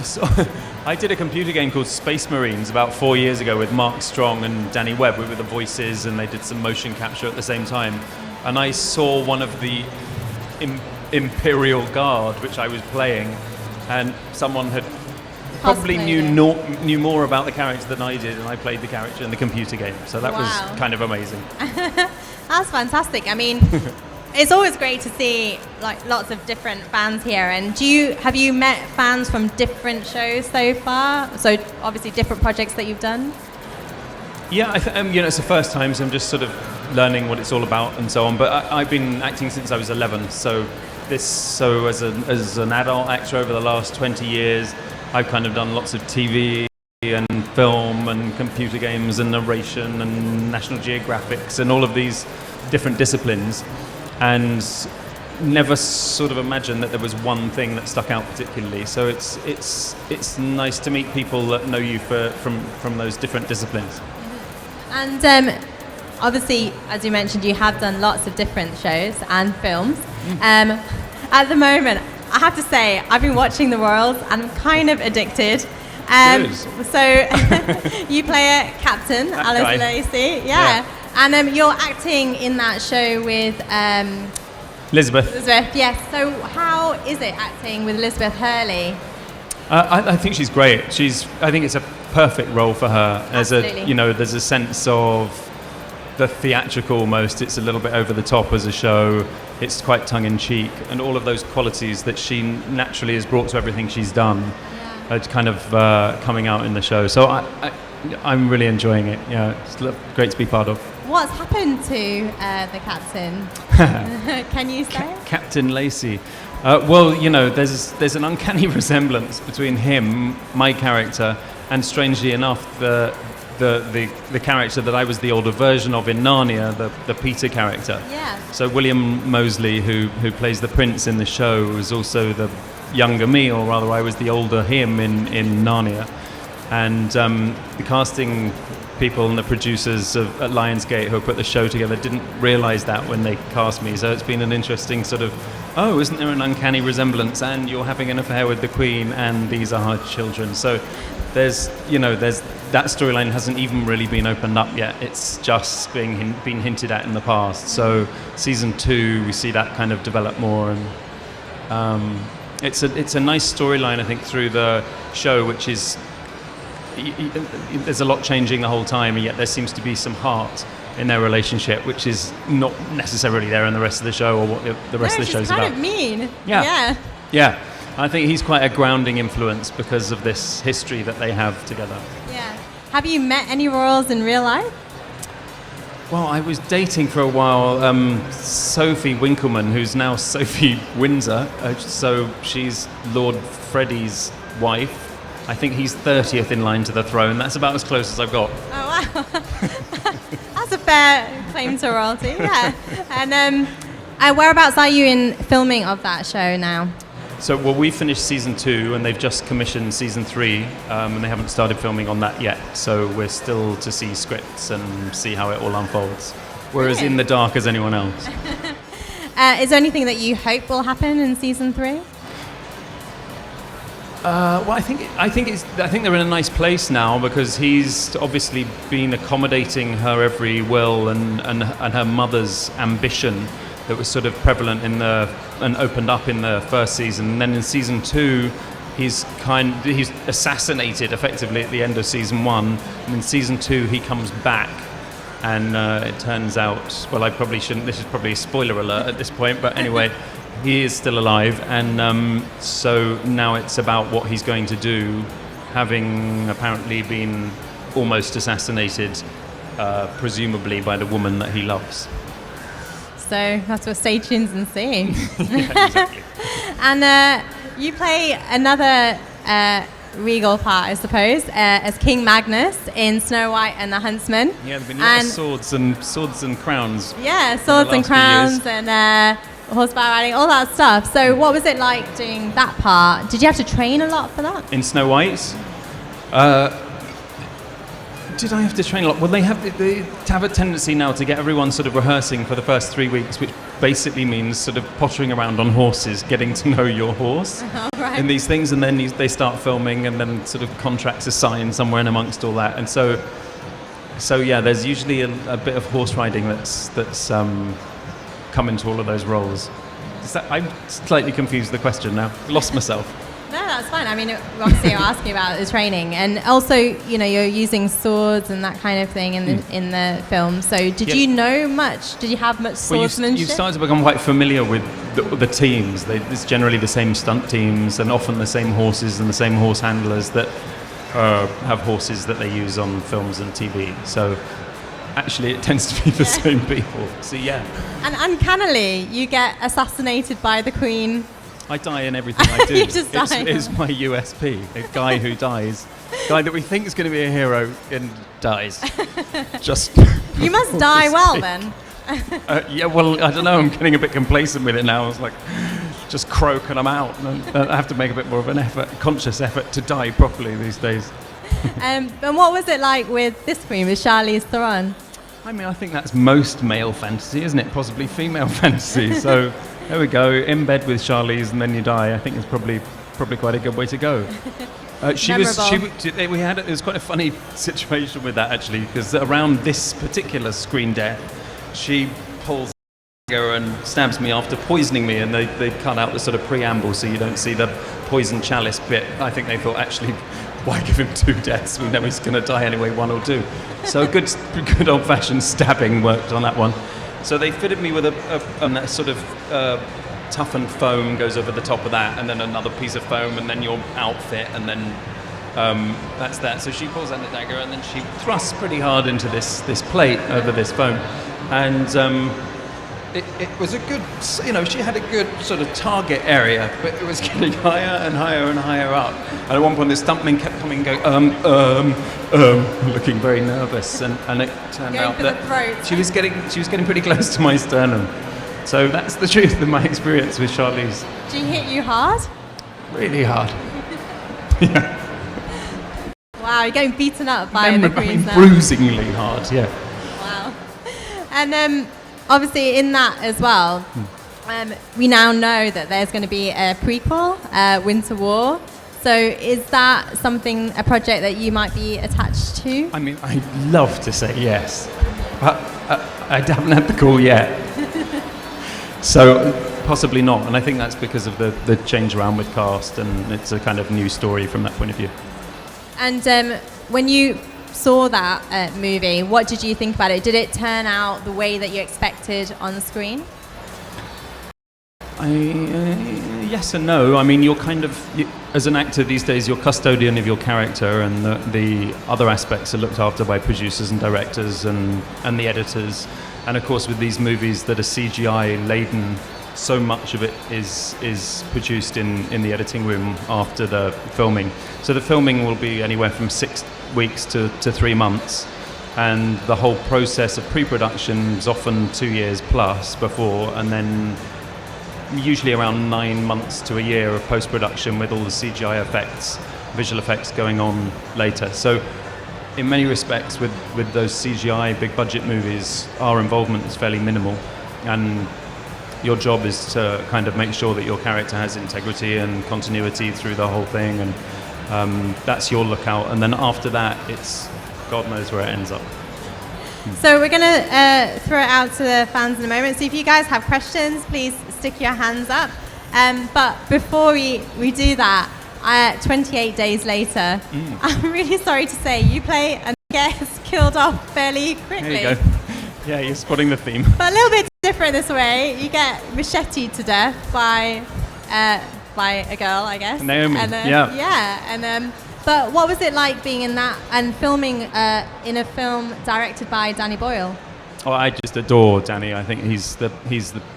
I did a computer game called Space Marines about 4 years ago with Mark Strong and Danny Webb. We were the voices, and they did some motion capture at the same time. And I saw one of the Imperial Guard, which I was playing, and someone had probably knew more about the character than I did, and I played the character in the computer game. So that was kind of amazing. That's fantastic. I mean, it's always great to see like lots of different fans here. And have you met fans from different shows so far? So obviously different projects that you've done. Yeah, it's the first time, so I'm just sort of learning what it's all about and so on. But I've been acting since I was 11, so as an adult actor over the last 20 years, I've kind of done lots of TV and film and computer games and narration and National Geographics and all of these different disciplines, and never sort of imagined that there was one thing that stuck out particularly. So it's nice to meet people that know you from those different disciplines. And obviously, as you mentioned, you have done lots of different shows and films. At the moment, I have to say, I've been watching The World and I'm kind of addicted. So you play a captain, Alice Lacey. Yeah. And you're acting in that show with Elizabeth. Yes. So how is it acting with Elizabeth Hurley? I think she's great. I think it's a perfect role for her. There's a sense of the theatrical almost. It's a little bit over the top as a show. It's quite tongue-in-cheek, and all of those qualities that she naturally has brought to everything she's done are kind of coming out in the show. So I'm really enjoying it. Yeah, it's great to be part of. What's happened to the captain? Can you say? Captain Lacey. Well, there's an uncanny resemblance between him, my character, and strangely enough, the character that I was the older version of in Narnia, the Peter character. Yeah. So William Moseley, who plays the prince in the show, was also the younger me, or rather I was the older him in Narnia. And the casting people and the producers at Lionsgate who put the show together didn't realise that when they cast me. So it's been an interesting sort of, isn't there an uncanny resemblance? And you're having an affair with the Queen, and these are her children. So there's that storyline hasn't even really been opened up yet. It's just been hinted at in the past. So season 2, we see that kind of develop more, and it's a nice storyline, I think, through the show, which is there's a lot changing the whole time, and yet there seems to be some heart in their relationship, which is not necessarily there in the rest of the show or what the rest of the show's kind about. Of mean. Yeah. I think he's quite a grounding influence because of this history that they have together. Yeah. Have you met any royals in real life? Well, I was dating for a while Sophie Winkleman, who's now Sophie Windsor. So she's Lord Freddie's wife. I think he's 30th in line to the throne. That's about as close as I've got. Oh, wow. That's a fair claim to royalty, yeah. And whereabouts are you in filming of that show now? So, well, we finished season 2 and they've just commissioned season 3 and they haven't started filming on that yet. So we're still to see scripts and see how it all unfolds. We're as in the dark as anyone else. Is there anything that you hope will happen in season 3? Well, I think they're in a nice place now because he's obviously been accommodating her every will and her mother's ambition that was sort of prevalent and opened up in the first season. And then in season 2, he's assassinated effectively at the end of season 1. And in season 2, he comes back, and it turns out, well, I probably shouldn't. This is probably a spoiler alert at this point, but anyway. He is still alive, and so now it's about what he's going to do, having apparently been almost assassinated, presumably by the woman that he loves. So that's what stay tuned and see. Yeah, exactly. And you play another regal part, I suppose, as King Magnus in Snow White and the Huntsman. Yeah, there've been lots of swords and crowns. Yeah, swords and in the last few crowns and horseback riding, all that stuff. So what was it like doing that part? Did you have to train a lot for that? In Snow White, did I have to train a lot? Well, they have a tendency now to get everyone sort of rehearsing for the first 3 weeks, which basically means sort of pottering around on horses, getting to know your horse in these things, and then they start filming, and then sort of contracts are signed somewhere in amongst all that, and so yeah, there's usually a bit of horse riding that's come into all of those roles. I'm slightly confused with the question now. Lost myself. No, that's fine. I mean, obviously you're asking about the training, and also, you're using swords and that kind of thing in the film. So, did you know much? Did you have much swordsmanship? You start to become quite familiar with the teams. It's generally the same stunt teams, and often the same horses and the same horse handlers that have horses that they use on films and TV. So, actually, it tends to be the same people. So, yeah. And uncannily, you get assassinated by the Queen. I die in everything I do. You just die. It's my USP. A guy who dies. A guy that we think is going to be a hero and dies. Just. You must die well then. Yeah, well, I don't know. I'm getting a bit complacent with it now. It's like, just croak and I'm out. And I have to make a bit more of an conscious effort to die properly these days. And what was it like with this Queen, with Charlize Theron? I mean, I think that's most male fantasy, isn't it? Possibly female fantasy. So there we go. In bed with Charlize and then you die. I think it's probably quite a good way to go. It was quite a funny situation with that actually, because around this particular screen death, she pulls and stabs me after poisoning me, and they cut out the sort of preamble so you don't see the poison chalice bit. I think they thought, actually, why give him 2 deaths? We know he's going to die anyway, 1 or 2. So good old-fashioned stabbing worked on that one. So they fitted me with a sort of toughened foam goes over the top of that, and then another piece of foam, and then your outfit, and then that's that. So she pulls out the dagger, and then she thrusts pretty hard into this plate over this foam, and it was a good, she had a good sort of target area, but it was getting higher and higher and higher up. And at one point, the stuntman kept coming, going, looking very nervous, and it turned out that she was getting pretty close to my sternum. So that's the truth of my experience with Charlize. Did she hit you hard? Really hard. Yeah. Wow, you're getting beaten up by the Queens now. Bruisingly hard, yeah. Wow. And obviously in that as well, we now know that there's going to be a prequel, Winter War. So is that a project that you might be attached to? I mean, I'd love to say yes, but I haven't had the call yet. So possibly not, and I think that's because of the change around with cast, and it's a kind of new story from that point of view. And when you saw that movie, what did you think about it? Did it turn out the way that you expected on the screen? Yes and no. I mean, you're kind of, as an actor these days, you're custodian of your character, and the other aspects are looked after by producers and directors and the editors. And of course, with these movies that are CGI laden, so much of it is produced in the editing room after the filming. So the filming will be anywhere from 6 weeks to 3 months, and the whole process of pre-production is often 2 years plus before, and then usually around 9 months to a year of post-production with all the CGI effects, visual effects going on later. So in many respects, with those CGI big budget movies, our involvement is fairly minimal, and your job is to kind of make sure that your character has integrity and continuity through the whole thing, and that's your lookout. And then after that, it's God knows where it ends up. So we're going to throw it out to the fans in a moment. So if you guys have questions, please stick your hands up. But before we do that, 28 days later, I'm really sorry to say, you play and gets killed off fairly quickly. There you go. Yeah, you're spotting the theme. But a little bit different this way. You get macheted to death by a girl, I guess. Naomi, and, yeah. And but what was it like being in that and filming in a film directed by Danny Boyle? Oh, I just adore Danny. I think he's the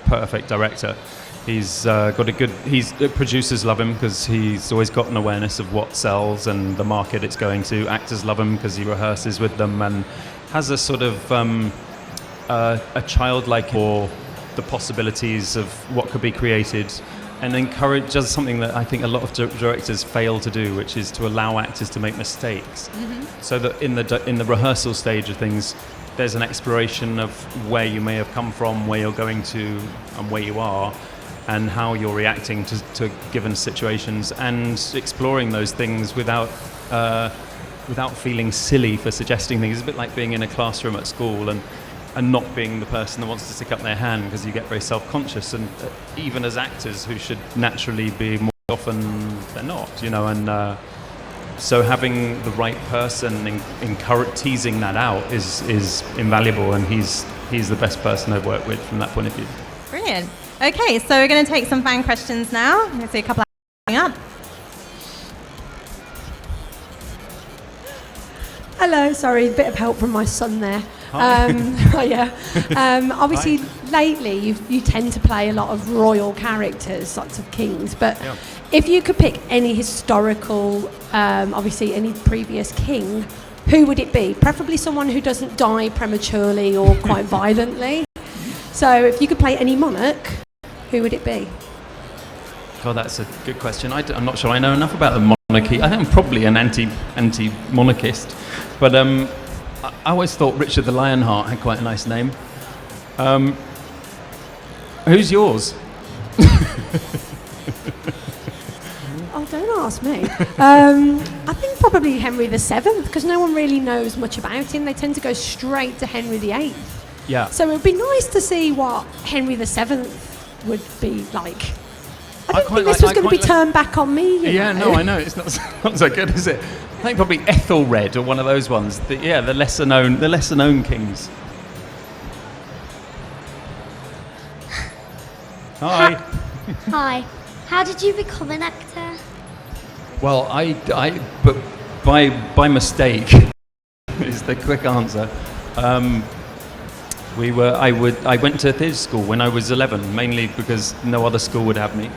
perfect director. He's got a good. The producers love him because he's always got an awareness of what sells and the market it's going to. Actors love him because he rehearses with them and has a sort of a childlike or the possibilities of what could be created, and does something that I think a lot of directors fail to do, which is to allow actors to make mistakes. So that in the rehearsal stage of things, there's an exploration of where you may have come from, where you're going to, and where you are, and how you're reacting to given situations, and exploring those things without feeling silly for suggesting things. It's a bit like being in a classroom at school and not being the person that wants to stick up their hand because you get very self-conscious, and even as actors who should naturally be more often they're not, and so having the right person teasing that out is invaluable, and he's the best person I've worked with from that point of view. Brilliant. Okay, so we're going to take some fan questions now. I see a couple coming up. Hello, sorry, a bit of help from my son there. Obviously, lately you tend to play a lot of royal characters, lots of kings. But if you could pick any historical, obviously any previous king, who would it be? Preferably someone who doesn't die prematurely or quite violently. So if you could play any monarch, who would it be? God, that's a good question. I'm not sure I know enough about the monarchy. I think I'm probably an anti-monarchist, but I always thought Richard the Lionheart had quite a nice name. Who's yours? Oh, don't ask me. I think probably Henry VII, because no one really knows much about him. They tend to go straight to Henry VIII. Yeah. So it would be nice to see what Henry VII would be like. I didn't think this was going to be turned back on me. Yeah, no, I know. It's not so good, is it? I think probably Ethelred or one of those ones. The lesser known kings. Hi. Hi. How did you become an actor? Well, but by mistake is the quick answer. I went to theatre school when I was 11, mainly because no other school would have me,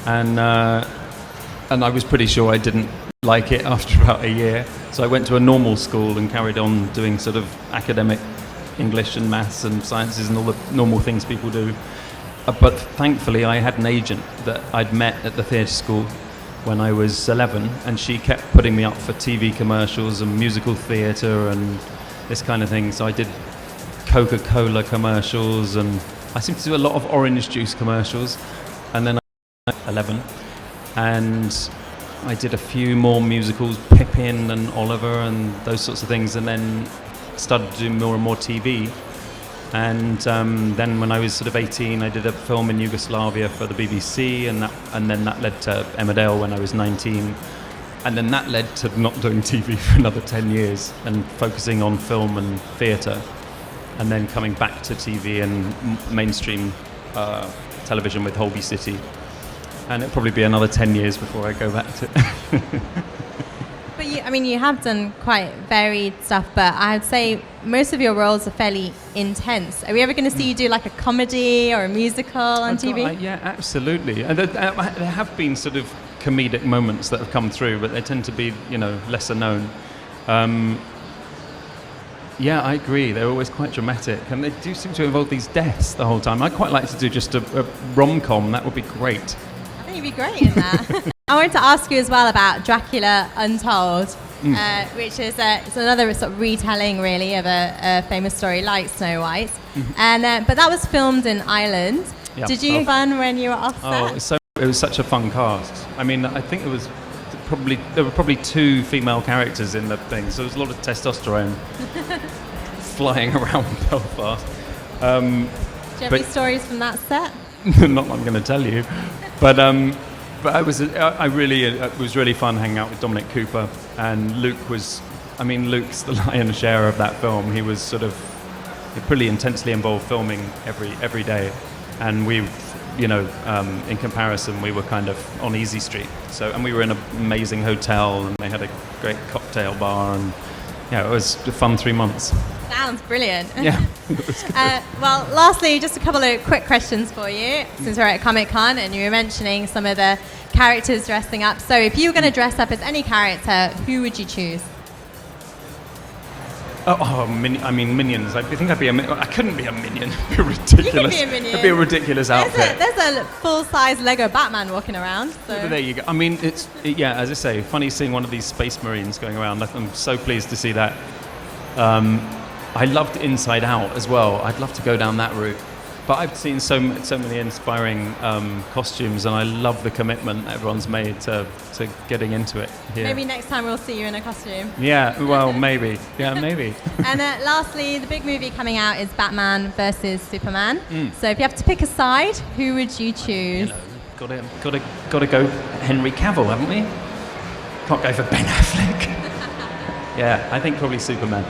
and I was pretty sure I didn't like it after about a year. So I went to a normal school and carried on doing sort of academic English and maths and sciences and all the normal things people do. But thankfully, I had an agent that I'd met at the theatre school when I was 11, and she kept putting me up for TV commercials and musical theatre and this kind of thing. So I did Coca-Cola commercials, and I seem to do a lot of orange juice commercials. And then I was 11, and I did a few more musicals, Pippin and Oliver and those sorts of things, and then started to do more and more TV. And then when I was sort of 18, I did a film in Yugoslavia for the BBC, and then that led to Emmerdale when I was 19. And then that led to not doing TV for another 10 years and focusing on film and theatre, and then coming back to TV and mainstream television with Holby City. And it'll probably be another 10 years before I go back to But you have done quite varied stuff, but I'd say most of your roles are fairly intense. Are we ever going to see you do like a comedy or a musical on TV? Yeah, absolutely. And there have been sort of comedic moments that have come through, but they tend to be, lesser known. Yeah, I agree. They're always quite dramatic, and they do seem to involve these deaths the whole time. I'd quite like to do just a rom-com. That would be great. I think you'd be great in that. I wanted to ask you as well about Dracula Untold, which is it's another sort of retelling, really, of a famous story like Snow White. And but that was filmed in Ireland. Yeah. Did you have fun when you were off set? It was such a fun cast. I mean, I think there were probably 2 female characters in the thing, so there was a lot of testosterone flying around Belfast. Do you have any stories from that set? Not that I'm going to tell you, but it was really fun hanging out with Dominic Cooper, and Luke's the lion's share of that film. He was sort of pretty intensely involved filming every day, and we, in comparison, we were kind of on Easy Street. And we were in an amazing hotel, and they had a great cocktail bar, and it was a fun 3 months. Sounds brilliant. Yeah. Well, lastly, just a couple of quick questions for you, since we're at Comic-Con and you were mentioning some of the characters dressing up. So if you were going to dress up as any character, who would you choose? I mean, minions. I think I'd be I couldn't be a minion. It'd be ridiculous. You could be a minion. It'd be a ridiculous outfit. There's a full-size Lego Batman walking around. So. But there you go. I mean, yeah, as I say, funny seeing one of these space marines going around. I'm so pleased to see that. I loved Inside Out as well. I'd love to go down that route. But I've seen so many inspiring costumes, and I love the commitment everyone's made to getting into it here. Maybe next time we'll see you in a costume. Yeah, well, maybe. Yeah, maybe. And lastly, the big movie coming out is Batman versus Superman. Mm. So if you have to pick a side, who would you choose? Got to go Henry Cavill, haven't we? Can't go for Ben Affleck. Yeah, I think probably Superman.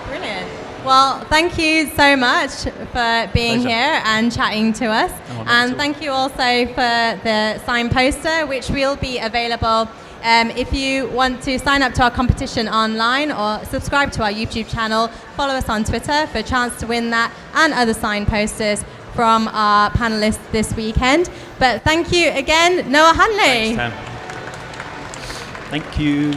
Brilliant. Well, thank you so much for being Pleasure. here and chatting to us. Oh, not at And all. thank you also for the signed poster, which will be available if you want to sign up to our competition online or subscribe to our YouTube channel. Follow us on Twitter for a chance to win that and other signed posters from our panelists this weekend. But thank you again, Noah Hunley. Thanks, Tam. Thank you.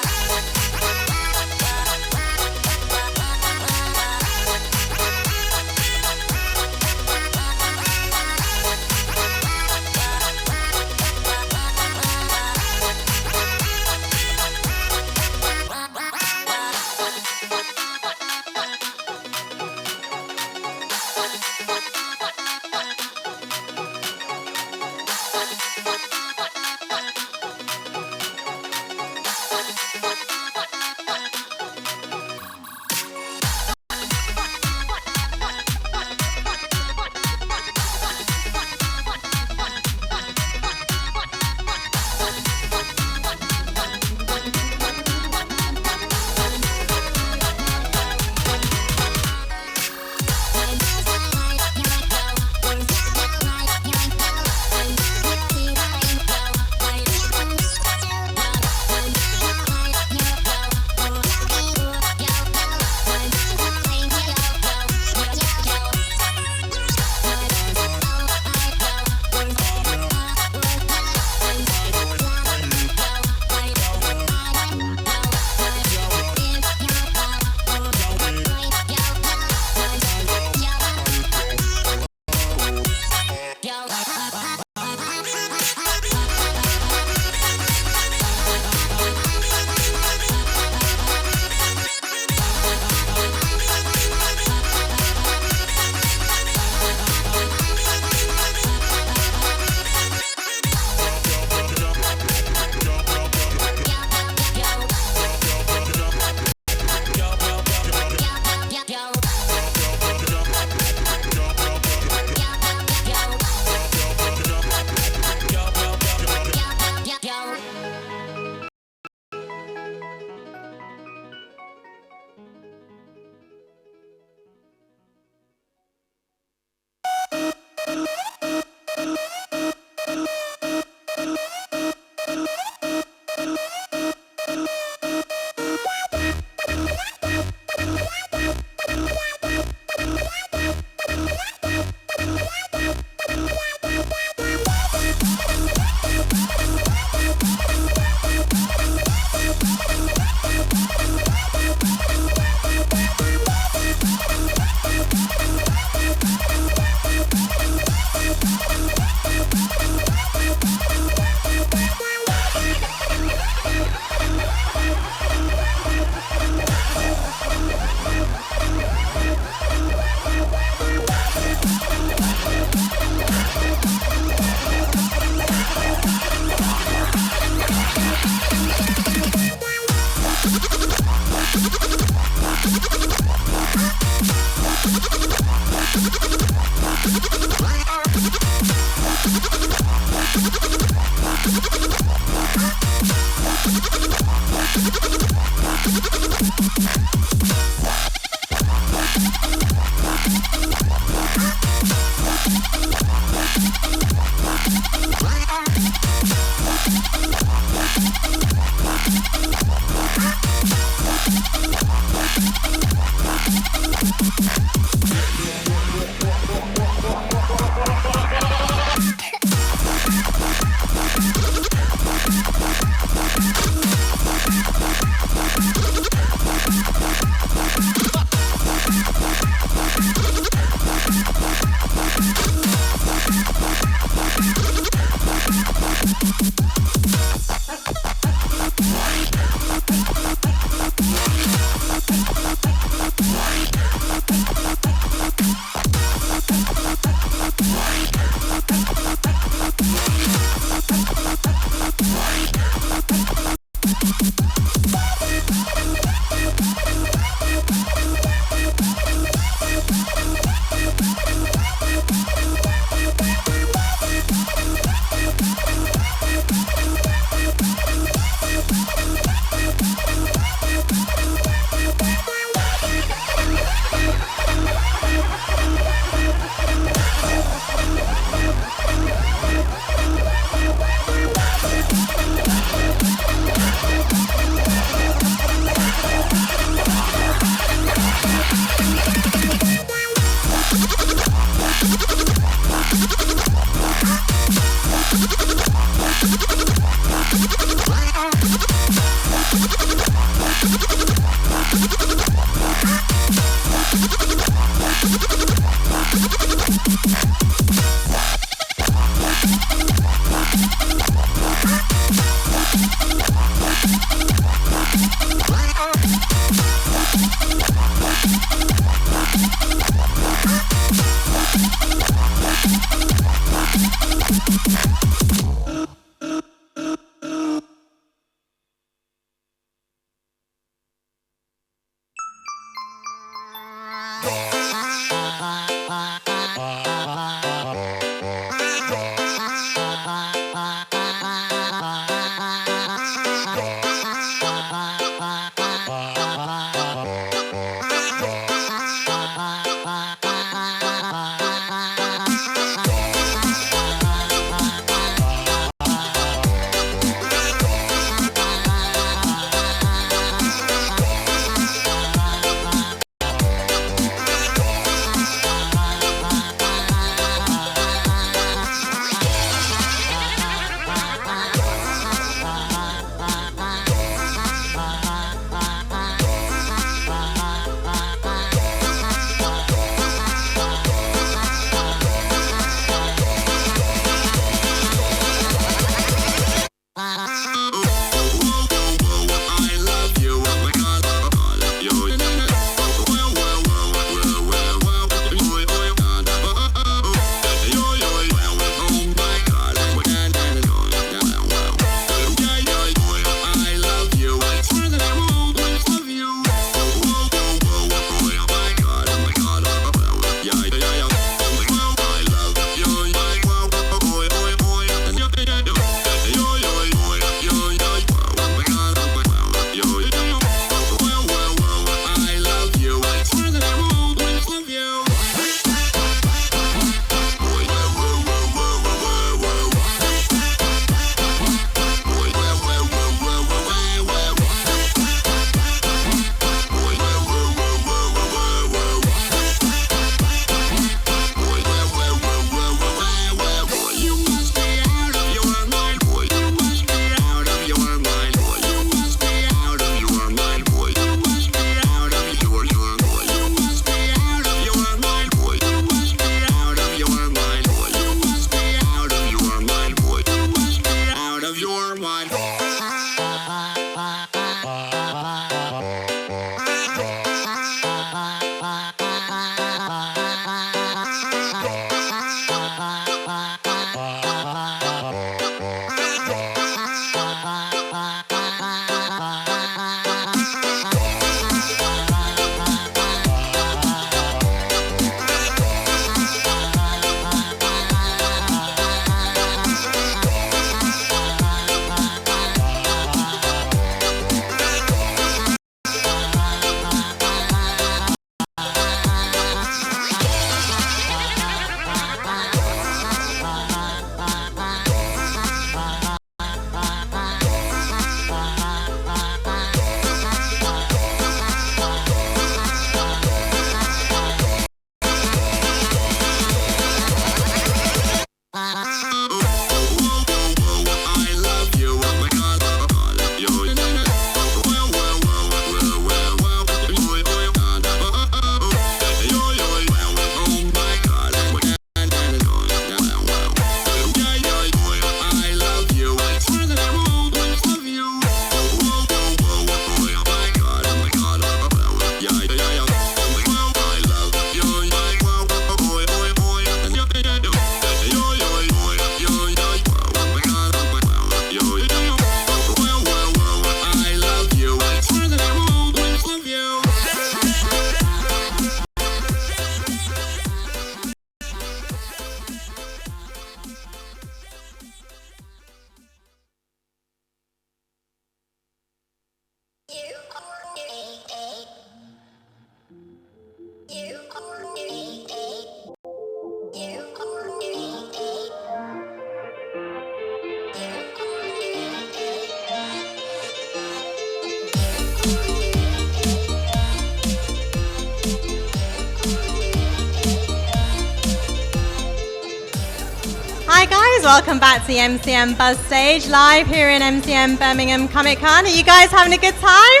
welcome back to the MyMBuzz stage, live here in MCM Birmingham Comic Con. Are you guys having a good time?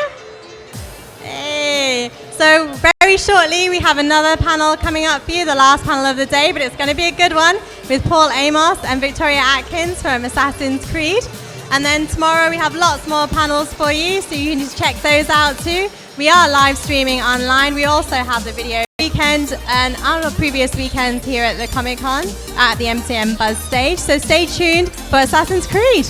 Hey. So very shortly we have another panel coming up for you, the last panel of the day, but it's going to be a good one with Paul Amos and Victoria Atkins from Assassin's Creed. And then tomorrow we have lots more panels for you, so you can just check those out too. We are live streaming online. We also have the video weekend and our previous weekends here at the Comic Con at the MyMBuzz stage. So stay tuned for Assassin's Creed.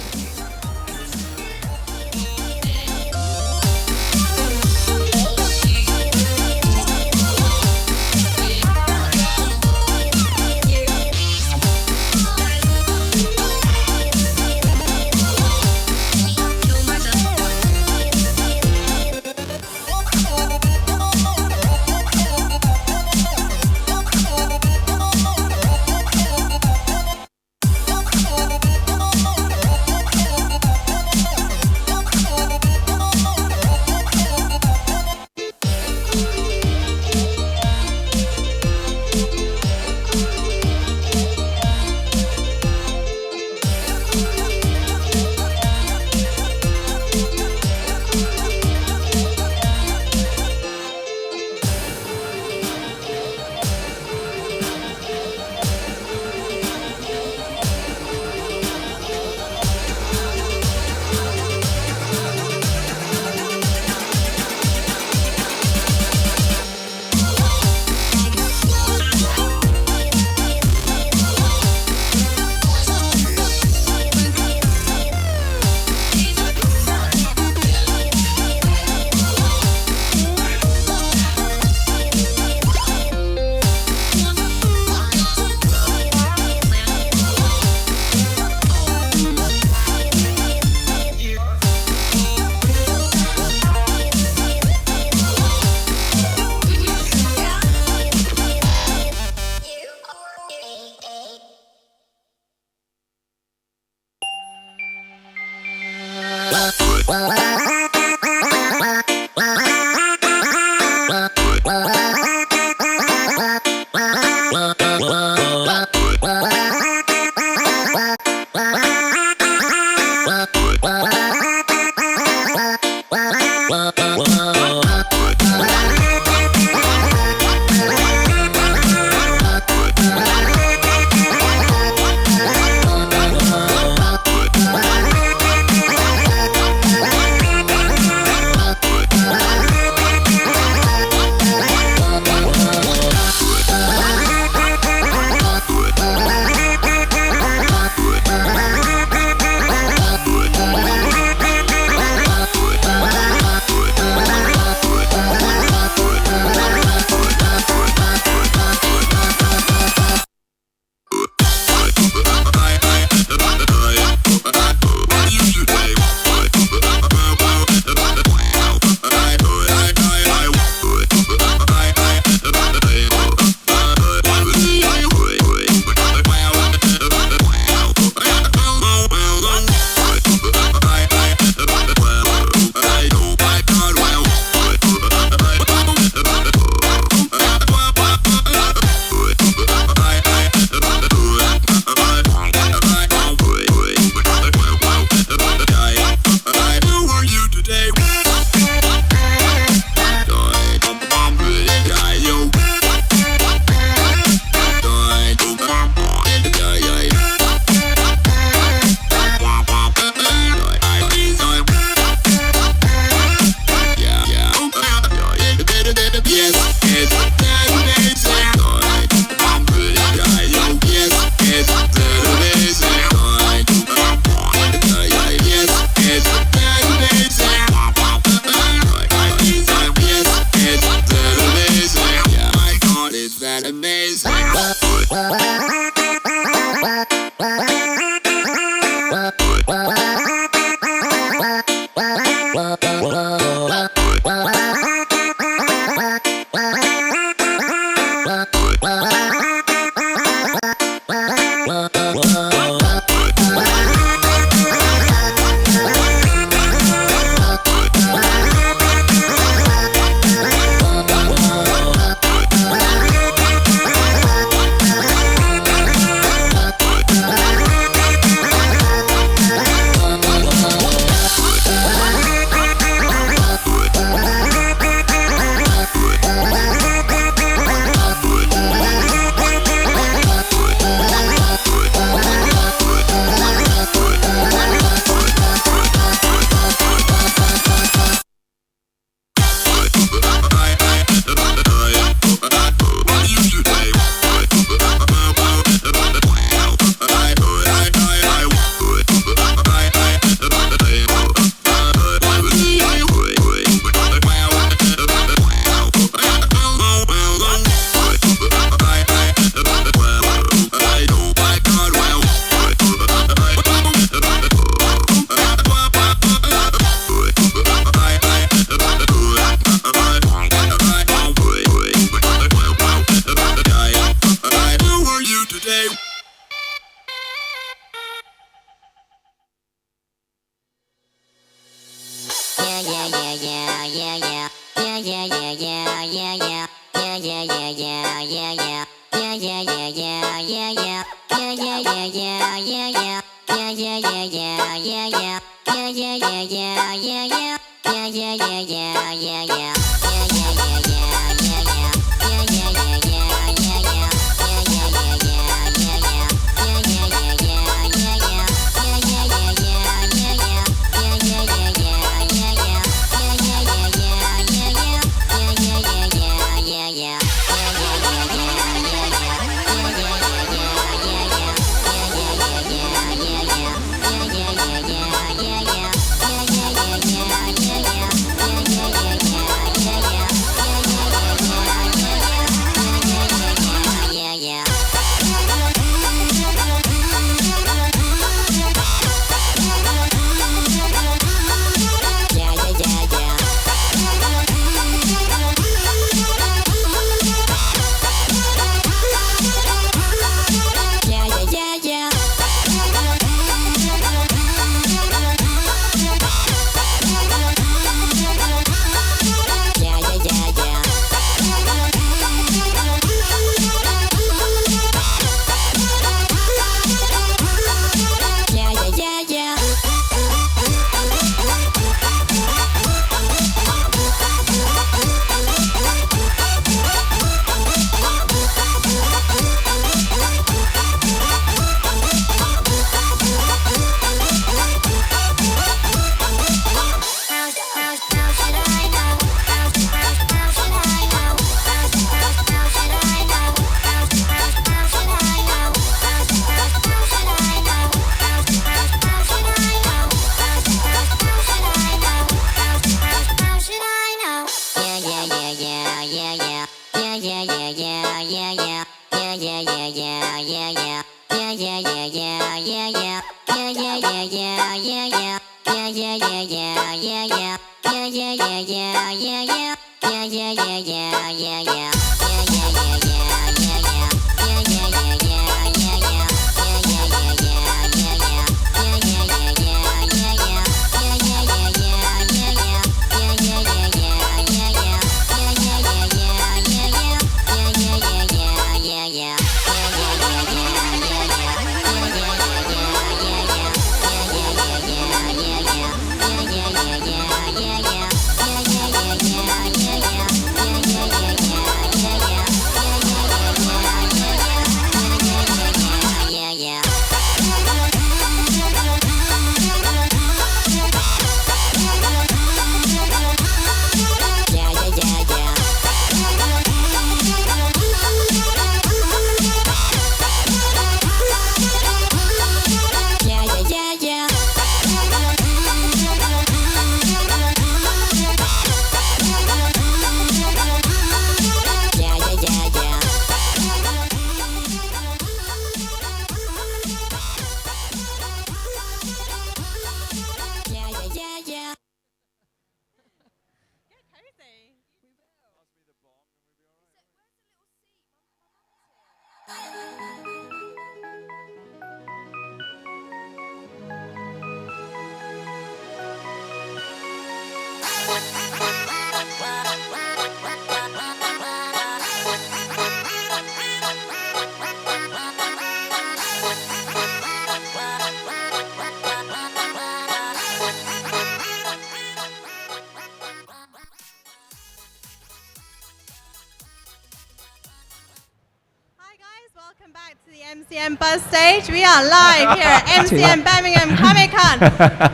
MyMBuzz stage. We are live here at MCM Birmingham Comic Con.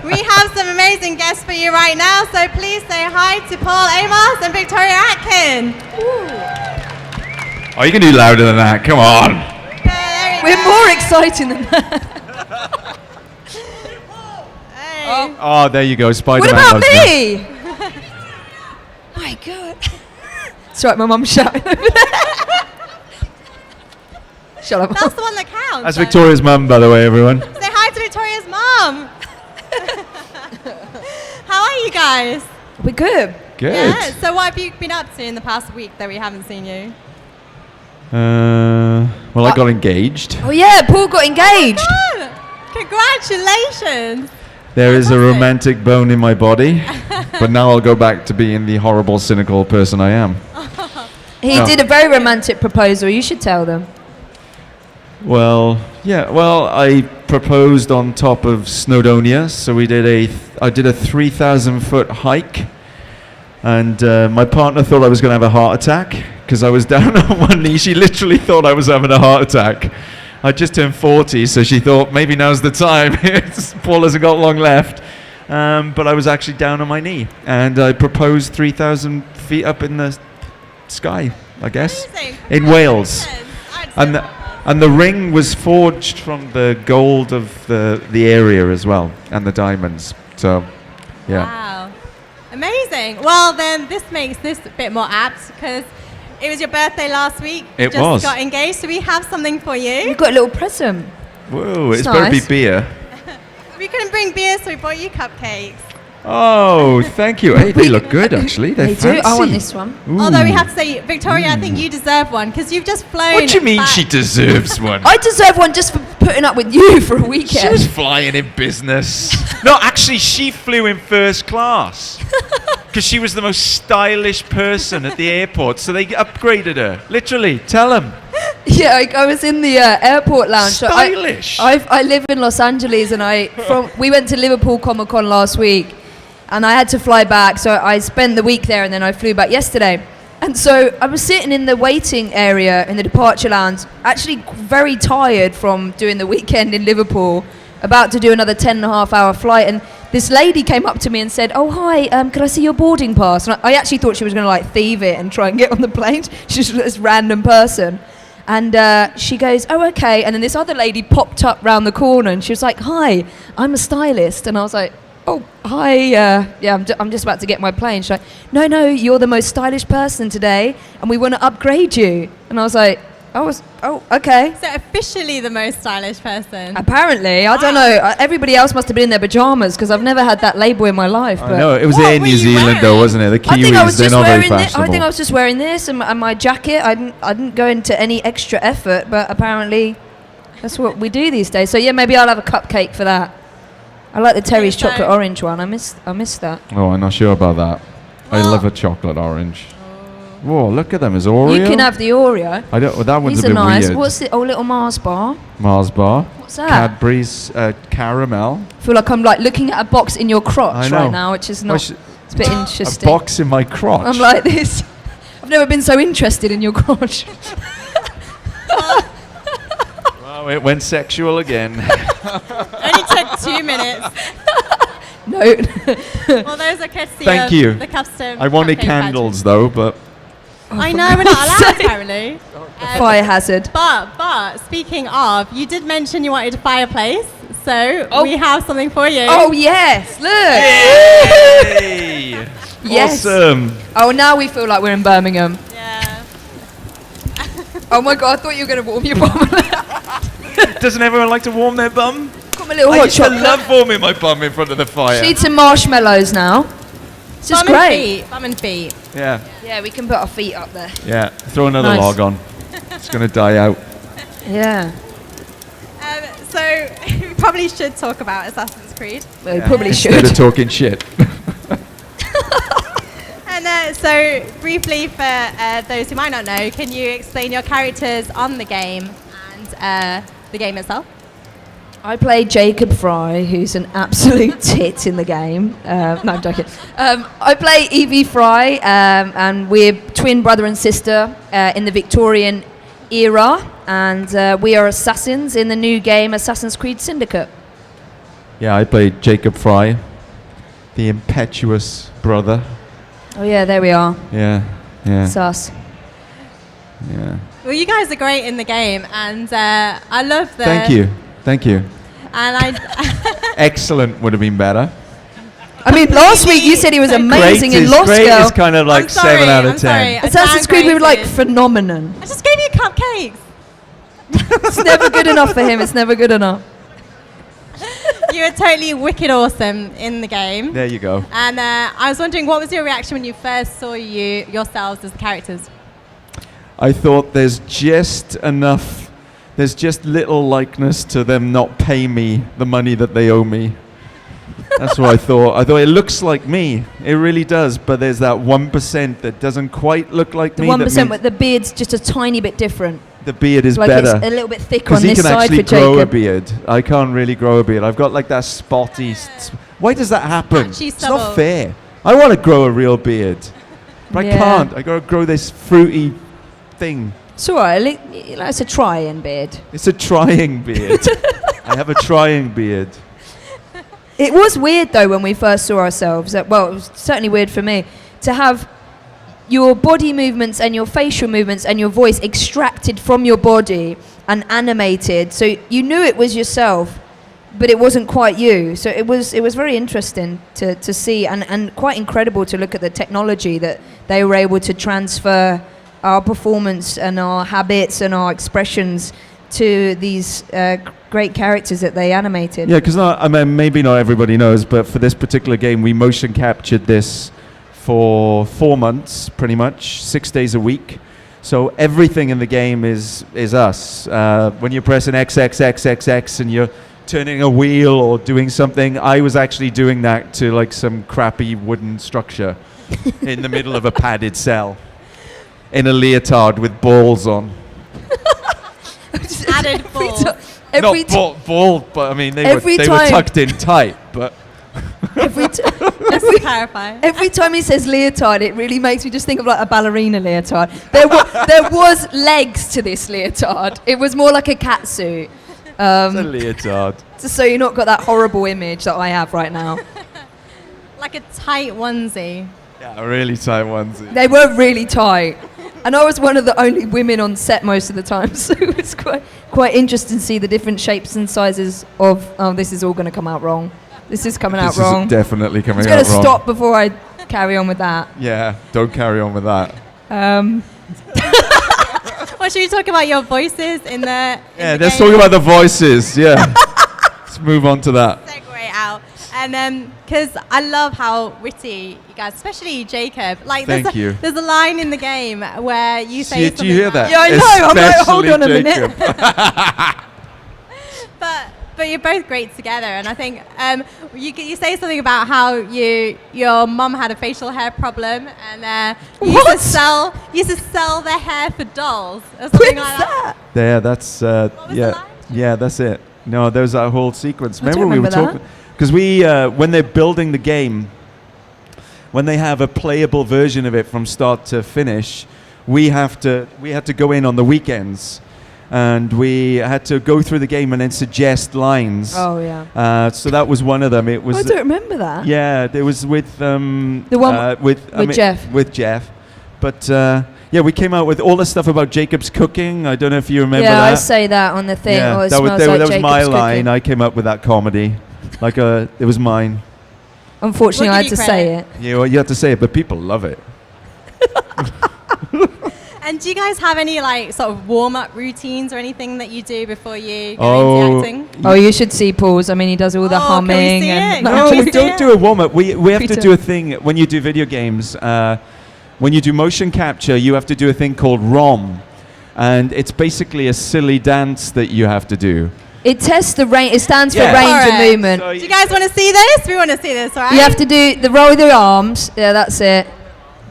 We have some amazing guests for you right now, so please say hi to Paul Amos and Victoria Atkin. Oh, you can do louder than that. Come on. We're more exciting than that. Oh, there you go. Spider-Man. What about me? My God. It's right, my mum's shouting over there. Shut up. That's the one that counts. That's Victoria's mum, by the way, everyone. Say hi to Victoria's mum. How are you guys? We're good. Good. Yeah. So what have you been up to in the past week that we haven't seen you? Well, I got engaged. Oh yeah, Paul got engaged. Oh, congratulations. There is a romantic bone in my body. But now I'll go back to being the horrible, cynical person I am. He No. did a very romantic proposal. You should tell them. Well, yeah. Well, I proposed on top of Snowdonia, so I did a 3,000-foot hike, and my partner thought I was going to have a heart attack because I was down on one knee. She literally thought I was having a heart attack. I just turned 40, so she thought maybe now's the time. Paul hasn't got long left. But I was actually down on my knee, and I proposed 3,000 feet up in the sky, I guess, in Wales. And the ring was forged from the gold of the area as well, and the diamonds. So, yeah. Wow. Amazing. Well, then this makes this a bit more apt because it was your birthday last week. You It just was. got engaged, so we have something for you. You got a little present. Whoa, it's It's better be nice. beer. We couldn't bring beer, so we bought you cupcakes. Oh, thank you. Hey, they look good, actually. They're They do. I want fancy. this one. Although we have to say, Victoria, I think you deserve one because you've just flown. What do you mean back- she deserves one? I deserve one just for putting up with you for a She weekend. was flying in business. No, actually, she flew in first class because she was the most stylish person at the airport. So they upgraded her. Literally, tell them. Yeah, I was in the airport lounge. So Stylish. I live in Los Angeles, and we went to Liverpool Comic Con last week, and I had to fly back. So I spent the week there, and then I flew back yesterday. And so I was sitting in the waiting area in the departure lounge, actually very tired from doing the weekend in Liverpool, about to do another 10.5-hour flight. And this lady came up to me and said, "Oh, hi, can I see your boarding pass?" And I actually thought she was going to like thieve it and try and get on the plane. She's just this random person. And she goes, "Oh, okay." And then this other lady popped up round the corner and she was like, "Hi, I'm a stylist." And I was like, "Oh, hi, yeah, I'm just about to get my plane." She's like, no, you're the most stylish person today and we want to upgrade you." And I was like, oh, okay. So officially the most stylish person. Apparently, I don't know. Everybody else must have been in their pajamas because I've never had that label in my life. I But know, it was Air New Zealand though, wasn't it? The I think I was Kiwis, they're just not very wearing this. I fashionable. think I was just wearing this and my jacket. I didn't go into any extra effort, but apparently that's what we do these days. So yeah, maybe I'll have a cupcake for that. I like the Terry's so- chocolate orange one. I missed that. Oh, I'm not sure about that. I love a chocolate orange. Whoa, look at them. Is Oreo? You can have the Oreo. I don't. Well, that one's These a are bit nice. weird. What's the little Mars bar? Mars bar. What's that? Cadbury's caramel. I feel like I'm like looking at a box in your crotch I know. right now, which is I not. should- It's a bit A interesting. box in my crotch. I'm like this. I've never been so interested in your crotch. Wow, it went sexual again. Only took 2 minutes. No. Well, those are courtesy Thank of you. the custom. I wanted cupcake candles though, but I know we're not allowed apparently. Fire hazard. But speaking of, you did mention you wanted a fireplace, so we have something for you. Oh yes, look. Yay! Yes. Awesome. Oh, now we feel like we're in Birmingham. Yeah. Oh my god, I thought you were going to warm your bum. Doesn't everyone like to warm their bum? Got my little I hot used to chocolate. love warming my bum in front of the fire. She needs some marshmallows now. This is Bum great. and feet. Bum and feet. Yeah, Yeah, we can put our feet up there. yeah. Throw another Nice. log on. It's gonna die out. Yeah. So we probably should talk about Assassin's Creed. Well, we probably Instead should. of talking shit. And so briefly for those who might not know, can you explain your characters on the game and the game itself? I play Jacob Fry, who's an absolute tit in the game. No, I'm joking. I play Evie Fry, and we're twin brother and sister in the Victorian era, and we are assassins in the new game Assassin's Creed Syndicate. Yeah, I played Jacob Fry, the impetuous brother. Oh yeah, there we are. Yeah, yeah, Sus. yeah. Well, you guys are great in the game, and I love the. Thank you. And I. Excellent would have been better. I mean, last week you said he was amazing in Lost great Girl. is kind of like I'm sorry, 7 out of I'm 10. sorry. Assassin's Creed, we were like phenomenon. I just gave you cupcakes. It's never good enough for him. It's never good enough. You were totally wicked awesome in the game. There you go. And I was wondering, what was your reaction when you first saw yourselves as the characters? I thought there's just little likeness to them not pay me the money that they owe me. That's what I thought. I thought it looks like me. It really does. But there's that 1% that doesn't quite look like The me. 1%, but the beard's just a tiny bit different. The beard is Like better. it's a little bit thicker Because on he this can side actually for grow a Jacob. beard. I can't really grow a beard. I've got like that spotty. Why does that happen? Patchy It's stubble. not fair. I want to grow a real beard, but Yeah. I can't. I got to grow this fruity thing. It's alright. It's a trying beard. It's a trying beard. I have a trying beard. It was weird though when we first saw ourselves. Well, it was certainly weird for me to have your body movements and your facial movements and your voice extracted from your body and animated. So you knew it was yourself, but it wasn't quite you. So it was very interesting to see and quite incredible to look at the technology that they were able to transfer our performance and our habits and our expressions to these great characters that they animated. Yeah, because I mean, maybe not everybody knows, but for this particular game, we motion captured this for 4 months, pretty much, 6 days a week. So everything in the game is us. When you're pressing XXXXX and you're turning a wheel or doing something, I was actually doing that to like some crappy wooden structure in the middle of a padded cell in a leotard with balls on. Added balls. Every Not bald, but I mean they every were time- tucked in tight. But Just to clarify. Every time he says leotard, it really makes me just think of like a ballerina leotard. There was legs to this leotard. It was more like a catsuit. it's a leotard. Just so you're not got that horrible image that I have right now. Like a tight onesie. Yeah, a really tight onesie. They were really tight. And I was one of the only women on set most of the time, so it was quite interesting to see the different shapes and sizes of, oh, this is all going to come out wrong. This is coming out wrong. This is definitely coming I'm out just wrong. going to stop before I carry on with that. Yeah, don't carry on with that. Well, should we talk about your voices in the Yeah, let's talk about the voices. Yeah. Let's move on to that. segue out? And because I love how witty you guys, especially Jacob. Like, Thank you. There's a line in the game where you say Do you hear that? Yeah, I know. I'm like, hold on a Especially minute. But you're both great together, and I think you say something about how your mum had a facial hair problem, and you used to sell their hair for dolls or something like that. Yeah, that's yeah, that's it. No, there's that whole sequence. I don't Remember we were remember talking because we when they're building the game, when they have a playable version of it from start to finish, we had to go in on the weekends. And we had to go through the game and then suggest lines. Oh, yeah. So that was one of them. It was. I don't remember that. Yeah, it was with The one with Jeff. With Jeff, but yeah, we came out with all the stuff about Jacob's cooking. I don't know if you remember Yeah, that. I say that on the thing. Yeah, Oh, it that was, smells that like was Jacob's my cooking. line. I came up with that comedy. Like it was mine. Unfortunately, We'll I give had to you say credit. it. Yeah, well, you have to say it, but people love it. And do you guys have any like sort of warm-up routines or anything that you do before you go into acting? Oh, you should see Paul's. I mean, he does all the Oh, can we humming see and it? No, Can we see don't it? do a warm-up. We have to Peter. do a thing when you do video games. When you do motion capture, you have to do a thing called ROM. And it's basically a silly dance that you have to do. it tests the range. It stands for Yeah. range of Alright. movement. Do you guys want to see this? We want to see this, all right? You have to do the roll of the arms. Yeah, that's it.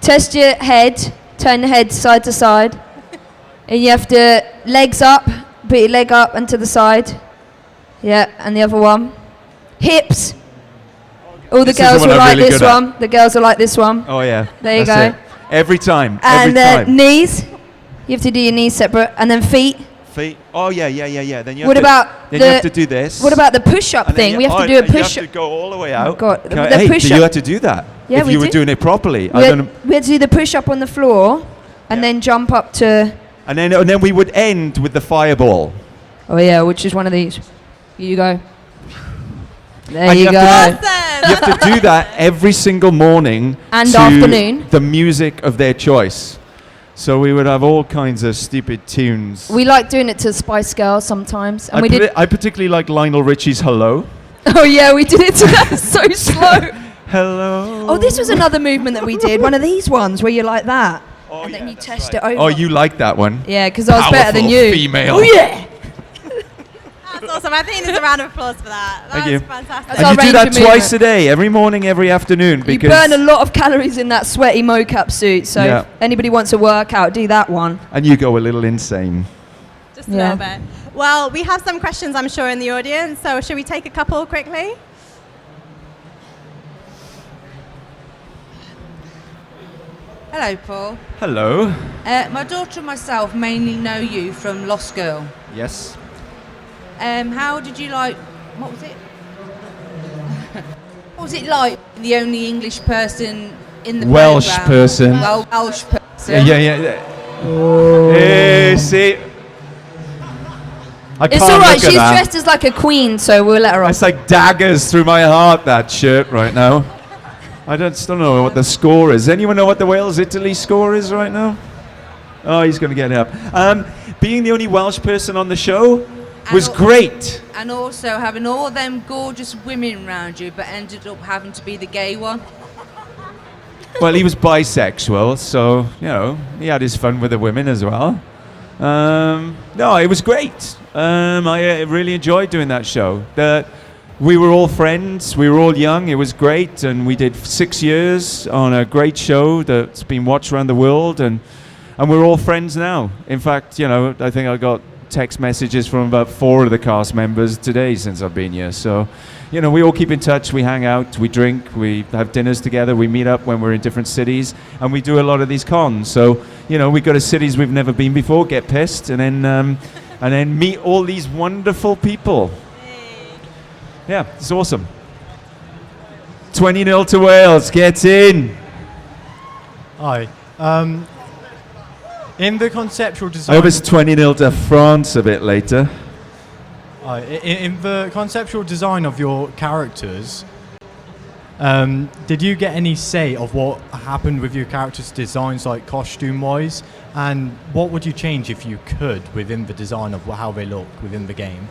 Test your head. Turn the head side to side. And you have to legs up. Put your leg up and to the side. Yeah, and the other one. Hips. All the This is the girls one will I'm like really this good at. one. The girls will like this one. Oh, yeah. There you That's go. it. Every time. And Every time. knees. You have to do your knees separate. And then feet. Feet. Oh, yeah. Then you What have to, about then the- you have to do this. What about the push-up And then thing? you- We have oh, to do a You have push-up. to go all the way out. God. Can I- The hey, push-up- you had to do that. Yeah, if we you were did. doing it properly. We had to do the push-up on the floor and then jump up to... And then we would end with the fireball. Oh, yeah, which is one of these. Here you go. There And you you go. have You have to do that every single morning And to afternoon. the music of their choice. So we would have all kinds of stupid tunes. We like doing it to Spice Girls sometimes. And we did... I particularly like Lionel Richie's Hello. Oh, yeah, we did it to that. So slow. Hello. Oh, this was another movement that we did. One of these ones where you're like that. And then you test it over. Oh, you like that one? Yeah, because I was better than Powerful you. female. Oh, yeah. That's awesome. I think there's a round of applause for that. Thank That's you. fantastic. And you do that twice a day, every morning, every afternoon. You Because burn a lot of calories in that sweaty mocap suit, so Yeah. if anybody wants a workout, do that one. and you go a little insane. Just a little bit. Well, we have some questions, I'm sure, in the audience. So should we take a couple quickly? Hello, Paul. Hello. My daughter and myself mainly know you from Lost Girl. Yes. How did you like? What was it? What was it like? The only English person in the Welsh programme? person. Well, Welsh person. Yeah. Hey, see. I It's can't all right. look at She's that. dressed as like a queen, so we'll let her off. It's like daggers through my heart, that shirt right now. I still don't know what the score is. Anyone know what the Wales-Italy score is right now? Oh, he's going to get it up. Being the only Welsh person on the show was great. And also having all them gorgeous women around you, but ended up having to be the gay one. Well, he was bisexual, so, you know, he had his fun with the women as well. No, it was great. I really enjoyed doing that show. We were all friends, we were all young, it was great, and we did 6 years on a great show that's been watched around the world, and we're all friends now. In fact, you know, I think I got text messages from about 4 of the cast members today since I've been here. So, you know, we all keep in touch, we hang out, we drink, we have dinners together, we meet up when we're in different cities, and we do a lot of these cons. So, you know, we go to cities we've never been before, get pissed, and then meet all these wonderful people. Yeah, it's awesome. 20-0 to Wales, get in. Hi. In the conceptual I design... hope it's 20-0 to France a bit later. In the conceptual design of your characters, did you get any say of what happened with your characters' designs, like costume-wise? And what would you change if you could within the design of how they look within the game?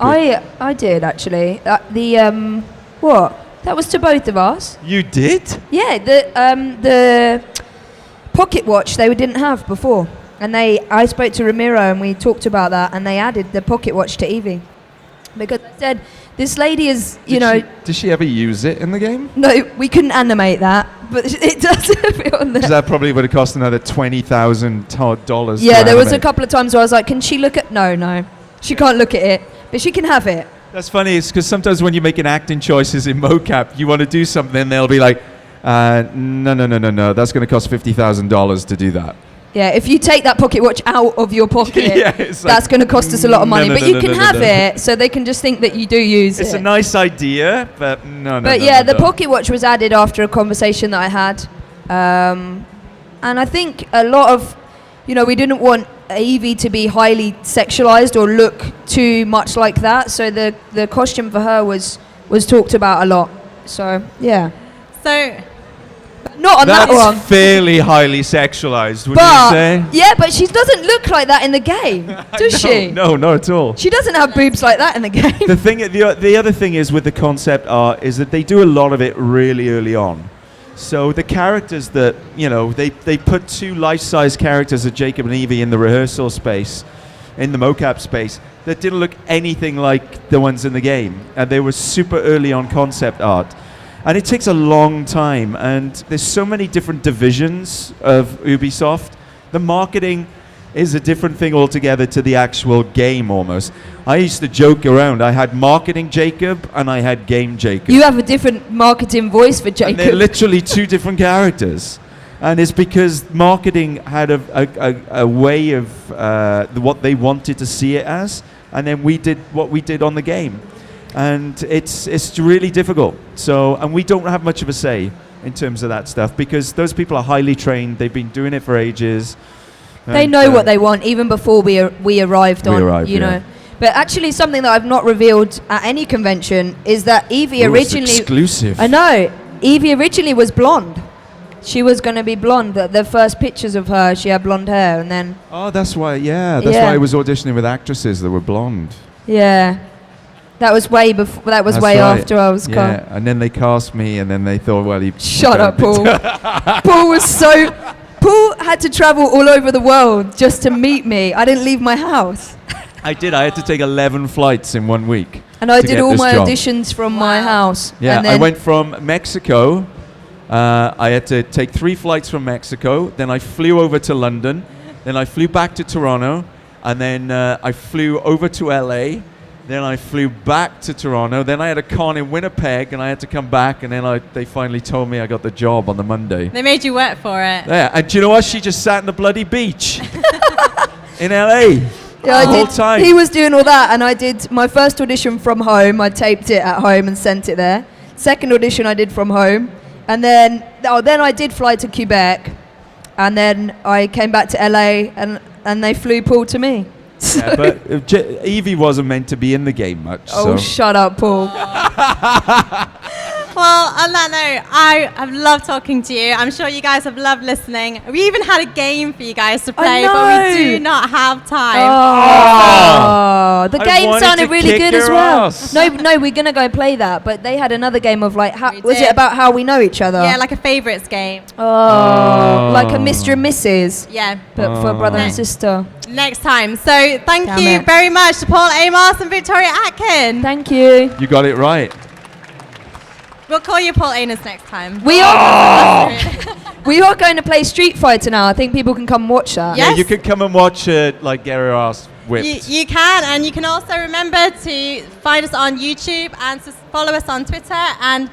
I did actually. What? That was to both of us. You did? Yeah, the pocket watch they didn't have before, and I spoke to Ramiro and we talked about that, and they added the pocket watch to Evie because I said this lady is, Did she ever use it in the game? No, we couldn't animate that, but it does appear on there. Because that probably would have cost another $20,000. Yeah, to there was a animate. couple of times where I was like, can she look at? No, she can't look at it, but she can have it. That's funny, it's because sometimes when you're making acting choices in mocap, you want to do something, they'll be like, no, that's going to cost $50,000 to do that. Yeah, if you take that pocket watch out of your pocket, Yeah, it's that's like, going to cost us a lot of money. no, but no, you no, can no, no, have no. it, so they can just think that you do use It's it. a nice idea, but no. But yeah, the pocket watch was added after a conversation that I had. And I think a lot of, we didn't want Evie to be highly sexualized or look too much like that. So the costume for her was talked about a lot. So, yeah. So... Not on that one. That's fairly highly sexualized, wouldn't But, you say? yeah, but she doesn't look like that in the game, does she? No, not at all. She doesn't have boobs like that in the game. The other thing is with the concept art is that they do a lot of it really early on. So the characters that, they put 2 life-size characters of Jacob and Evie in the rehearsal space, in the mocap space, that didn't look anything like the ones in the game. And they were super early on concept art. And it takes a long time, and there's so many different divisions of Ubisoft. The marketing is a different thing altogether to the actual game almost. I used to joke around. I had marketing Jacob and I had game Jacob. You have a different marketing voice for And Jacob. they're literally 2 different characters. And it's because marketing had a way of what they wanted to see it as, and then we did what we did on the game. And it's really difficult. So, and we don't have much of a say in terms of that stuff because those people are highly trained. They've been doing it for ages. They know what they want even before we arrived on. Yeah. But actually, something that I've not revealed at any convention is that Evie Ooh, it's originally. exclusive. I know. Evie originally was blonde. She was going to be blonde. The first pictures of her, she had blonde hair, and then. Oh, that's why. Yeah, that's why I was auditioning with actresses that were blonde. Yeah. That was way before. That was That's way right. after I was Yeah, and then they cast me, and then they thought, well, he. Shut up, Paul. Paul was so. Paul had to travel all over the world just to meet me. I didn't leave my house. I did. I had to take 11 flights in 1 week. And I to did get all this my job. auditions from my house. Yeah, and I then went from Mexico. I had to take 3 flights from Mexico. Then I flew over to London. Then I flew back to Toronto. And then I flew over to LA. Then I flew back to Toronto. Then I had a con in Winnipeg, and I had to come back. And then they finally told me I got the job on the Monday. They made you work for it. Yeah, and do you know what? She just sat in the bloody beach in LA. Yeah, the whole time. He was doing all that, and I did my first audition from home. I taped it at home and sent it there. Second audition I did from home, and then I did fly to Quebec, and then I came back to LA, and they flew Paul to me. Yeah, but Evie wasn't meant to be in the game much. Oh, so. shut up, Paul. Well, on that note, I have loved talking to you. I'm sure you guys have loved listening. We even had a game for you guys to play, but we do not have time. Oh, the I game wanted sounded to really kick good as your well. ass. No, we're gonna go play that. But they had another game of like, was did. it about how we know each other? Yeah, like a favourites game. Oh, like a Mr. and Mrs. Yeah. But for brother and sister. Next time. So thank Damn you it. very much to Paul Amos and Victoria Atkin. Thank you. You got it right. We'll call you Paul Amos next time. We are going to play Street Fighter now. I think people can come watch that. Yes. Yeah, you could come and watch it, like get your ass whipped. You can, and you can also remember to find us on YouTube and to follow us on Twitter and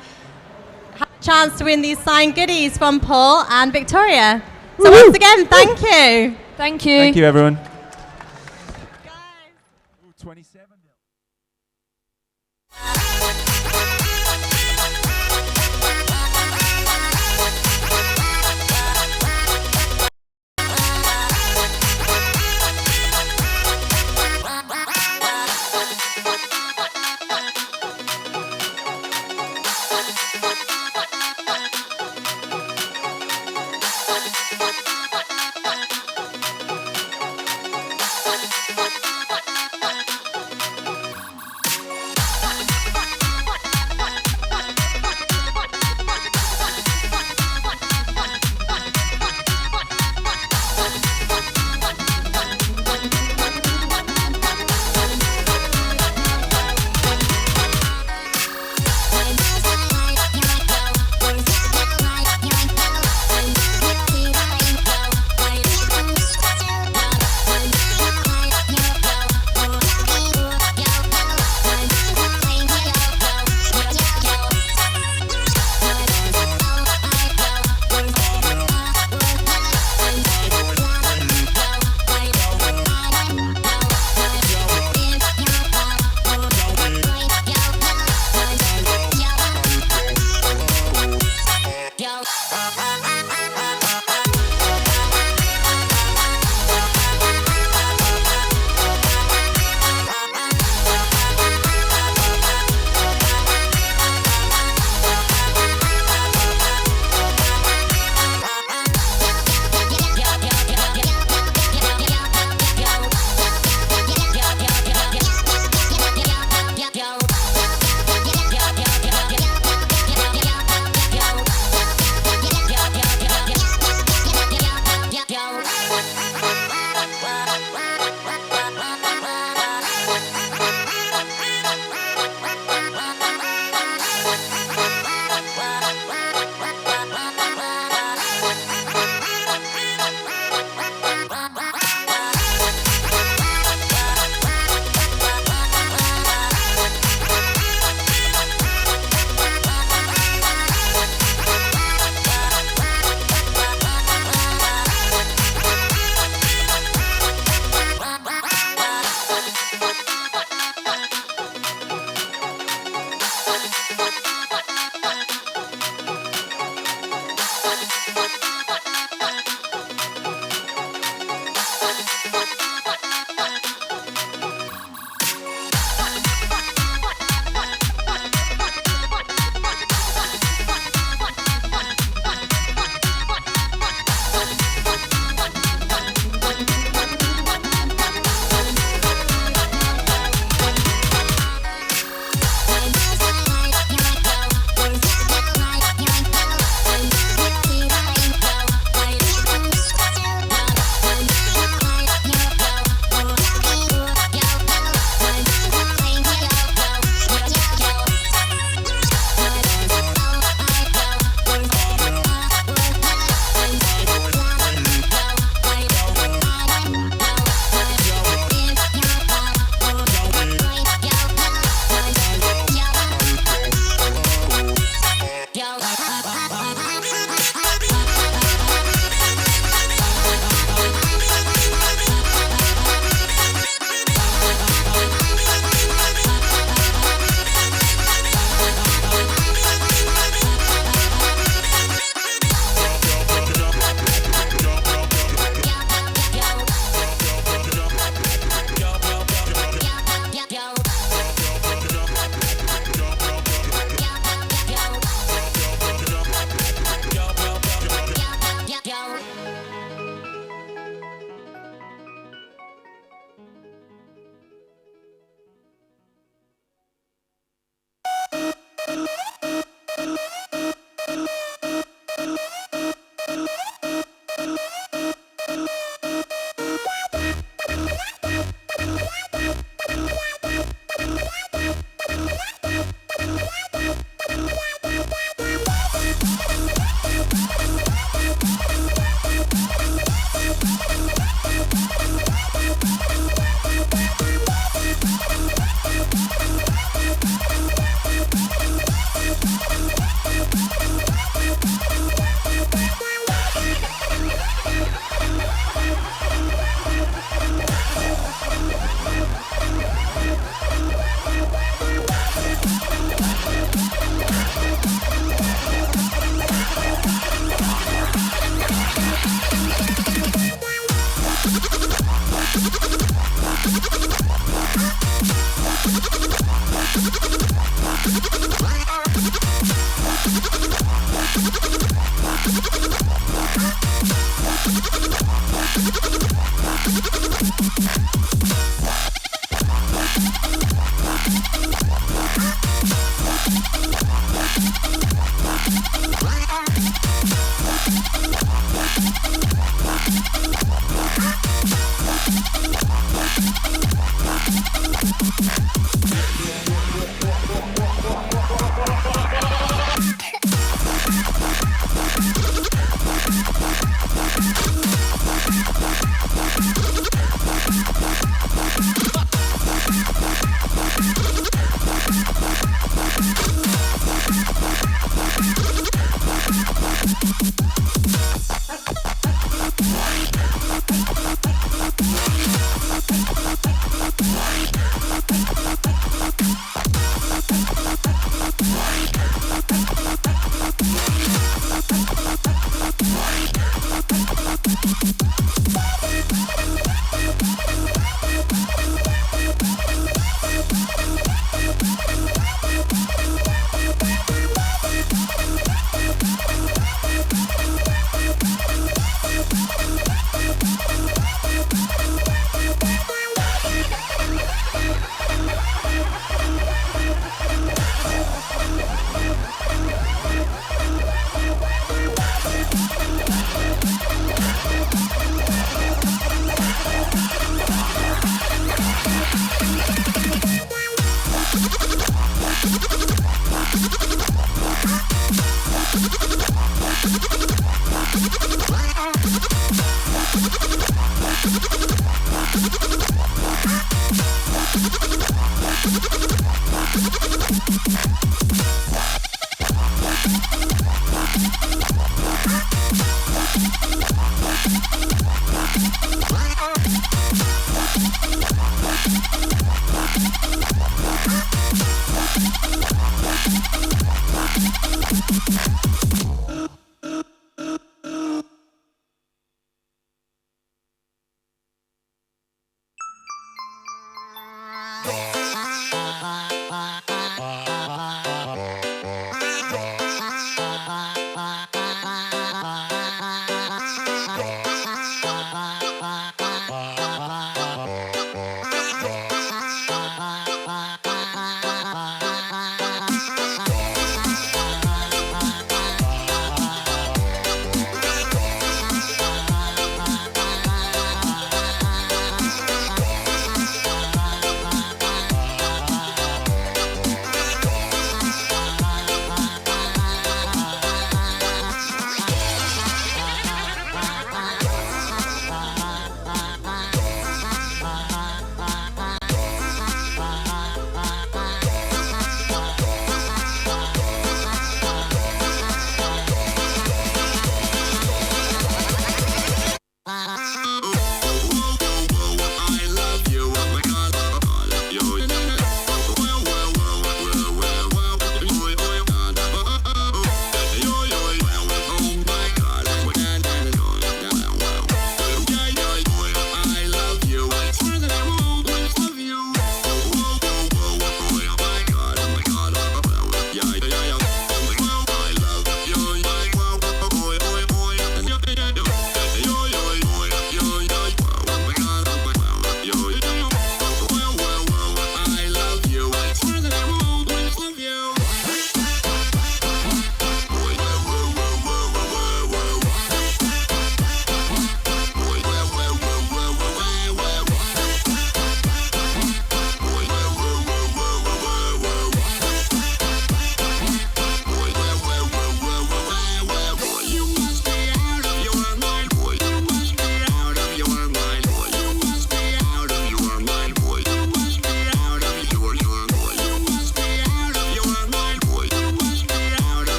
have a chance to win these signed goodies from Paul and Victoria. So once again, thank you. Thank you. Thank you, everyone.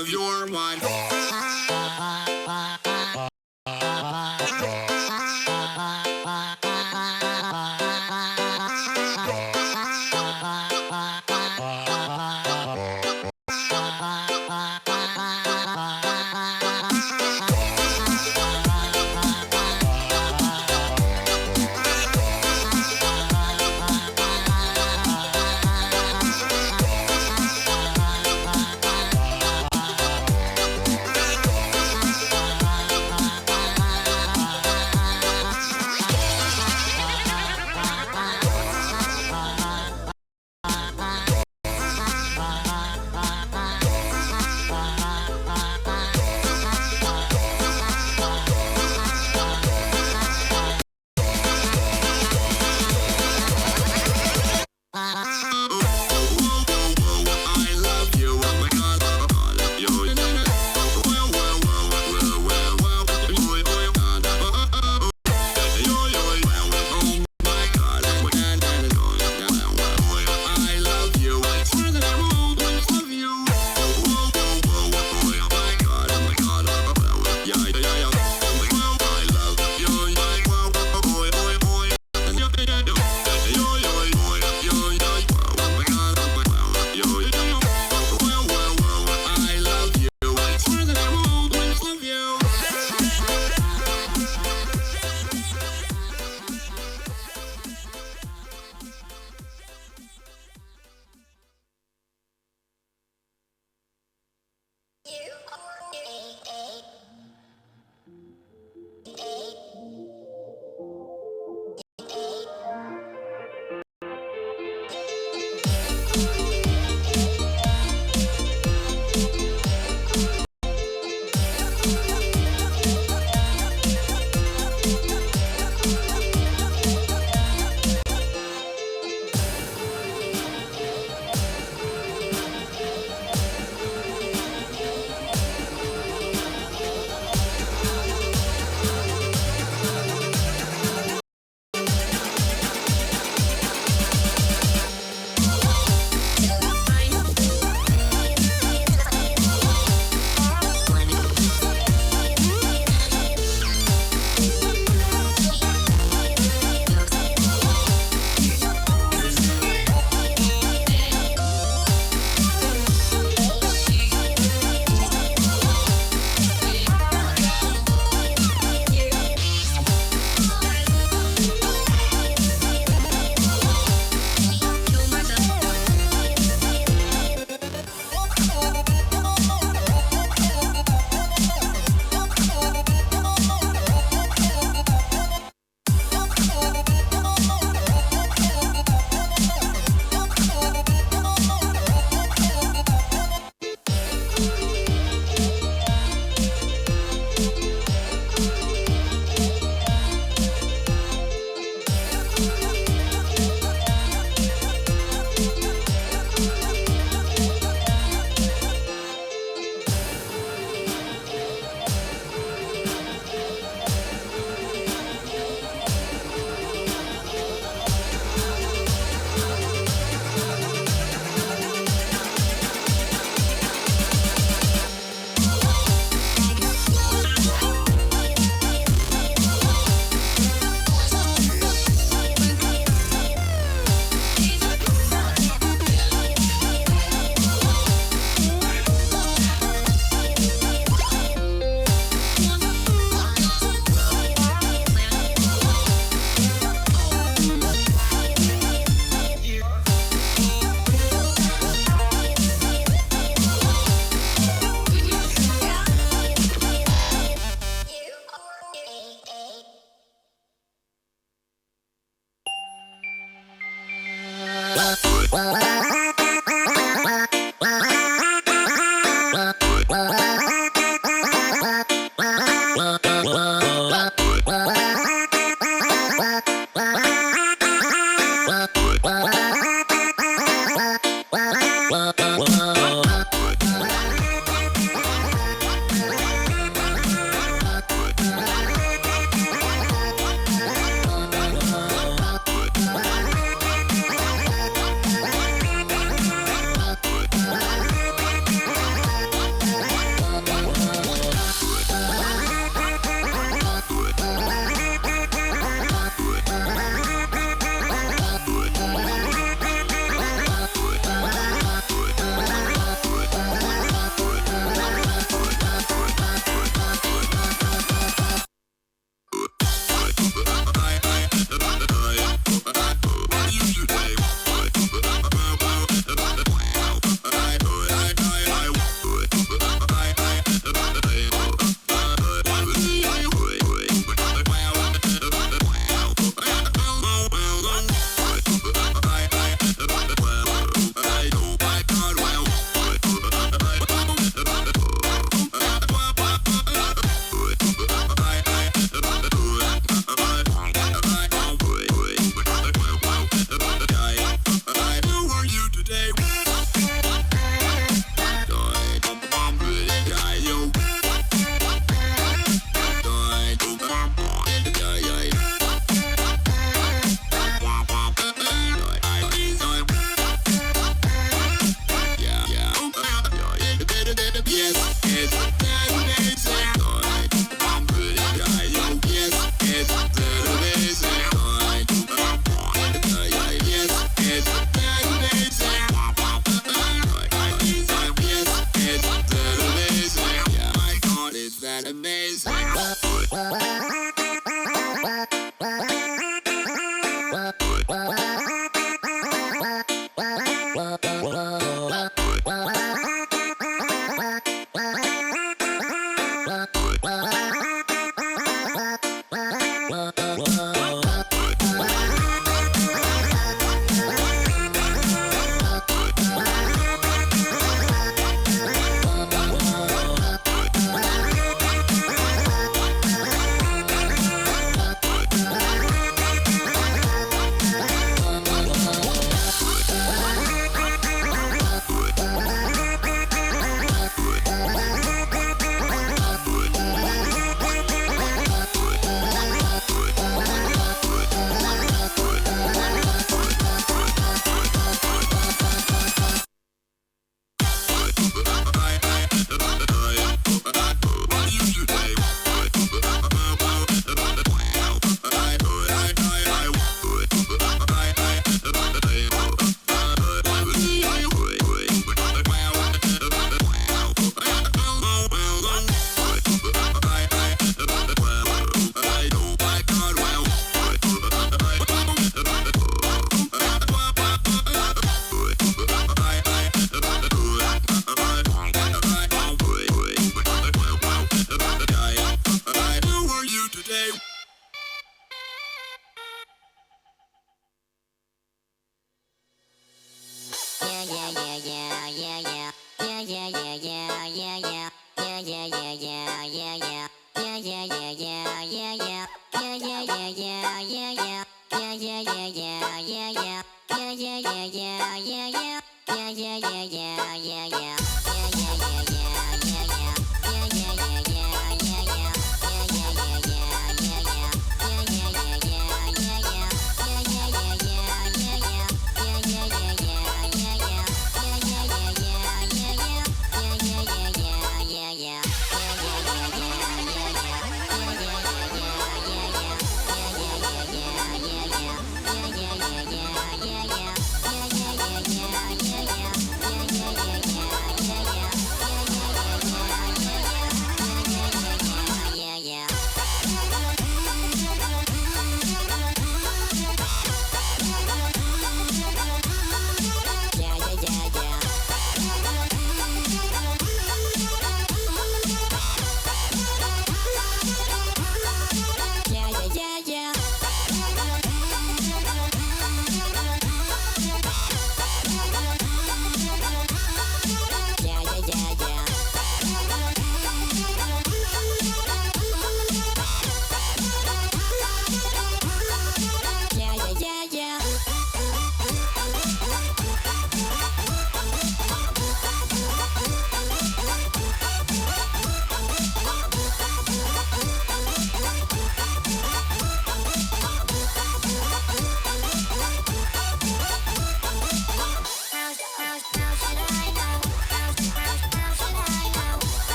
of your mind.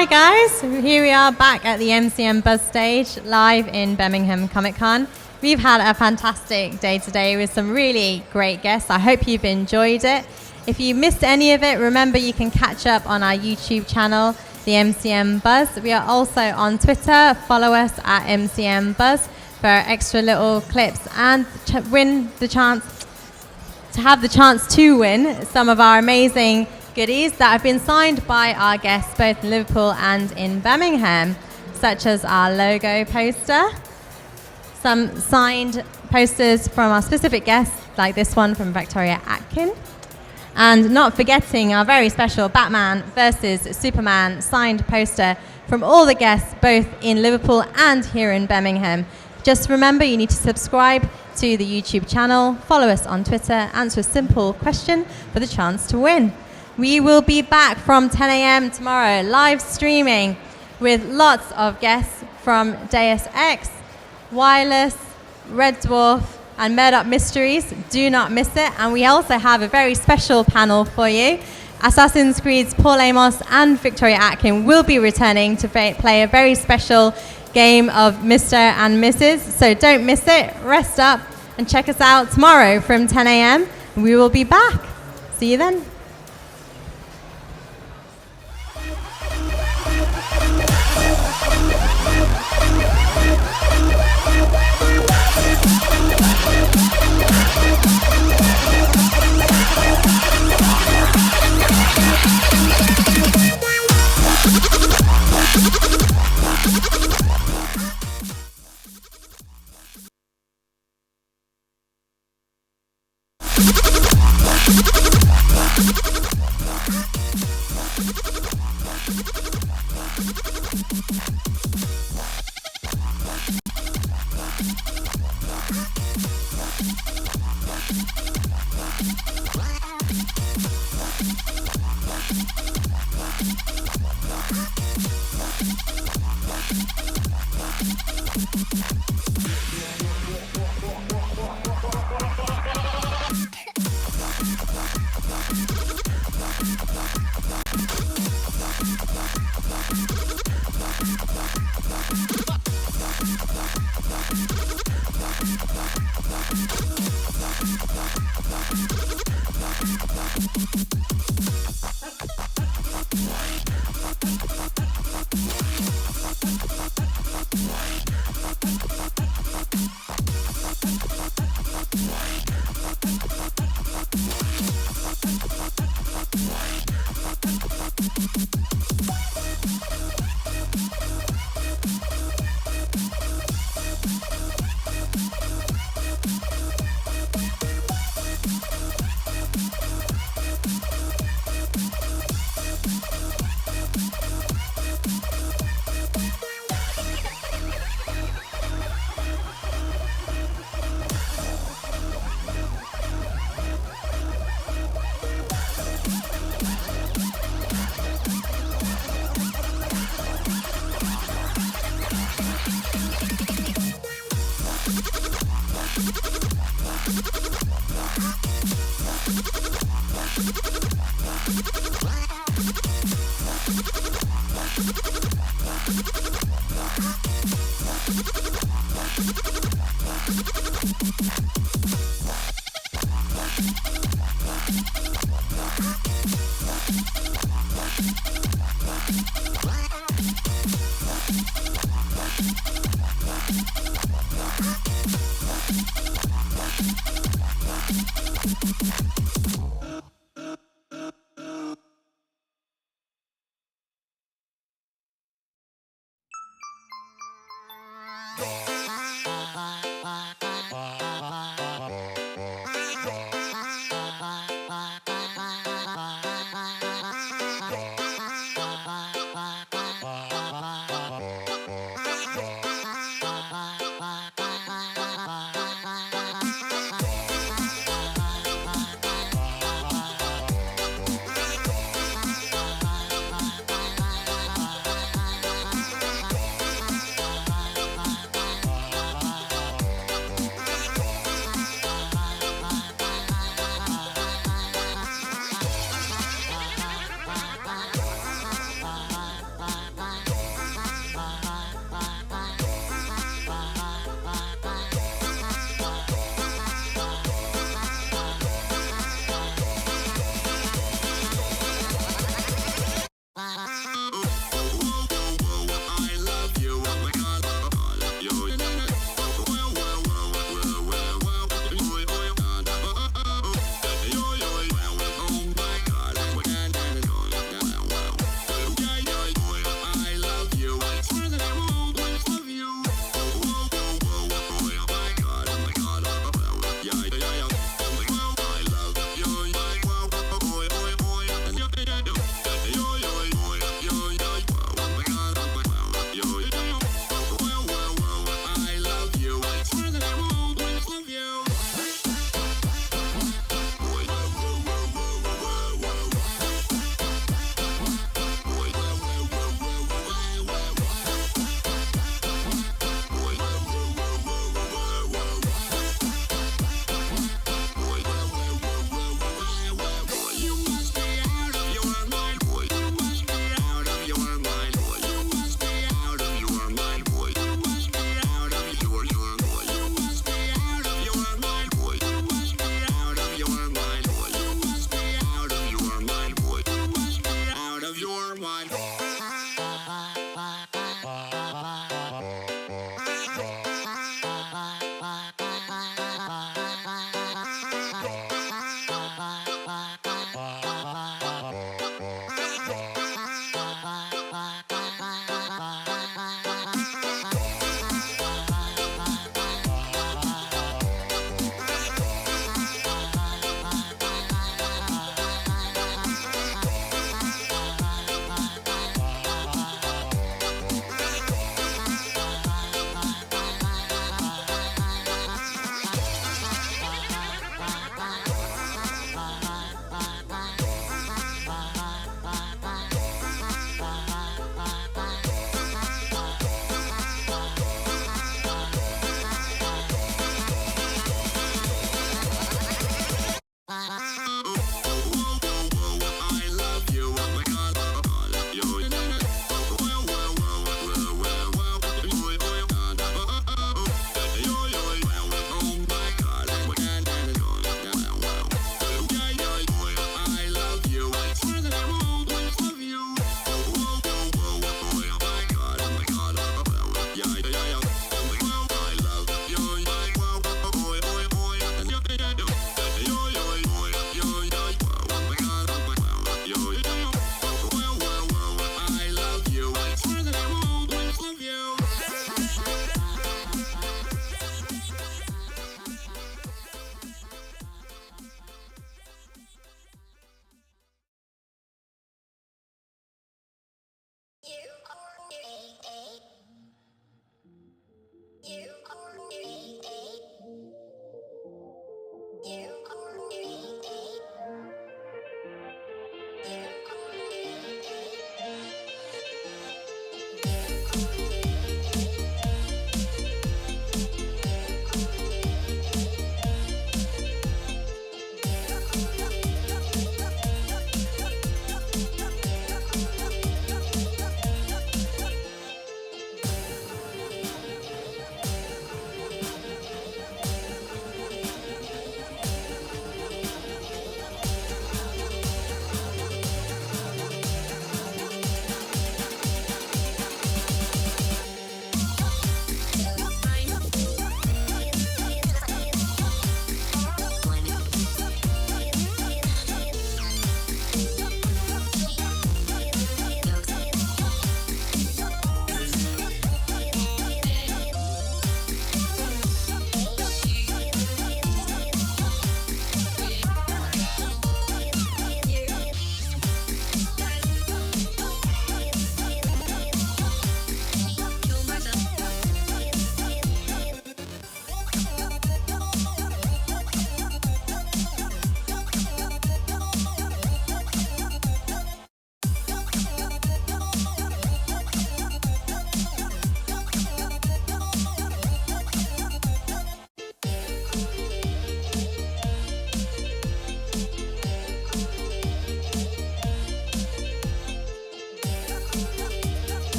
Hi guys, here we are back at the MCM Buzz stage, live in Birmingham Comic Con. We've had a fantastic day today with some really great guests. I hope you've enjoyed it. If you missed any of it, remember you can catch up on our YouTube channel, the MCM Buzz. We are also on Twitter. Follow us at MCM Buzz for extra little clips and win the chance to have the chance to win some of our amazing goodies that have been signed by our guests both in Liverpool and in Birmingham, such as our logo poster, some signed posters from our specific guests like this one from Victoria Atkin, and not forgetting our very special Batman versus Superman signed poster from all the guests both in Liverpool and here in Birmingham. Just remember you need to subscribe to the YouTube channel, follow us on Twitter, answer a simple question for the chance to win. We will be back from 10 a.m. tomorrow, live streaming with lots of guests from Deus Ex, Wireless, Red Dwarf, and Murdoch Mysteries. Do not miss it. And we also have a very special panel for you. Assassin's Creed's Paul Amos and Victoria Atkin will be returning to play a very special game of Mr. and Mrs. So don't miss it. Rest up and check us out tomorrow from 10 a.m. We will be back. See you then.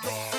Yeah.